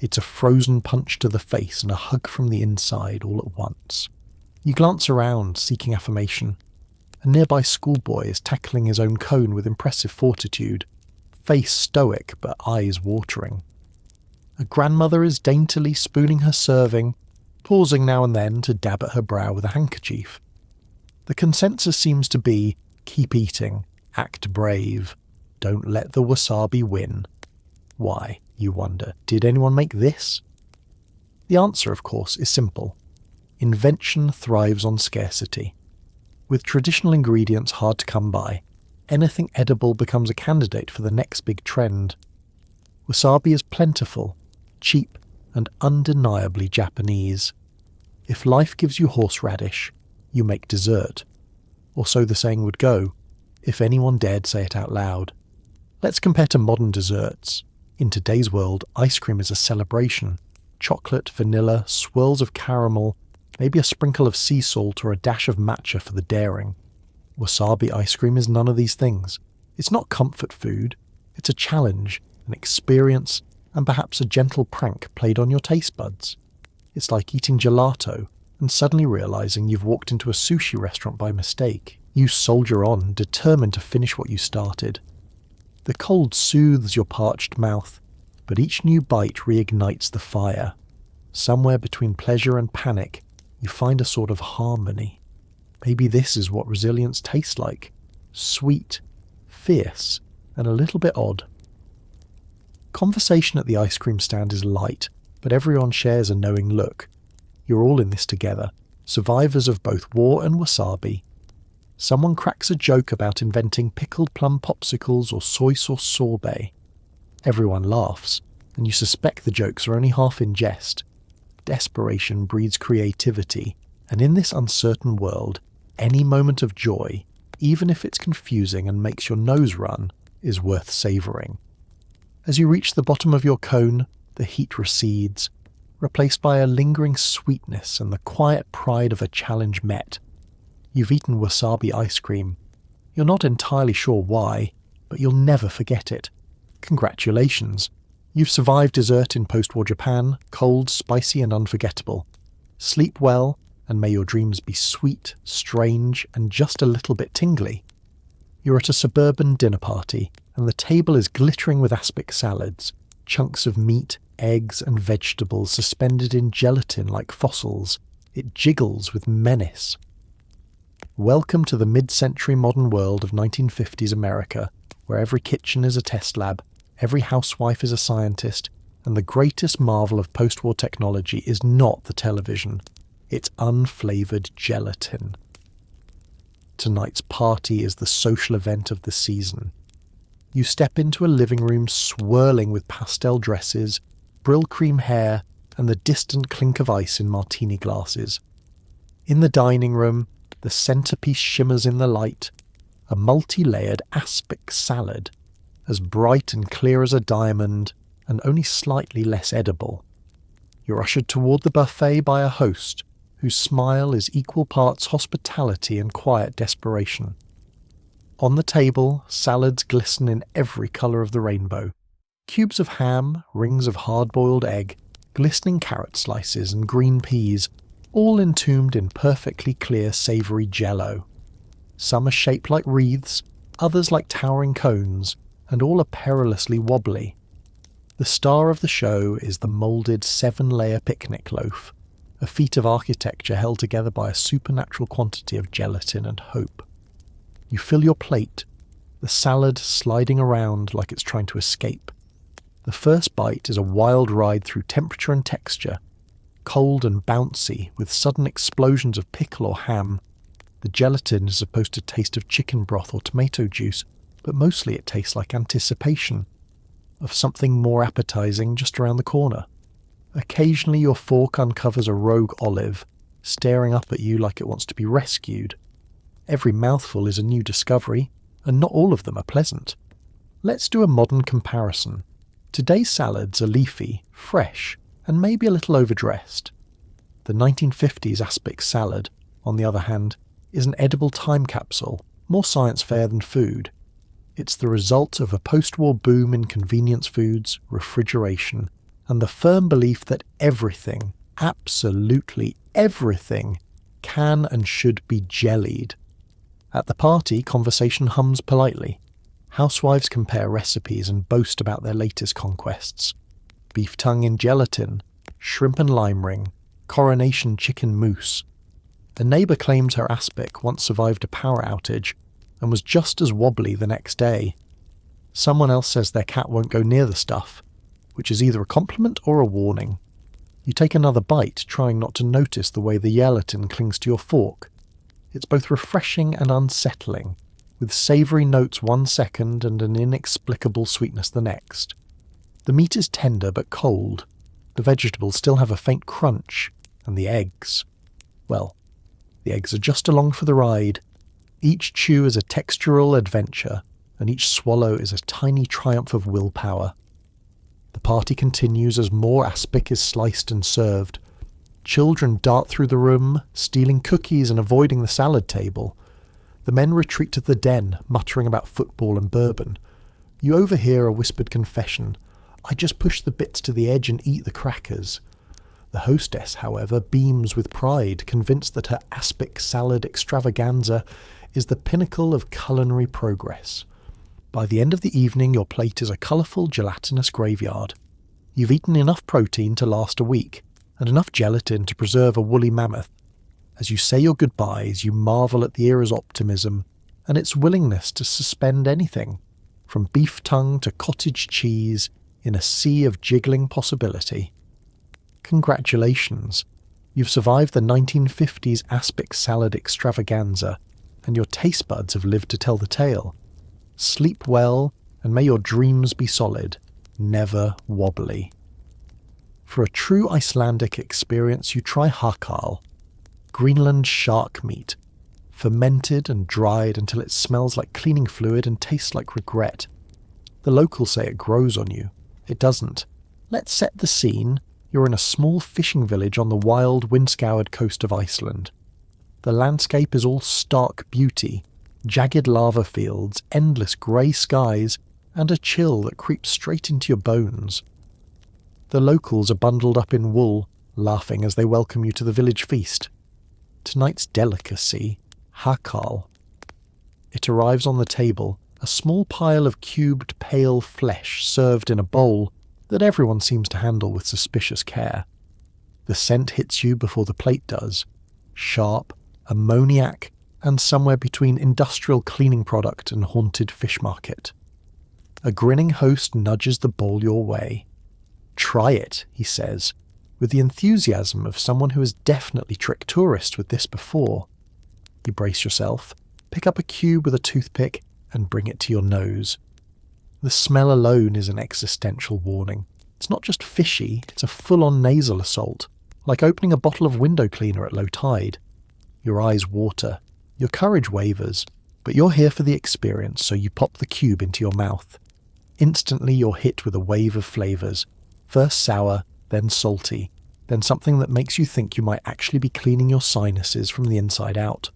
It's a frozen punch to the face and a hug from the inside all at once. You glance around, seeking affirmation. A nearby schoolboy is tackling his own cone with impressive fortitude, face stoic but eyes watering. A grandmother is daintily spooning her serving, pausing now and then to dab at her brow with a handkerchief. The consensus seems to be, keep eating, act brave, don't let the wasabi win. Why, you wonder, did anyone make this? The answer, of course, is simple. Invention thrives on scarcity. With traditional ingredients hard to come by, anything edible becomes a candidate for the next big trend. Wasabi is plentiful, cheap, and undeniably Japanese. If life gives you horseradish, you make dessert. Or so the saying would go, if anyone dared say it out loud. Let's compare to modern desserts. In today's world, ice cream is a celebration. Chocolate, vanilla, swirls of caramel, maybe a sprinkle of sea salt or a dash of matcha for the daring. Wasabi ice cream is none of these things. It's not comfort food. It's a challenge, an experience, and perhaps a gentle prank played on your taste buds. It's like eating gelato and suddenly realizing you've walked into a sushi restaurant by mistake. You soldier on, determined to finish what you started. The cold soothes your parched mouth, but each new bite reignites the fire. Somewhere between pleasure and panic, you find a sort of harmony. Maybe this is what resilience tastes like. Sweet, fierce, and a little bit odd. Conversation at the ice cream stand is light, but everyone shares a knowing look. You're all in this together, survivors of both war and wasabi. Someone cracks a joke about inventing pickled plum popsicles or soy sauce sorbet. Everyone laughs, and you suspect the jokes are only half in jest. Desperation breeds creativity, and in this uncertain world, any moment of joy, even if it's confusing and makes your nose run, is worth savouring. As you reach the bottom of your cone, the heat recedes, replaced by a lingering sweetness and the quiet pride of a challenge met. You've eaten wasabi ice cream. You're not entirely sure why, but you'll never forget it. Congratulations. You've survived dessert in post-war Japan, cold, spicy and unforgettable. Sleep well, and may your dreams be sweet, strange, and just a little bit tingly. You're at a suburban dinner party, and the table is glittering with aspic salads, chunks of meat, eggs and vegetables suspended in gelatin like fossils. It jiggles with menace. Welcome to the mid-century modern world of 1950s America, where every kitchen is a test lab, every housewife is a scientist, and the greatest marvel of post-war technology is not the television, it's unflavoured gelatin. Tonight's party is the social event of the season. You step into a living room swirling with pastel dresses, brill cream hair, and the distant clink of ice in martini glasses. In the dining room, the centerpiece shimmers in the light, a multi-layered aspic salad, as bright and clear as a diamond, and only slightly less edible. You're ushered toward the buffet by a host whose smile is equal parts hospitality and quiet desperation. On the table, salads glisten in every colour of the rainbow. Cubes of ham, rings of hard-boiled egg, glistening carrot slices and green peas, all entombed in perfectly clear savoury jello. Some are shaped like wreaths, others like towering cones, and all are perilously wobbly. The star of the show is the moulded 7-layer picnic loaf, a feat of architecture held together by a supernatural quantity of gelatin and hope. You fill your plate, the salad sliding around like it's trying to escape. The first bite is a wild ride through temperature and texture, cold and bouncy with sudden explosions of pickle or ham. The gelatin is supposed to taste of chicken broth or tomato juice, but mostly it tastes like anticipation of something more appetizing just around the corner. Occasionally your fork uncovers a rogue olive, staring up at you like it wants to be rescued. Every mouthful is a new discovery, and not all of them are pleasant. Let's do a modern comparison. Today's salads are leafy, fresh, and maybe a little overdressed. The 1950s aspic salad, on the other hand, is an edible time capsule, more science fair than food. It's the result of a post-war boom in convenience foods, refrigeration, and the firm belief that everything, absolutely everything, can and should be jellied. At the party, conversation hums politely. Housewives compare recipes and boast about their latest conquests. Beef tongue in gelatin, shrimp and lime ring, coronation chicken mousse. A neighbour claims her aspic once survived a power outage and was just as wobbly the next day. Someone else says their cat won't go near the stuff, which is either a compliment or a warning. You take another bite, trying not to notice the way the gelatin clings to your fork. It's both refreshing and unsettling, with savoury notes one second and an inexplicable sweetness the next. The meat is tender but cold. The vegetables still have a faint crunch, and the eggs, well, the eggs are just along for the ride. Each chew is a textural adventure, and each swallow is a tiny triumph of willpower. The party continues as more aspic is sliced and served. Children dart through the room, stealing cookies and avoiding the salad table. The men retreat to the den, muttering about football and bourbon. You overhear a whispered confession. I just push the bits to the edge and eat the crackers. The hostess, however, beams with pride, convinced that her aspic salad extravaganza is the pinnacle of culinary progress. By the end of the evening, your plate is a colourful, gelatinous graveyard. You've eaten enough protein to last a week, and enough gelatin to preserve a woolly mammoth. As you say your goodbyes, you marvel at the era's optimism and its willingness to suspend anything, from beef tongue to cottage cheese, in a sea of jiggling possibility. Congratulations, you've survived the 1950s aspic salad extravaganza, and your taste buds have lived to tell the tale. Sleep well, and may your dreams be solid, never wobbly. For a true Icelandic experience, you try hakal, Greenland shark meat, fermented and dried until it smells like cleaning fluid and tastes like regret. The locals say it grows on you. It doesn't. Let's set the scene. You're in a small fishing village on the wild, wind-scoured coast of Iceland. The landscape is all stark beauty, jagged lava fields, endless grey skies, and a chill that creeps straight into your bones. The locals are bundled up in wool, laughing as they welcome you to the village feast. Tonight's delicacy, hakal. It arrives on the table, a small pile of cubed pale flesh served in a bowl that everyone seems to handle with suspicious care. The scent hits you before the plate does. Sharp, ammoniac, and somewhere between industrial cleaning product and haunted fish market. A grinning host nudges the bowl your way. Try it, he says, with the enthusiasm of someone who has definitely tricked tourists with this before. You brace yourself, pick up a cube with a toothpick, and bring it to your nose. The smell alone is an existential warning. It's not just fishy, it's a full-on nasal assault, like opening a bottle of window cleaner at low tide. Your eyes water, your courage wavers, but you're here for the experience, so you pop the cube into your mouth. Instantly you're hit with a wave of flavours, first sour, then salty, then something that makes you think you might actually be cleaning your sinuses from the inside out.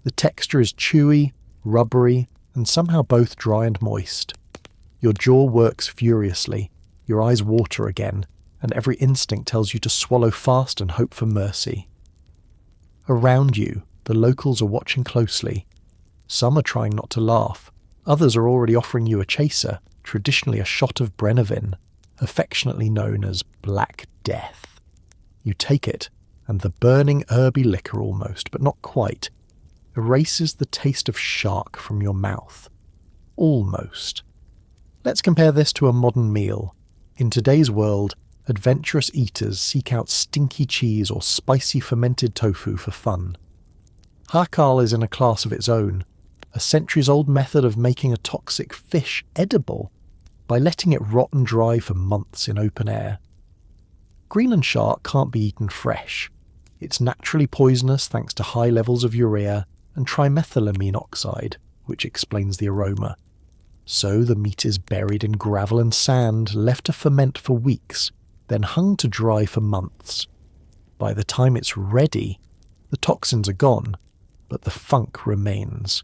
The texture is chewy, rubbery, and somehow both dry and moist. Your jaw works furiously, your eyes water again, and every instinct tells you to swallow fast and hope for mercy. Around you, the locals are watching closely. Some are trying not to laugh, others are already offering you a chaser, traditionally a shot of Brennivin, affectionately known as Black Death. You take it, and the burning herby liquor almost, but not quite, erases the taste of shark from your mouth. Almost. Let's compare this to a modern meal. In today's world, adventurous eaters seek out stinky cheese or spicy fermented tofu for fun. Hakal is in a class of its own, a centuries-old method of making a toxic fish edible by letting it rot and dry for months in open air. Greenland shark can't be eaten fresh. It's naturally poisonous thanks to high levels of urea and trimethylamine oxide, which explains the aroma. So the meat is buried in gravel and sand, left to ferment for weeks, then hung to dry for months. By the time it's ready, the toxins are gone, but the funk remains.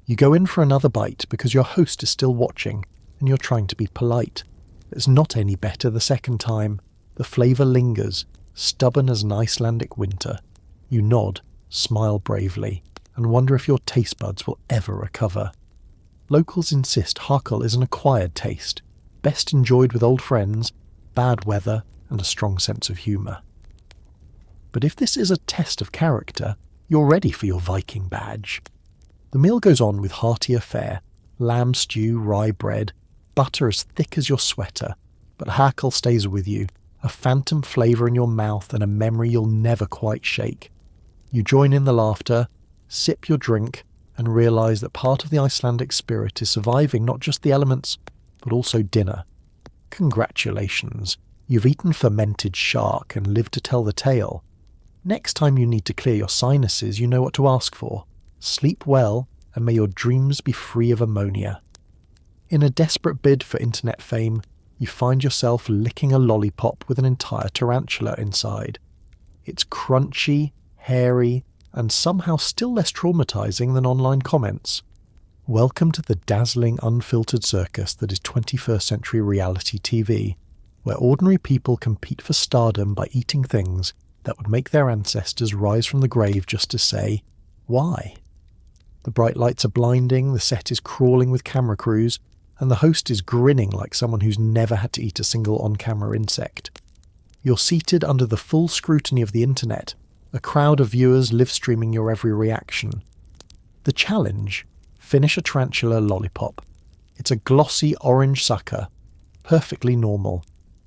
You go in for another bite because your host is still watching, and you're trying to be polite. It's not any better the second time. The flavour lingers, stubborn as an Icelandic winter. You nod, smile bravely, and wonder if your taste buds will ever recover. Locals insist Hakal is an acquired taste, best enjoyed with old friends, bad weather, and a strong sense of humour. But if this is a test of character, you're ready for your Viking badge. The meal goes on with heartier fare, lamb stew, rye bread, butter as thick as your sweater, but Hakal stays with you, a phantom flavour in your mouth and a memory you'll never quite shake. You join in the laughter, sip your drink, and realise that part of the Icelandic spirit is surviving not just the elements, but also dinner. Congratulations, you've eaten fermented shark and lived to tell the tale. Next time you need to clear your sinuses, you know what to ask for. Sleep well, and may your dreams be free of ammonia. In a desperate bid for internet fame, you find yourself licking a lollipop with an entire tarantula inside. It's crunchy, hairy, and somehow still less traumatizing than online comments. Welcome to the dazzling, unfiltered circus that is 21st century reality TV, where ordinary people compete for stardom by eating things that would make their ancestors rise from the grave just to say, why? The bright lights are blinding, the set is crawling with camera crews, and the host is grinning like someone who's never had to eat a single on-camera insect. You're seated under the full scrutiny of the internet, a crowd of viewers live-streaming your every reaction. The challenge? Finish a tarantula lollipop. It's a glossy orange sucker, perfectly normal,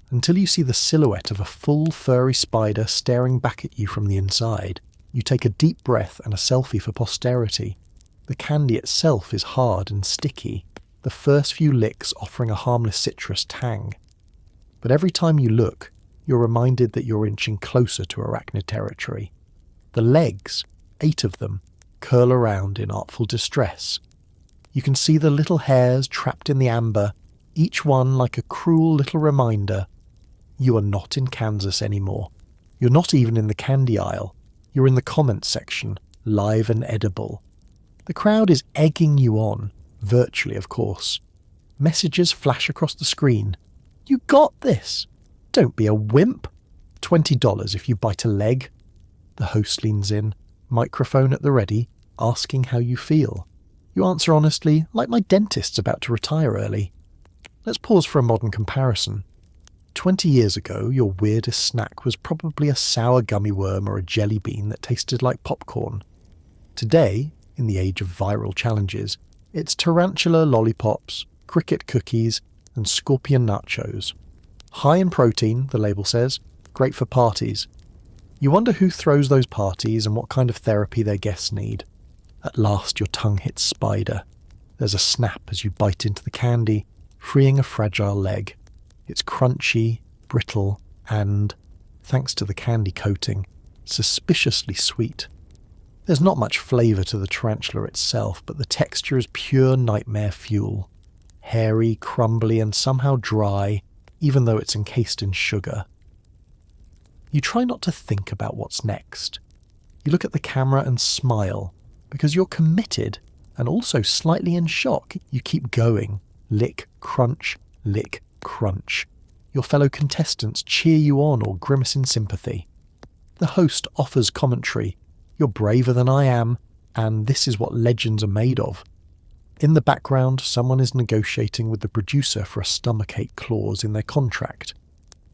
until you see the silhouette of a full furry spider staring back at you from the inside. You take a deep breath and a selfie for posterity. The candy itself is hard and sticky, the first few licks offering a harmless citrus tang. But every time you look, you're reminded that you're inching closer to arachnid territory. The legs, 8 of them, curl around in artful distress. You can see the little hairs trapped in the amber, each one like a cruel little reminder. You are not in Kansas anymore. You're not even in the candy aisle. You're in the comments section, live and edible. The crowd is egging you on, virtually of course. Messages flash across the screen. You got this! Don't be a wimp! $20 if you bite a leg. The host leans in, microphone at the ready, asking how you feel. You answer honestly, like my dentist's about to retire early. Let's pause for a modern comparison. 20 years ago, your weirdest snack was probably a sour gummy worm or a jelly bean that tasted like popcorn. Today, in the age of viral challenges, it's tarantula lollipops, cricket cookies, and scorpion nachos. High in protein, the label says, great for parties. You wonder who throws those parties and what kind of therapy their guests need. At last your tongue hits spider. There's a snap as you bite into the candy, freeing a fragile leg. It's crunchy, brittle, and, thanks to the candy coating, suspiciously sweet. There's not much flavour to the tarantula itself, but the texture is pure nightmare fuel. hairy, crumbly, and somehow dry, even though it's encased in sugar. You try not to think about what's next. You look at the camera and smile, because you're committed, and also slightly in shock. You keep going. Lick, crunch, lick, crunch. Your fellow contestants cheer you on or grimace in sympathy. The host offers commentary. You're braver than I am, and this is what legends are made of. In the background, someone is negotiating with the producer for a stomachache clause in their contract.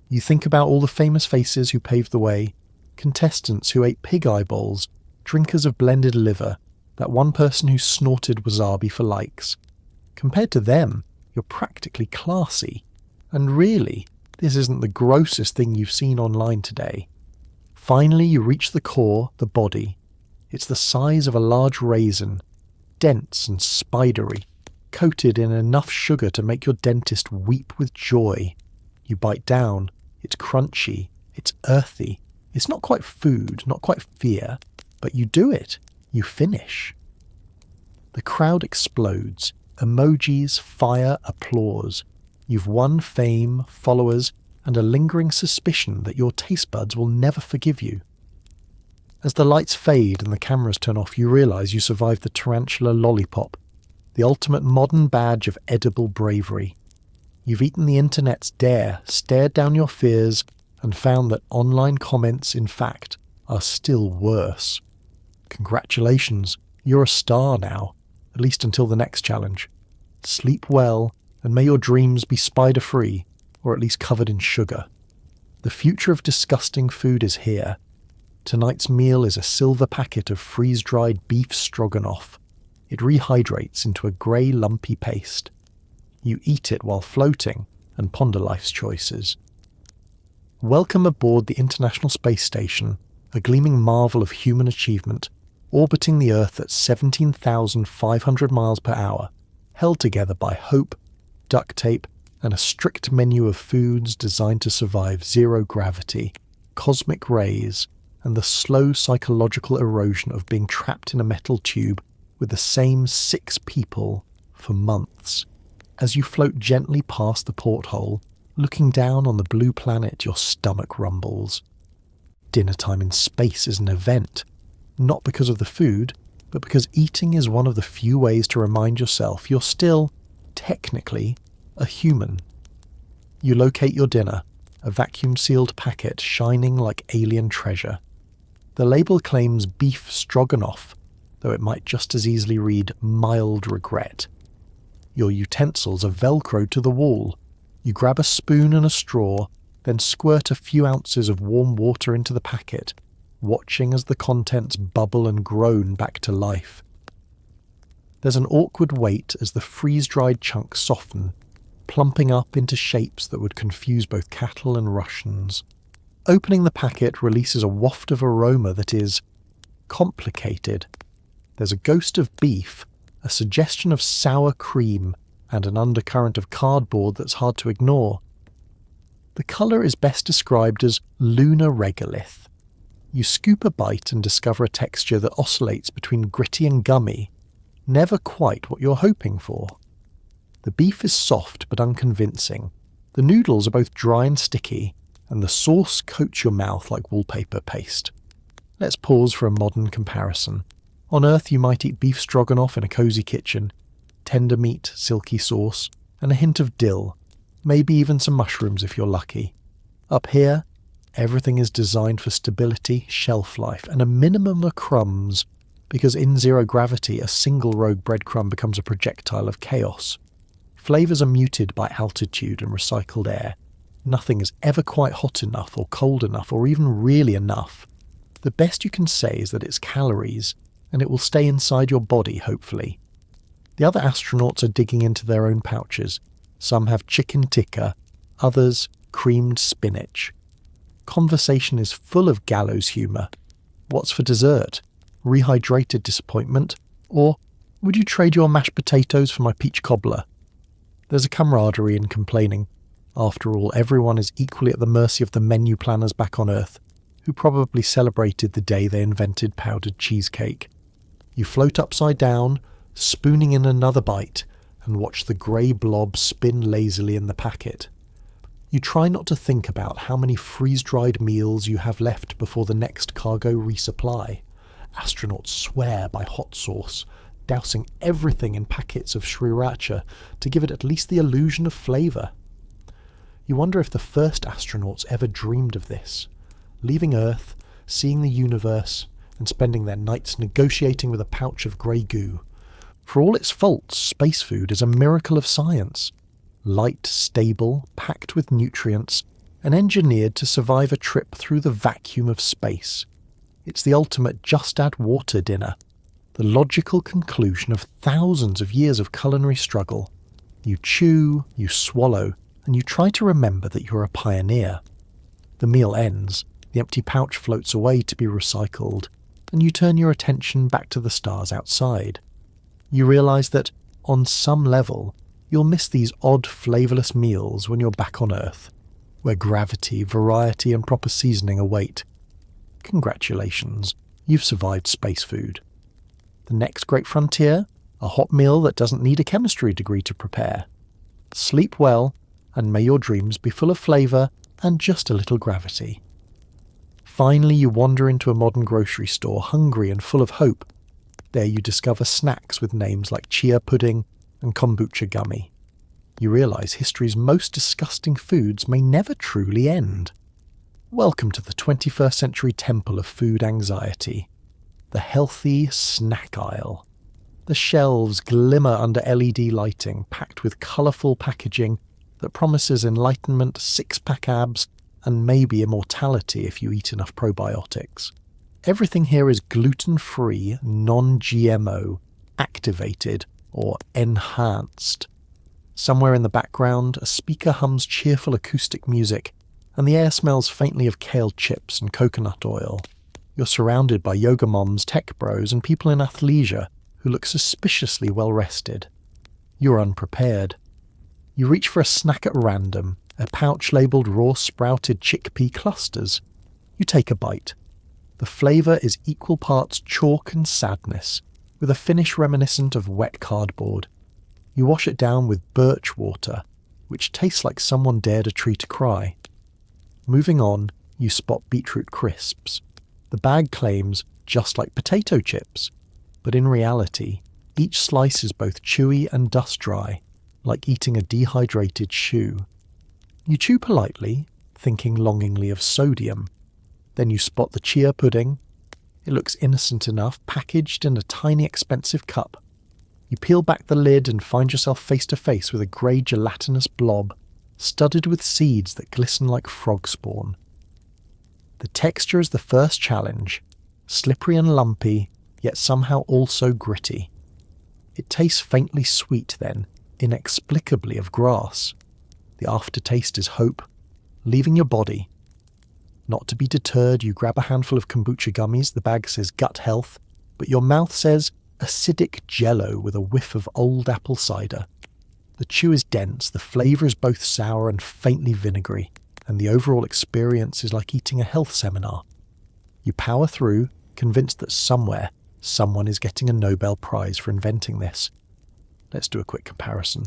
You think about all the famous faces who paved the way, contestants who ate pig eyeballs, drinkers of blended liver, that one person who snorted wasabi for likes. Compared to them, you're practically classy. And really, this isn't the grossest thing you've seen online today. Finally, you reach the core, the body. It's the size of a large raisin, dense and spidery, coated in enough sugar to make your dentist weep with joy. You bite down. It's crunchy. It's earthy. It's not quite food, not quite fear, but you do it. You finish. The crowd explodes. Emojis, fire, applause. You've won fame, followers, and a lingering suspicion that your taste buds will never forgive you. As the lights fade and the cameras turn off, you realise you survived the tarantula lollipop, the ultimate modern badge of edible bravery. You've eaten the internet's dare, stared down your fears, and found that online comments, in fact, are still worse. Congratulations, you're a star now, at least until the next challenge. Sleep well, and may your dreams be spider-free, or at least covered in sugar. The future of disgusting food is here. Tonight's meal is a silver packet of freeze-dried beef stroganoff. It rehydrates into a grey lumpy paste. You eat it while floating and ponder life's choices. Welcome aboard the International Space Station, a gleaming marvel of human achievement, orbiting the Earth at 17,500 miles per hour, held together by hope, duct tape, and a strict menu of foods designed to survive zero gravity, cosmic rays, and the slow psychological erosion of being trapped in a metal tube with the same 6 people for months. As you float gently past the porthole, looking down on the blue planet, your stomach rumbles. Dinner time in space is an event, not because of the food, but because eating is one of the few ways to remind yourself you're still, technically, a human. You locate your dinner, a vacuum-sealed packet shining like alien treasure. The label claims beef stroganoff, though it might just as easily read mild regret. Your utensils are velcroed to the wall. You grab a spoon and a straw, then squirt a few ounces of warm water into the packet, watching as the contents bubble and groan back to life. There's an awkward wait as the freeze-dried chunks soften, plumping up into shapes that would confuse both cattle and Russians. Opening the packet releases a waft of aroma that is complicated. There's a ghost of beef, a suggestion of sour cream, and an undercurrent of cardboard that's hard to ignore. The colour is best described as lunar regolith. You scoop a bite and discover a texture that oscillates between gritty and gummy, never quite what you're hoping for. The beef is soft but unconvincing. The noodles are both dry and sticky, and the sauce coats your mouth like wallpaper paste. Let's pause for a modern comparison. On Earth you might eat beef stroganoff in a cosy kitchen, tender meat, silky sauce, and a hint of dill, maybe even some mushrooms if you're lucky. Up here, everything is designed for stability, shelf life, and a minimum of crumbs, because in zero gravity a single rogue breadcrumb becomes a projectile of chaos. Flavours are muted by altitude and recycled air. Nothing is ever quite hot enough or cold enough or even really enough. The best you can say is that it's calories, and it will stay inside your body, hopefully. The other astronauts are digging into their own pouches. Some have chicken tikka, others creamed spinach. Conversation is full of gallows humour. What's for dessert? Rehydrated disappointment? Or would you trade your mashed potatoes for my peach cobbler? There's a camaraderie in complaining. After all, everyone is equally at the mercy of the menu planners back on Earth, who probably celebrated the day they invented powdered cheesecake. You float upside down, spooning in another bite, and watch the grey blob spin lazily in the packet. You try not to think about how many freeze-dried meals you have left before the next cargo resupply. Astronauts swear by hot sauce, dousing everything in packets of sriracha to give it at least the illusion of flavour. You wonder if the first astronauts ever dreamed of this, leaving Earth, seeing the universe, and spending their nights negotiating with a pouch of grey goo. For all its faults, space food is a miracle of science. Light, stable, packed with nutrients, and engineered to survive a trip through the vacuum of space. It's the ultimate just add water dinner, the logical conclusion of thousands of years of culinary struggle. You chew, you swallow, and you try to remember that you're a pioneer. The meal ends, the empty pouch floats away to be recycled, and you turn your attention back to the stars outside. You realise that, on some level, you'll miss these odd, flavourless meals when you're back on Earth, where gravity, variety and proper seasoning await. Congratulations, you've survived space food. The next great frontier? A hot meal that doesn't need a chemistry degree to prepare. Sleep well, and may your dreams be full of flavour and just a little gravity. Finally, you wander into a modern grocery store, hungry and full of hope. There you discover snacks with names like chia pudding and kombucha gummy. You realise history's most disgusting foods may never truly end. Welcome to the 21st century temple of food anxiety, the healthy snack aisle. The shelves glimmer under LED lighting, packed with colourful packaging that promises enlightenment, six-pack abs, and maybe immortality if you eat enough probiotics. Everything here is gluten-free, non-GMO, activated, or enhanced. Somewhere in the background, a speaker hums cheerful acoustic music, and the air smells faintly of kale chips and coconut oil. You're surrounded by yoga moms, tech bros, and people in athleisure who look suspiciously well-rested. You're unprepared. You reach for a snack at random, a pouch labelled raw sprouted chickpea clusters. You take a bite. The flavour is equal parts chalk and sadness, with a finish reminiscent of wet cardboard. You wash it down with birch water, which tastes like someone dared a tree to cry. Moving on, you spot beetroot crisps. The bag claims just like potato chips, but in reality, each slice is both chewy and dust dry, like eating a dehydrated shoe. You chew politely, thinking longingly of sodium. Then you spot the chia pudding. It looks innocent enough, packaged in a tiny expensive cup. You peel back the lid and find yourself face to face with a grey gelatinous blob, studded with seeds that glisten like frog spawn. The texture is the first challenge, slippery and lumpy, yet somehow also gritty. It tastes faintly sweet then, inexplicably of grass. The aftertaste is hope, leaving your body. Not to be deterred, you grab a handful of kombucha gummies. The bag says gut health, but your mouth says acidic jello with a whiff of old apple cider. The chew is dense, the flavour is both sour and faintly vinegary, and the overall experience is like eating a health seminar. You power through, convinced that somewhere, someone is getting a Nobel Prize for inventing this. Let's do a quick comparison.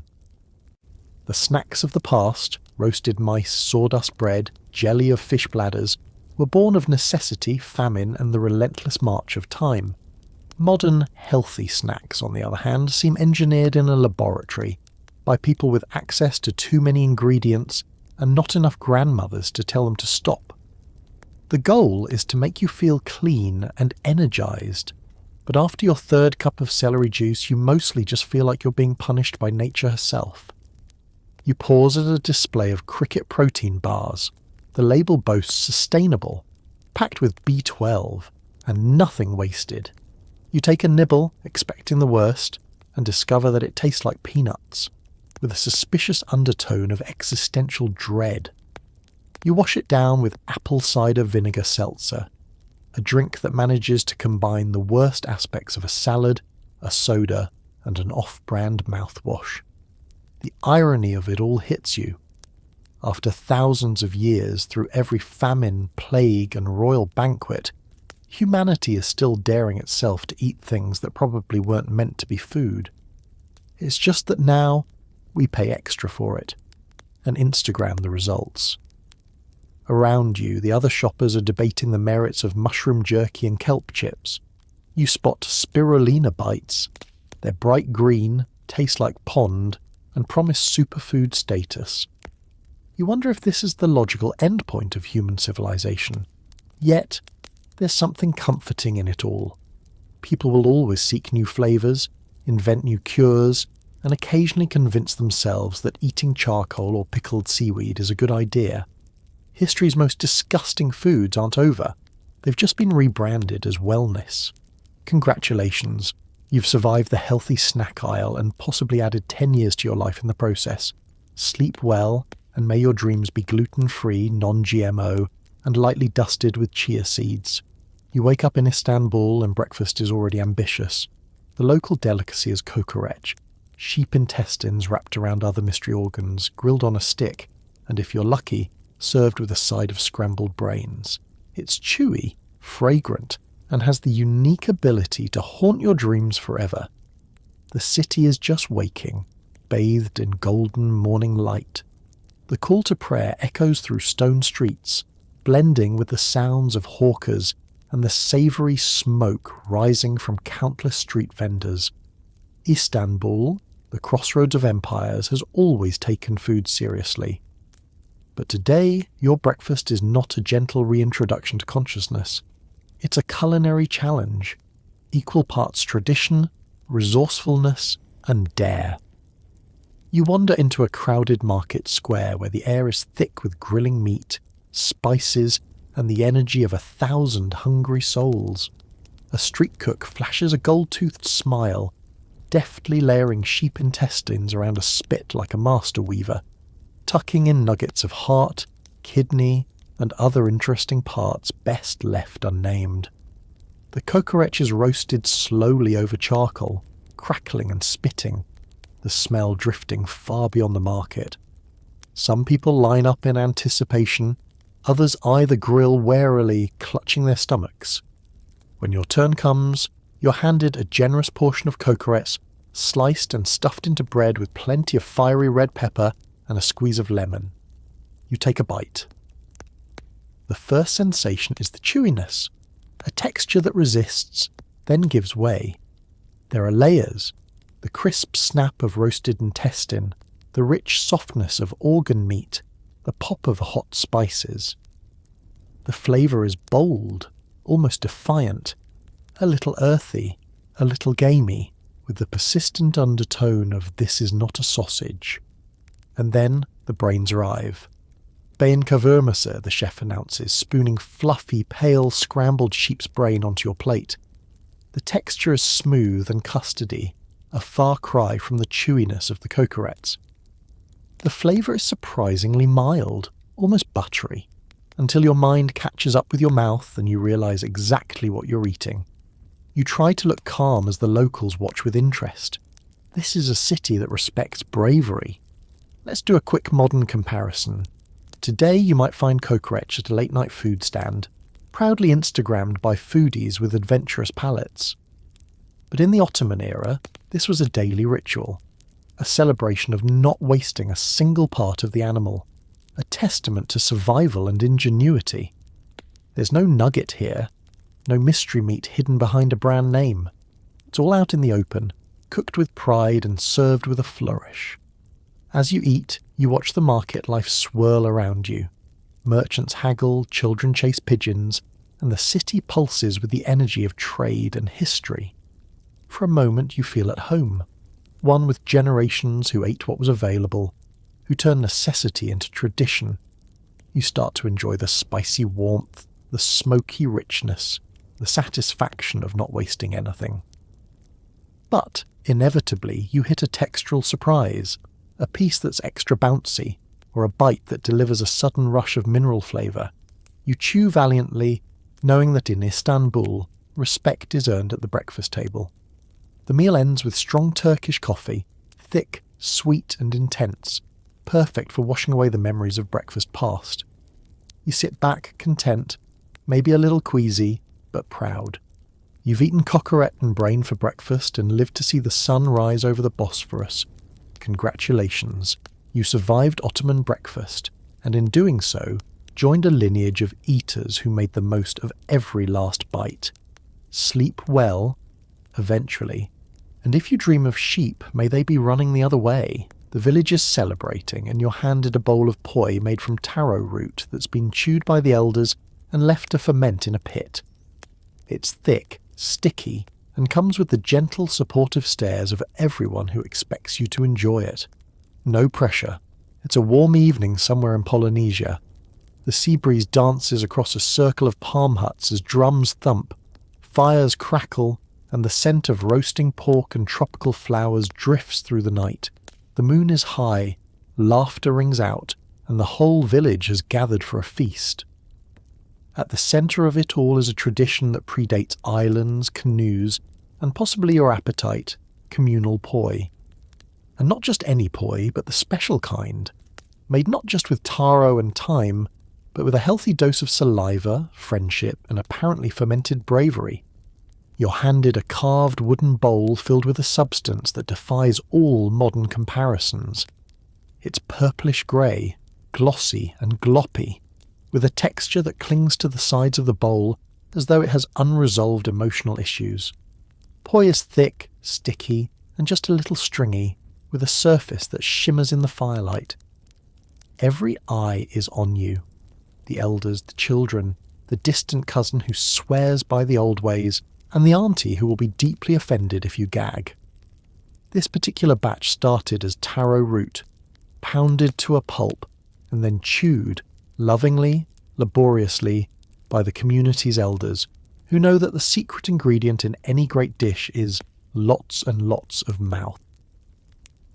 The snacks of the past, roasted mice, sawdust bread, jelly of fish bladders, were born of necessity, famine, and the relentless march of time. Modern, healthy snacks, on the other hand, seem engineered in a laboratory by people with access to too many ingredients and not enough grandmothers to tell them to stop. The goal is to make you feel clean and energized, but after your third cup of celery juice, you mostly just feel like you're being punished by nature herself. You pause at a display of cricket protein bars. The label boasts sustainable, packed with B12, and nothing wasted. You take a nibble, expecting the worst, and discover that it tastes like peanuts, with a suspicious undertone of existential dread. You wash it down with apple cider vinegar seltzer, a drink that manages to combine the worst aspects of a salad, a soda, and an off-brand mouthwash. The irony of it all hits you. After thousands of years, through every famine, plague, and royal banquet, humanity is still daring itself to eat things that probably weren't meant to be food. It's just that now we pay extra for it and Instagram the results. Around you, the other shoppers are debating the merits of mushroom jerky and kelp chips. You spot spirulina bites. They're bright green, taste like pond, and promise superfood status. You wonder if this is the logical endpoint of human civilization. Yet, there's something comforting in it all. People will always seek new flavours, invent new cures, and occasionally convince themselves that eating charcoal or pickled seaweed is a good idea. History's most disgusting foods aren't over. They've just been rebranded as wellness. Congratulations, you've survived the healthy snack aisle and possibly added 10 years to your life in the process. Sleep well, and may your dreams be gluten-free, non-GMO, and lightly dusted with chia seeds. You wake up in Istanbul and breakfast is already ambitious. The local delicacy is kokoreç, sheep intestines wrapped around other mystery organs, grilled on a stick, and if you're lucky, served with a side of scrambled brains. It's chewy, fragrant, and has the unique ability to haunt your dreams forever. The city is just waking, bathed in golden morning light. The call to prayer echoes through stone streets, blending with the sounds of hawkers and the savoury smoke rising from countless street vendors. Istanbul, the crossroads of empires, has always taken food seriously. But today, your breakfast is not a gentle reintroduction to consciousness. It's a culinary challenge, equal parts tradition, resourcefulness, and dare. You wander into a crowded market square where the air is thick with grilling meat, spices, and the energy of 1,000 hungry souls. A street cook flashes a gold-toothed smile, deftly layering sheep intestines around a spit like a master weaver, tucking in nuggets of heart, kidney, and other interesting parts best left unnamed. The kokoreç is roasted slowly over charcoal, crackling and spitting, the smell drifting far beyond the market. Some people line up in anticipation, others eye the grill warily, clutching their stomachs. When your turn comes, you're handed a generous portion of kokoreç, sliced and stuffed into bread with plenty of fiery red pepper and a squeeze of lemon. You take a bite. The first sensation is the chewiness, a texture that resists, then gives way. There are layers, the crisp snap of roasted intestine, the rich softness of organ meat, the pop of hot spices. The flavour is bold, almost defiant, a little earthy, a little gamey, with the persistent undertone of "this is not a sausage." And then the brains arrive. Beyin kavurması, the chef announces, spooning fluffy, pale, scrambled sheep's brain onto your plate. The texture is smooth and custardy, a far cry from the chewiness of the kokoreç. The flavour is surprisingly mild, almost buttery, until your mind catches up with your mouth and you realise exactly what you're eating. You try to look calm as the locals watch with interest. This is a city that respects bravery. Let's do a quick modern comparison. Today you might find kokoreç at a late-night food stand, proudly Instagrammed by foodies with adventurous palates. But in the Ottoman era, this was a daily ritual, a celebration of not wasting a single part of the animal, a testament to survival and ingenuity. There's no nugget here, no mystery meat hidden behind a brand name. It's all out in the open, cooked with pride and served with a flourish. As you eat, you watch the market life swirl around you. Merchants haggle, children chase pigeons, and the city pulses with the energy of trade and history. For a moment you feel at home, one with generations who ate what was available, who turned necessity into tradition. You start to enjoy the spicy warmth, the smoky richness, the satisfaction of not wasting anything. But, inevitably, you hit a textural surprise, a piece that's extra bouncy, or a bite that delivers a sudden rush of mineral flavour. You chew valiantly, knowing that in Istanbul, respect is earned at the breakfast table. The meal ends with strong Turkish coffee, thick, sweet and intense, perfect for washing away the memories of breakfast past. You sit back content, maybe a little queasy, but proud. You've eaten cockeret and brain for breakfast and lived to see the sun rise over the Bosphorus. Congratulations, you survived Ottoman breakfast, and in doing so, joined a lineage of eaters who made the most of every last bite. Sleep well, eventually, and if you dream of sheep, may they be running the other way. The village is celebrating, and you're handed a bowl of poi made from taro root that's been chewed by the elders and left to ferment in a pit. It's thick, sticky, and comes with the gentle, supportive stares of everyone who expects you to enjoy it. No pressure. It's a warm evening somewhere in Polynesia. The sea breeze dances across a circle of palm huts as drums thump, fires crackle, and the scent of roasting pork and tropical flowers drifts through the night. The moon is high, laughter rings out, and the whole village has gathered for a feast. At the centre of it all is a tradition that predates islands, canoes, and possibly your appetite, communal poi. And not just any poi, but the special kind, made not just with taro and thyme, but with a healthy dose of saliva, friendship, and apparently fermented bravery. You're handed a carved wooden bowl filled with a substance that defies all modern comparisons. It's purplish grey, glossy and gloppy, with a texture that clings to the sides of the bowl as though it has unresolved emotional issues. Poi is thick, sticky, and just a little stringy, with a surface that shimmers in the firelight. Every eye is on you. The elders, the children, the distant cousin who swears by the old ways, and the auntie who will be deeply offended if you gag. This particular batch started as taro root, pounded to a pulp, and then chewed, lovingly, laboriously, by the community's elders, who know that the secret ingredient in any great dish is lots and lots of mouth.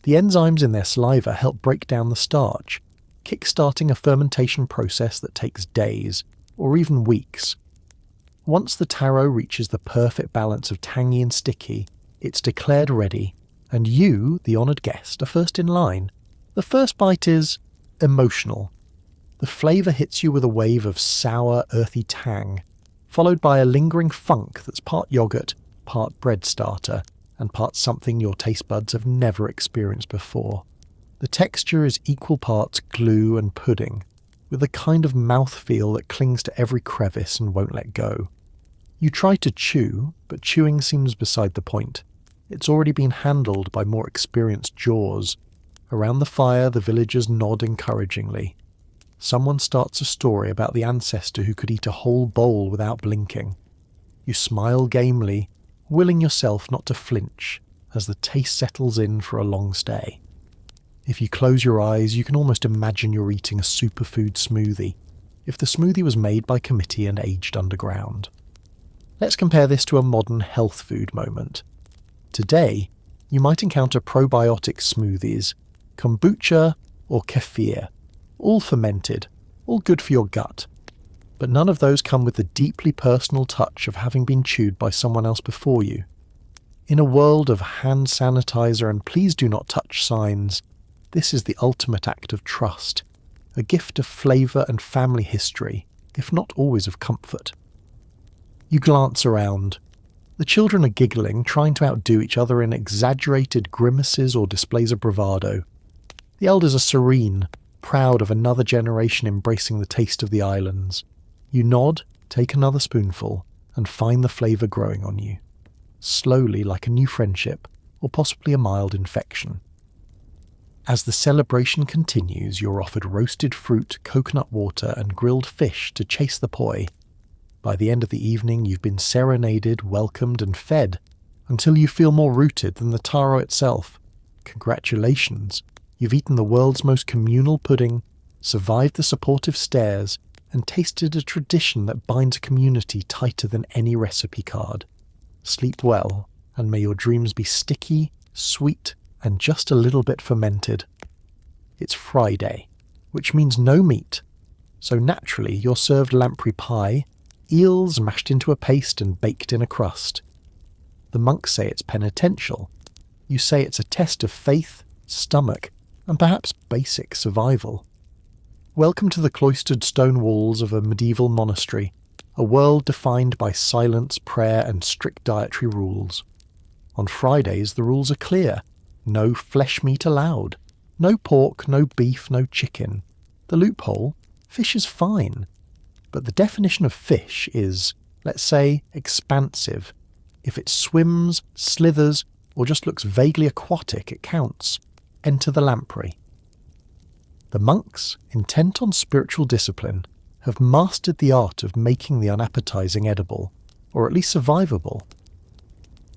The enzymes in their saliva help break down the starch, kick-starting a fermentation process that takes days, or even weeks. Once the taro reaches the perfect balance of tangy and sticky, it's declared ready, and you, the honoured guest, are first in line. The first bite is emotional. The flavour hits you with a wave of sour, earthy tang, followed by a lingering funk that's part yoghurt, part bread starter, and part something your taste buds have never experienced before. The texture is equal parts glue and pudding, with a kind of mouthfeel that clings to every crevice and won't let go. You try to chew, but chewing seems beside the point. It's already been handled by more experienced jaws. Around the fire, the villagers nod encouragingly. Someone starts a story about the ancestor who could eat a whole bowl without blinking. You smile gamely, willing yourself not to flinch as the taste settles in for a long stay. If you close your eyes, you can almost imagine you're eating a superfood smoothie, if the smoothie was made by committee and aged underground. Let's compare this to a modern health food moment. Today, you might encounter probiotic smoothies, kombucha or kefir, all fermented, all good for your gut. But none of those come with the deeply personal touch of having been chewed by someone else before you. In a world of hand sanitizer and please do not touch signs, this is the ultimate act of trust, a gift of flavour and family history, if not always of comfort. You glance around. The children are giggling, trying to outdo each other in exaggerated grimaces or displays of bravado. The elders are serene, proud of another generation embracing the taste of the islands. You nod, take another spoonful, and find the flavour growing on you. Slowly, like a new friendship, or possibly a mild infection. As the celebration continues, you're offered roasted fruit, coconut water, and grilled fish to chase the poi. By the end of the evening, you've been serenaded, welcomed, and fed, until you feel more rooted than the taro itself. Congratulations! You've eaten the world's most communal pudding, survived the supportive stares, and tasted a tradition that binds a community tighter than any recipe card. Sleep well, and may your dreams be sticky, sweet, and just a little bit fermented. It's Friday, which means no meat, so naturally you're served lamprey pie, eels mashed into a paste and baked in a crust. The monks say it's penitential. You say it's a test of faith, stomach, and perhaps basic survival. Welcome to the cloistered stone walls of a medieval monastery. a world defined by silence, prayer, and strict dietary rules. On Fridays, the rules are clear. No flesh meat allowed. No pork, no beef, no chicken. The loophole? Fish is fine. But the definition of fish is, let's say, expansive. If it swims, slithers, or just looks vaguely aquatic, it counts. Enter the lamprey. The monks, intent on spiritual discipline, have mastered the art of making the unappetizing edible, or at least survivable.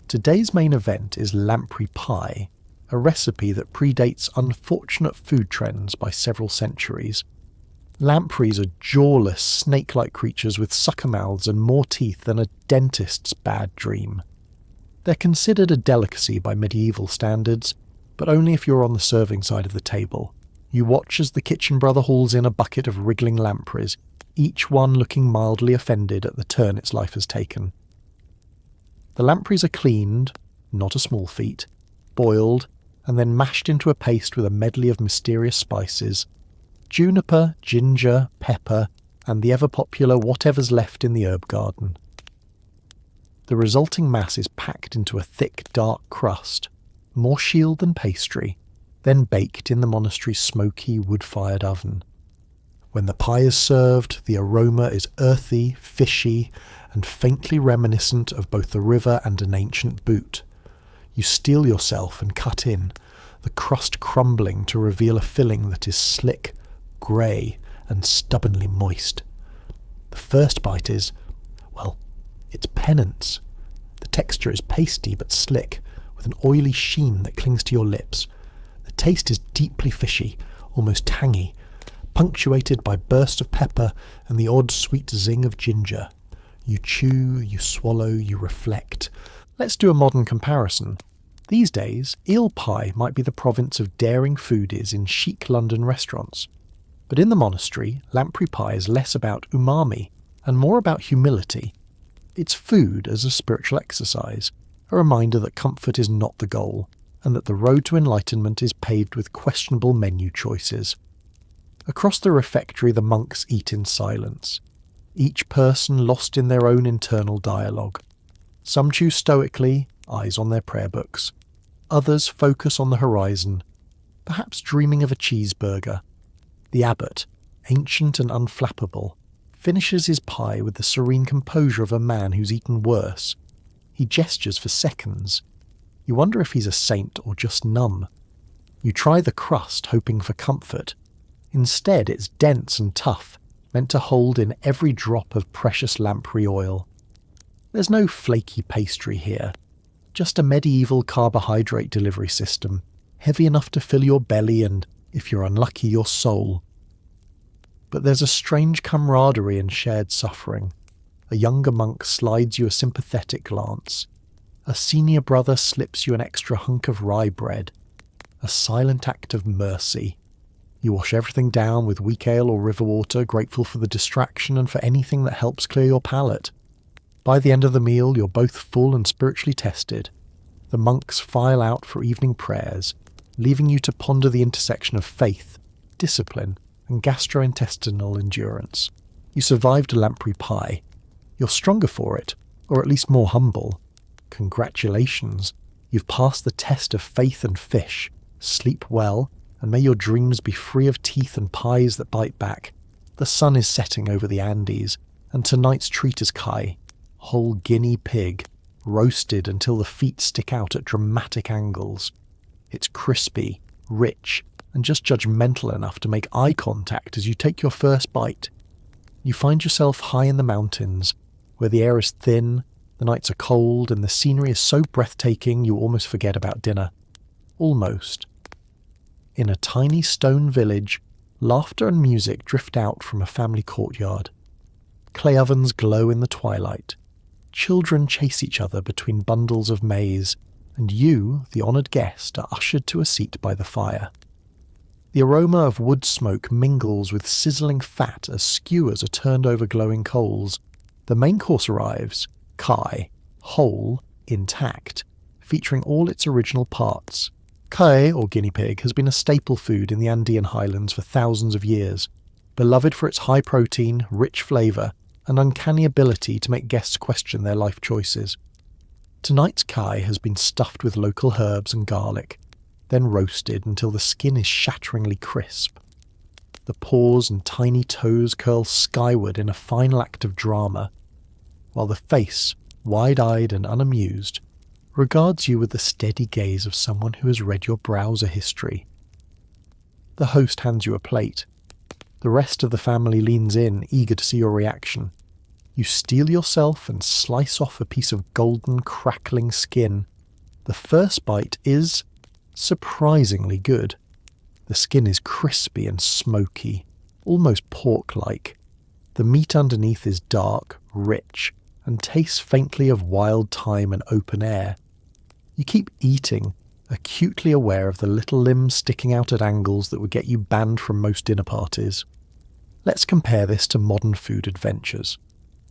Today's main event is lamprey pie, a recipe that predates unfortunate food trends by several centuries. Lampreys are jawless, snake-like creatures with sucker mouths and more teeth than a dentist's bad dream. They're considered a delicacy by medieval standards, but only if you're on the serving side of the table. You watch as the kitchen brother hauls in a bucket of wriggling lampreys, each one looking mildly offended at the turn its life has taken. The lampreys are cleaned, not a small feat, boiled, and then mashed into a paste with a medley of mysterious spices: juniper, ginger, pepper, and the ever-popular whatever's left in the herb garden. The resulting mass is packed into a thick, dark crust, more shield than pastry, then baked in the monastery's smoky, wood-fired oven. When the pie is served, the aroma is earthy, fishy, and faintly reminiscent of both the river and an ancient boot. You steel yourself and cut in, the crust crumbling to reveal a filling that is slick, grey, and stubbornly moist. The first bite is, well, it's penance. The texture is pasty but slick, with an oily sheen that clings to your lips. The taste is deeply fishy, almost tangy, punctuated by bursts of pepper and the odd sweet zing of ginger. You chew, you swallow, you reflect. Let's do a modern comparison. These days, eel pie might be the province of daring foodies in chic London restaurants. But in the monastery, lamprey pie is less about umami and more about humility. It's food as a spiritual exercise, a reminder that comfort is not the goal, and that the road to enlightenment is paved with questionable menu choices. Across the refectory, the monks eat in silence, each person lost in their own internal dialogue. Some chew stoically, eyes on their prayer books. Others focus on the horizon, perhaps dreaming of a cheeseburger. The abbot, ancient and unflappable, finishes his pie with the serene composure of a man who's eaten worse. He gestures for seconds. You wonder if he's a saint or just numb. You try the crust, hoping for comfort. Instead, it's dense and tough, meant to hold in every drop of precious lamprey oil. There's no flaky pastry here, just a medieval carbohydrate delivery system, heavy enough to fill your belly and, if you're unlucky, your soul. But there's a strange camaraderie in shared suffering. A younger monk slides you a sympathetic glance. A senior brother slips you an extra hunk of rye bread. A silent act of mercy. You wash everything down with weak ale or river water, grateful for the distraction and for anything that helps clear your palate. By the end of the meal, you're both full and spiritually tested. The monks file out for evening prayers, leaving you to ponder the intersection of faith, discipline, and gastrointestinal endurance. You survived a lamprey pie. You're stronger for it, or at least more humble. Congratulations, you've passed the test of faith and fish. Sleep well, and may your dreams be free of teeth and pies that bite back. The sun is setting over the Andes, and tonight's treat is kai, whole guinea pig, roasted until the feet stick out at dramatic angles. It's crispy, rich, and just judgmental enough to make eye contact as you take your first bite. You find yourself high in the mountains, where the air is thin, the nights are cold, and the scenery is so breathtaking you almost forget about dinner. Almost. In a tiny stone village, laughter and music drift out from a family courtyard. Clay ovens glow in the twilight. Children chase each other between bundles of maize, and you, the honoured guest, are ushered to a seat by the fire. The aroma of wood smoke mingles with sizzling fat as skewers are turned over glowing coals. The main course arrives, kai, whole, intact, featuring all its original parts. Kai, or guinea pig, has been a staple food in the Andean highlands for thousands of years. Beloved for its high protein, rich flavour, an uncanny ability to make guests question their life choices. Tonight's kai has been stuffed with local herbs and garlic, then roasted until the skin is shatteringly crisp. The paws and tiny toes curl skyward in a final act of drama, while the face, wide-eyed and unamused, regards you with the steady gaze of someone who has read your browser history. The host hands you a plate. The rest of the family leans in, eager to see your reaction. You steel yourself and slice off a piece of golden, crackling skin. The first bite is surprisingly good. The skin is crispy and smoky, almost pork-like. The meat underneath is dark, rich, and tastes faintly of wild thyme and open air. You keep eating, acutely aware of the little limbs sticking out at angles that would get you banned from most dinner parties. Let's compare this to modern food adventures.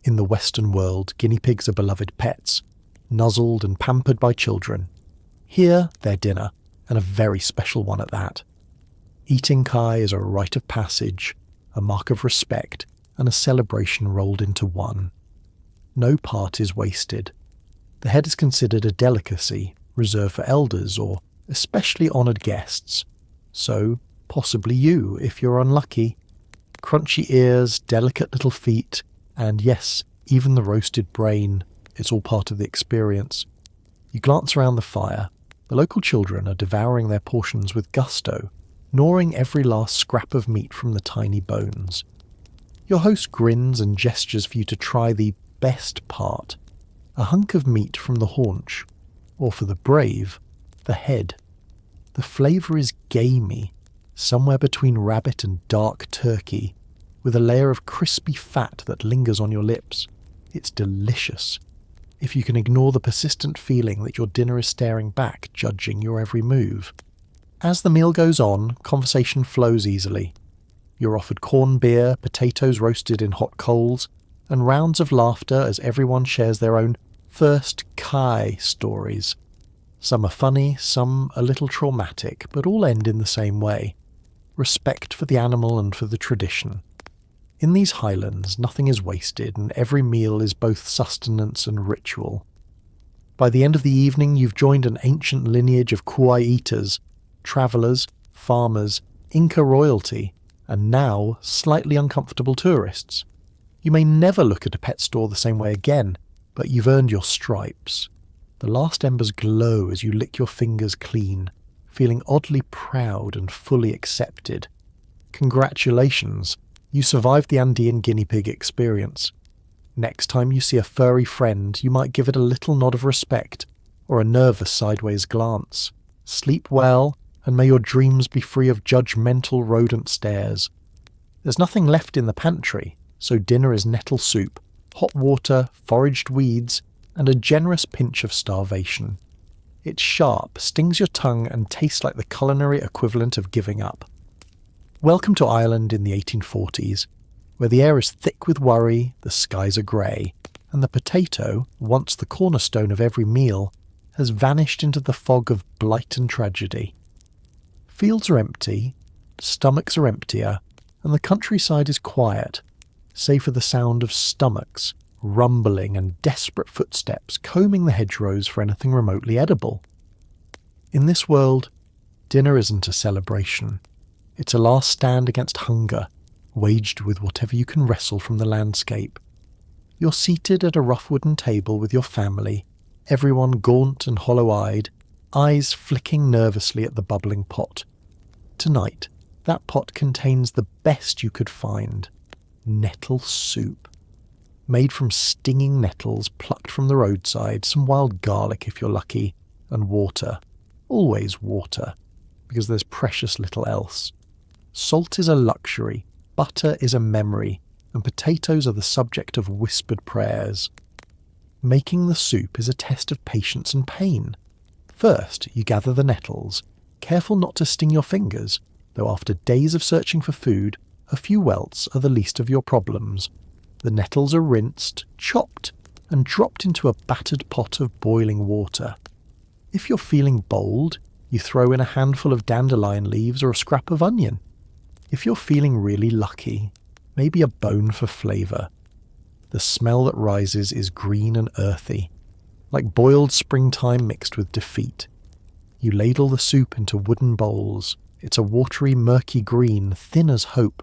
In the Western world, guinea pigs are beloved pets, nuzzled and pampered by children. Here, they're dinner, and a very special one at that. Eating kai is a rite of passage, a mark of respect, and a celebration rolled into one. No part is wasted. The head is considered a delicacy, reserved for elders or especially honoured guests. So, possibly you, if you're unlucky. Crunchy ears, delicate little feet, and yes, even the roasted brain, it's all part of the experience. You glance around the fire. The local children are devouring their portions with gusto, gnawing every last scrap of meat from the tiny bones. Your host grins and gestures for you to try the best part, a hunk of meat from the haunch, or for the brave, the head. The flavour is gamey, somewhere between rabbit and dark turkey, with a layer of crispy fat that lingers on your lips. It's delicious, if you can ignore the persistent feeling that your dinner is staring back, judging your every move. As the meal goes on, conversation flows easily. You're offered corned beer, potatoes roasted in hot coals, and rounds of laughter as everyone shares their own first kai stories. Some are funny, some a little traumatic, but all end in the same way. Respect for the animal and for the tradition. In these highlands, nothing is wasted, and every meal is both sustenance and ritual. By the end of the evening, you've joined an ancient lineage of kuai eaters, travellers, farmers, Inca royalty, and now slightly uncomfortable tourists. You may never look at a pet store the same way again, but you've earned your stripes. The last embers glow as you lick your fingers clean, feeling oddly proud and fully accepted. Congratulations, you survived the Andean guinea pig experience. Next time you see a furry friend, you might give it a little nod of respect, or a nervous sideways glance. Sleep well, and may your dreams be free of judgmental rodent stares. There's nothing left in the pantry, so dinner is nettle soup, hot water, foraged weeds, and a generous pinch of starvation. It's sharp, stings your tongue, and tastes like the culinary equivalent of giving up. Welcome to Ireland in the 1840s, where the air is thick with worry, the skies are grey, and the potato, once the cornerstone of every meal, has vanished into the fog of blight and tragedy. Fields are empty, stomachs are emptier, and the countryside is quiet, save for the sound of stomachs, rumbling and desperate footsteps combing the hedgerows for anything remotely edible. In this world, dinner isn't a celebration. It's a last stand against hunger, waged with whatever you can wrestle from the landscape. You're seated at a rough wooden table with your family, everyone gaunt and hollow-eyed, eyes flicking nervously at the bubbling pot. Tonight, that pot contains the best you could find: nettle soup. Made from stinging nettles plucked from the roadside, some wild garlic if you're lucky, and water. Always water, because there's precious little else. Salt is a luxury, butter is a memory, and potatoes are the subject of whispered prayers. Making the soup is a test of patience and pain. First, you gather the nettles, careful not to sting your fingers, though after days of searching for food, a few welts are the least of your problems. The nettles are rinsed, chopped, and dropped into a battered pot of boiling water. If you're feeling bold, you throw in a handful of dandelion leaves or a scrap of onion. If you're feeling really lucky, maybe a bone for flavour. The smell that rises is green and earthy, like boiled springtime mixed with defeat. You ladle the soup into wooden bowls. It's a watery, murky green, thin as hope,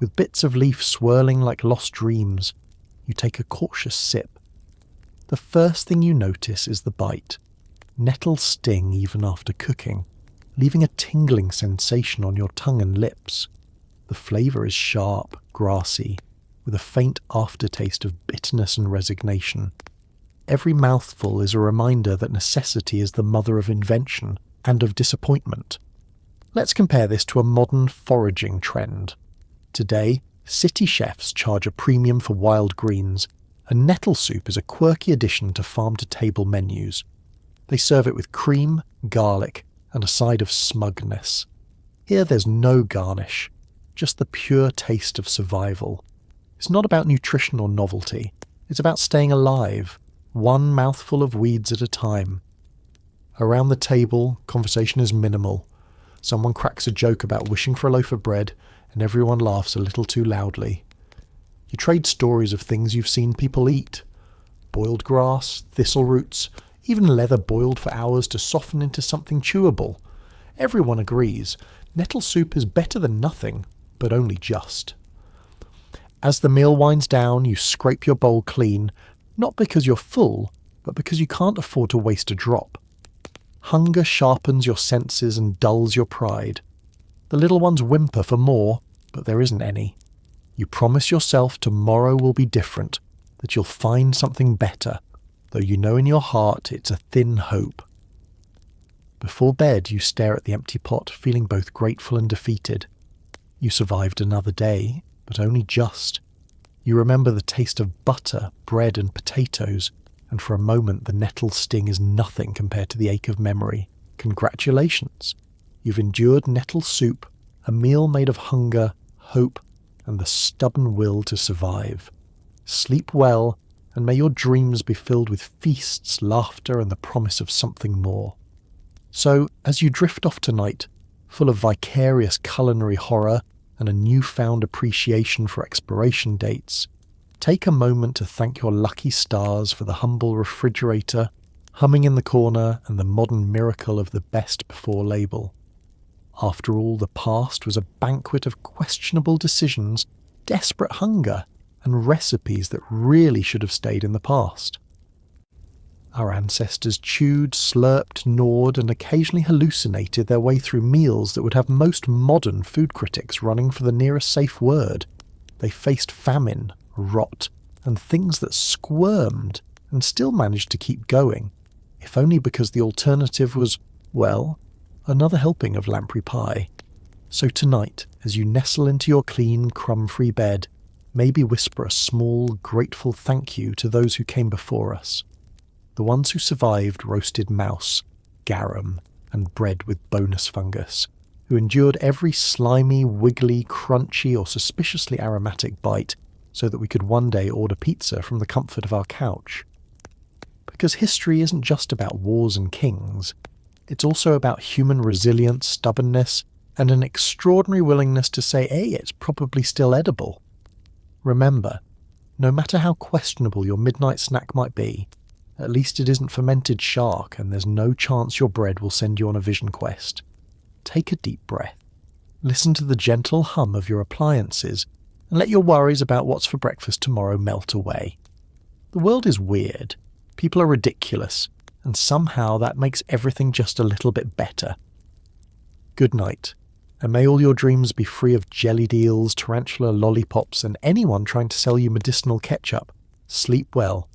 with bits of leaf swirling like lost dreams. You take a cautious sip. The first thing you notice is the bite. Nettles sting even after cooking, leaving a tingling sensation on your tongue and lips. The flavour is sharp, grassy, with a faint aftertaste of bitterness and resignation. Every mouthful is a reminder that necessity is the mother of invention and of disappointment. Let's compare this to a modern foraging trend. Today, city chefs charge a premium for wild greens, and nettle soup is a quirky addition to farm-to-table menus. They serve it with cream, garlic, and a side of smugness. Here there's no garnish, just the pure taste of survival. It's not about nutrition or novelty. It's about staying alive, one mouthful of weeds at a time. Around the table, conversation is minimal. Someone cracks a joke about wishing for a loaf of bread, and everyone laughs a little too loudly. You trade stories of things you've seen people eat. Boiled grass, thistle roots, even leather boiled for hours to soften into something chewable. Everyone agrees, nettle soup is better than nothing, but only just. As the meal winds down, you scrape your bowl clean, not because you're full, but because you can't afford to waste a drop. Hunger sharpens your senses and dulls your pride. The little ones whimper for more, but there isn't any. You promise yourself tomorrow will be different, that you'll find something better, though you know in your heart it's a thin hope. Before bed, you stare at the empty pot, feeling both grateful and defeated. You survived another day, but only just. You remember the taste of butter, bread and potatoes, and for a moment the nettle sting is nothing compared to the ache of memory. Congratulations! You've endured nettle soup, a meal made of hunger, hope, and the stubborn will to survive. Sleep well, and may your dreams be filled with feasts, laughter, and the promise of something more. So, as you drift off tonight, full of vicarious culinary horror and a newfound appreciation for expiration dates, take a moment to thank your lucky stars for the humble refrigerator, humming in the corner, and the modern miracle of the best before label. After all, the past was a banquet of questionable decisions, desperate hunger, and recipes that really should have stayed in the past. Our ancestors chewed, slurped, gnawed, and occasionally hallucinated their way through meals that would have most modern food critics running for the nearest safe word. They faced famine, rot, and things that squirmed, and still managed to keep going, if only because the alternative was, well, another helping of lamprey pie. So tonight, as you nestle into your clean, crumb-free bed, maybe whisper a small, grateful thank you to those who came before us. The ones who survived roasted mouse, garum, and bread with bonus fungus, who endured every slimy, wiggly, crunchy, or suspiciously aromatic bite so that we could one day order pizza from the comfort of our couch. Because history isn't just about wars and kings. It's also about human resilience, stubbornness, and an extraordinary willingness to say, hey, it's probably still edible. Remember, no matter how questionable your midnight snack might be, at least it isn't fermented shark and there's no chance your bread will send you on a vision quest. Take a deep breath. Listen to the gentle hum of your appliances and let your worries about what's for breakfast tomorrow melt away. The world is weird. People are ridiculous. And somehow that makes everything just a little bit better. Good night, and may all your dreams be free of jellied eels, tarantula lollipops, and anyone trying to sell you medicinal ketchup. Sleep well.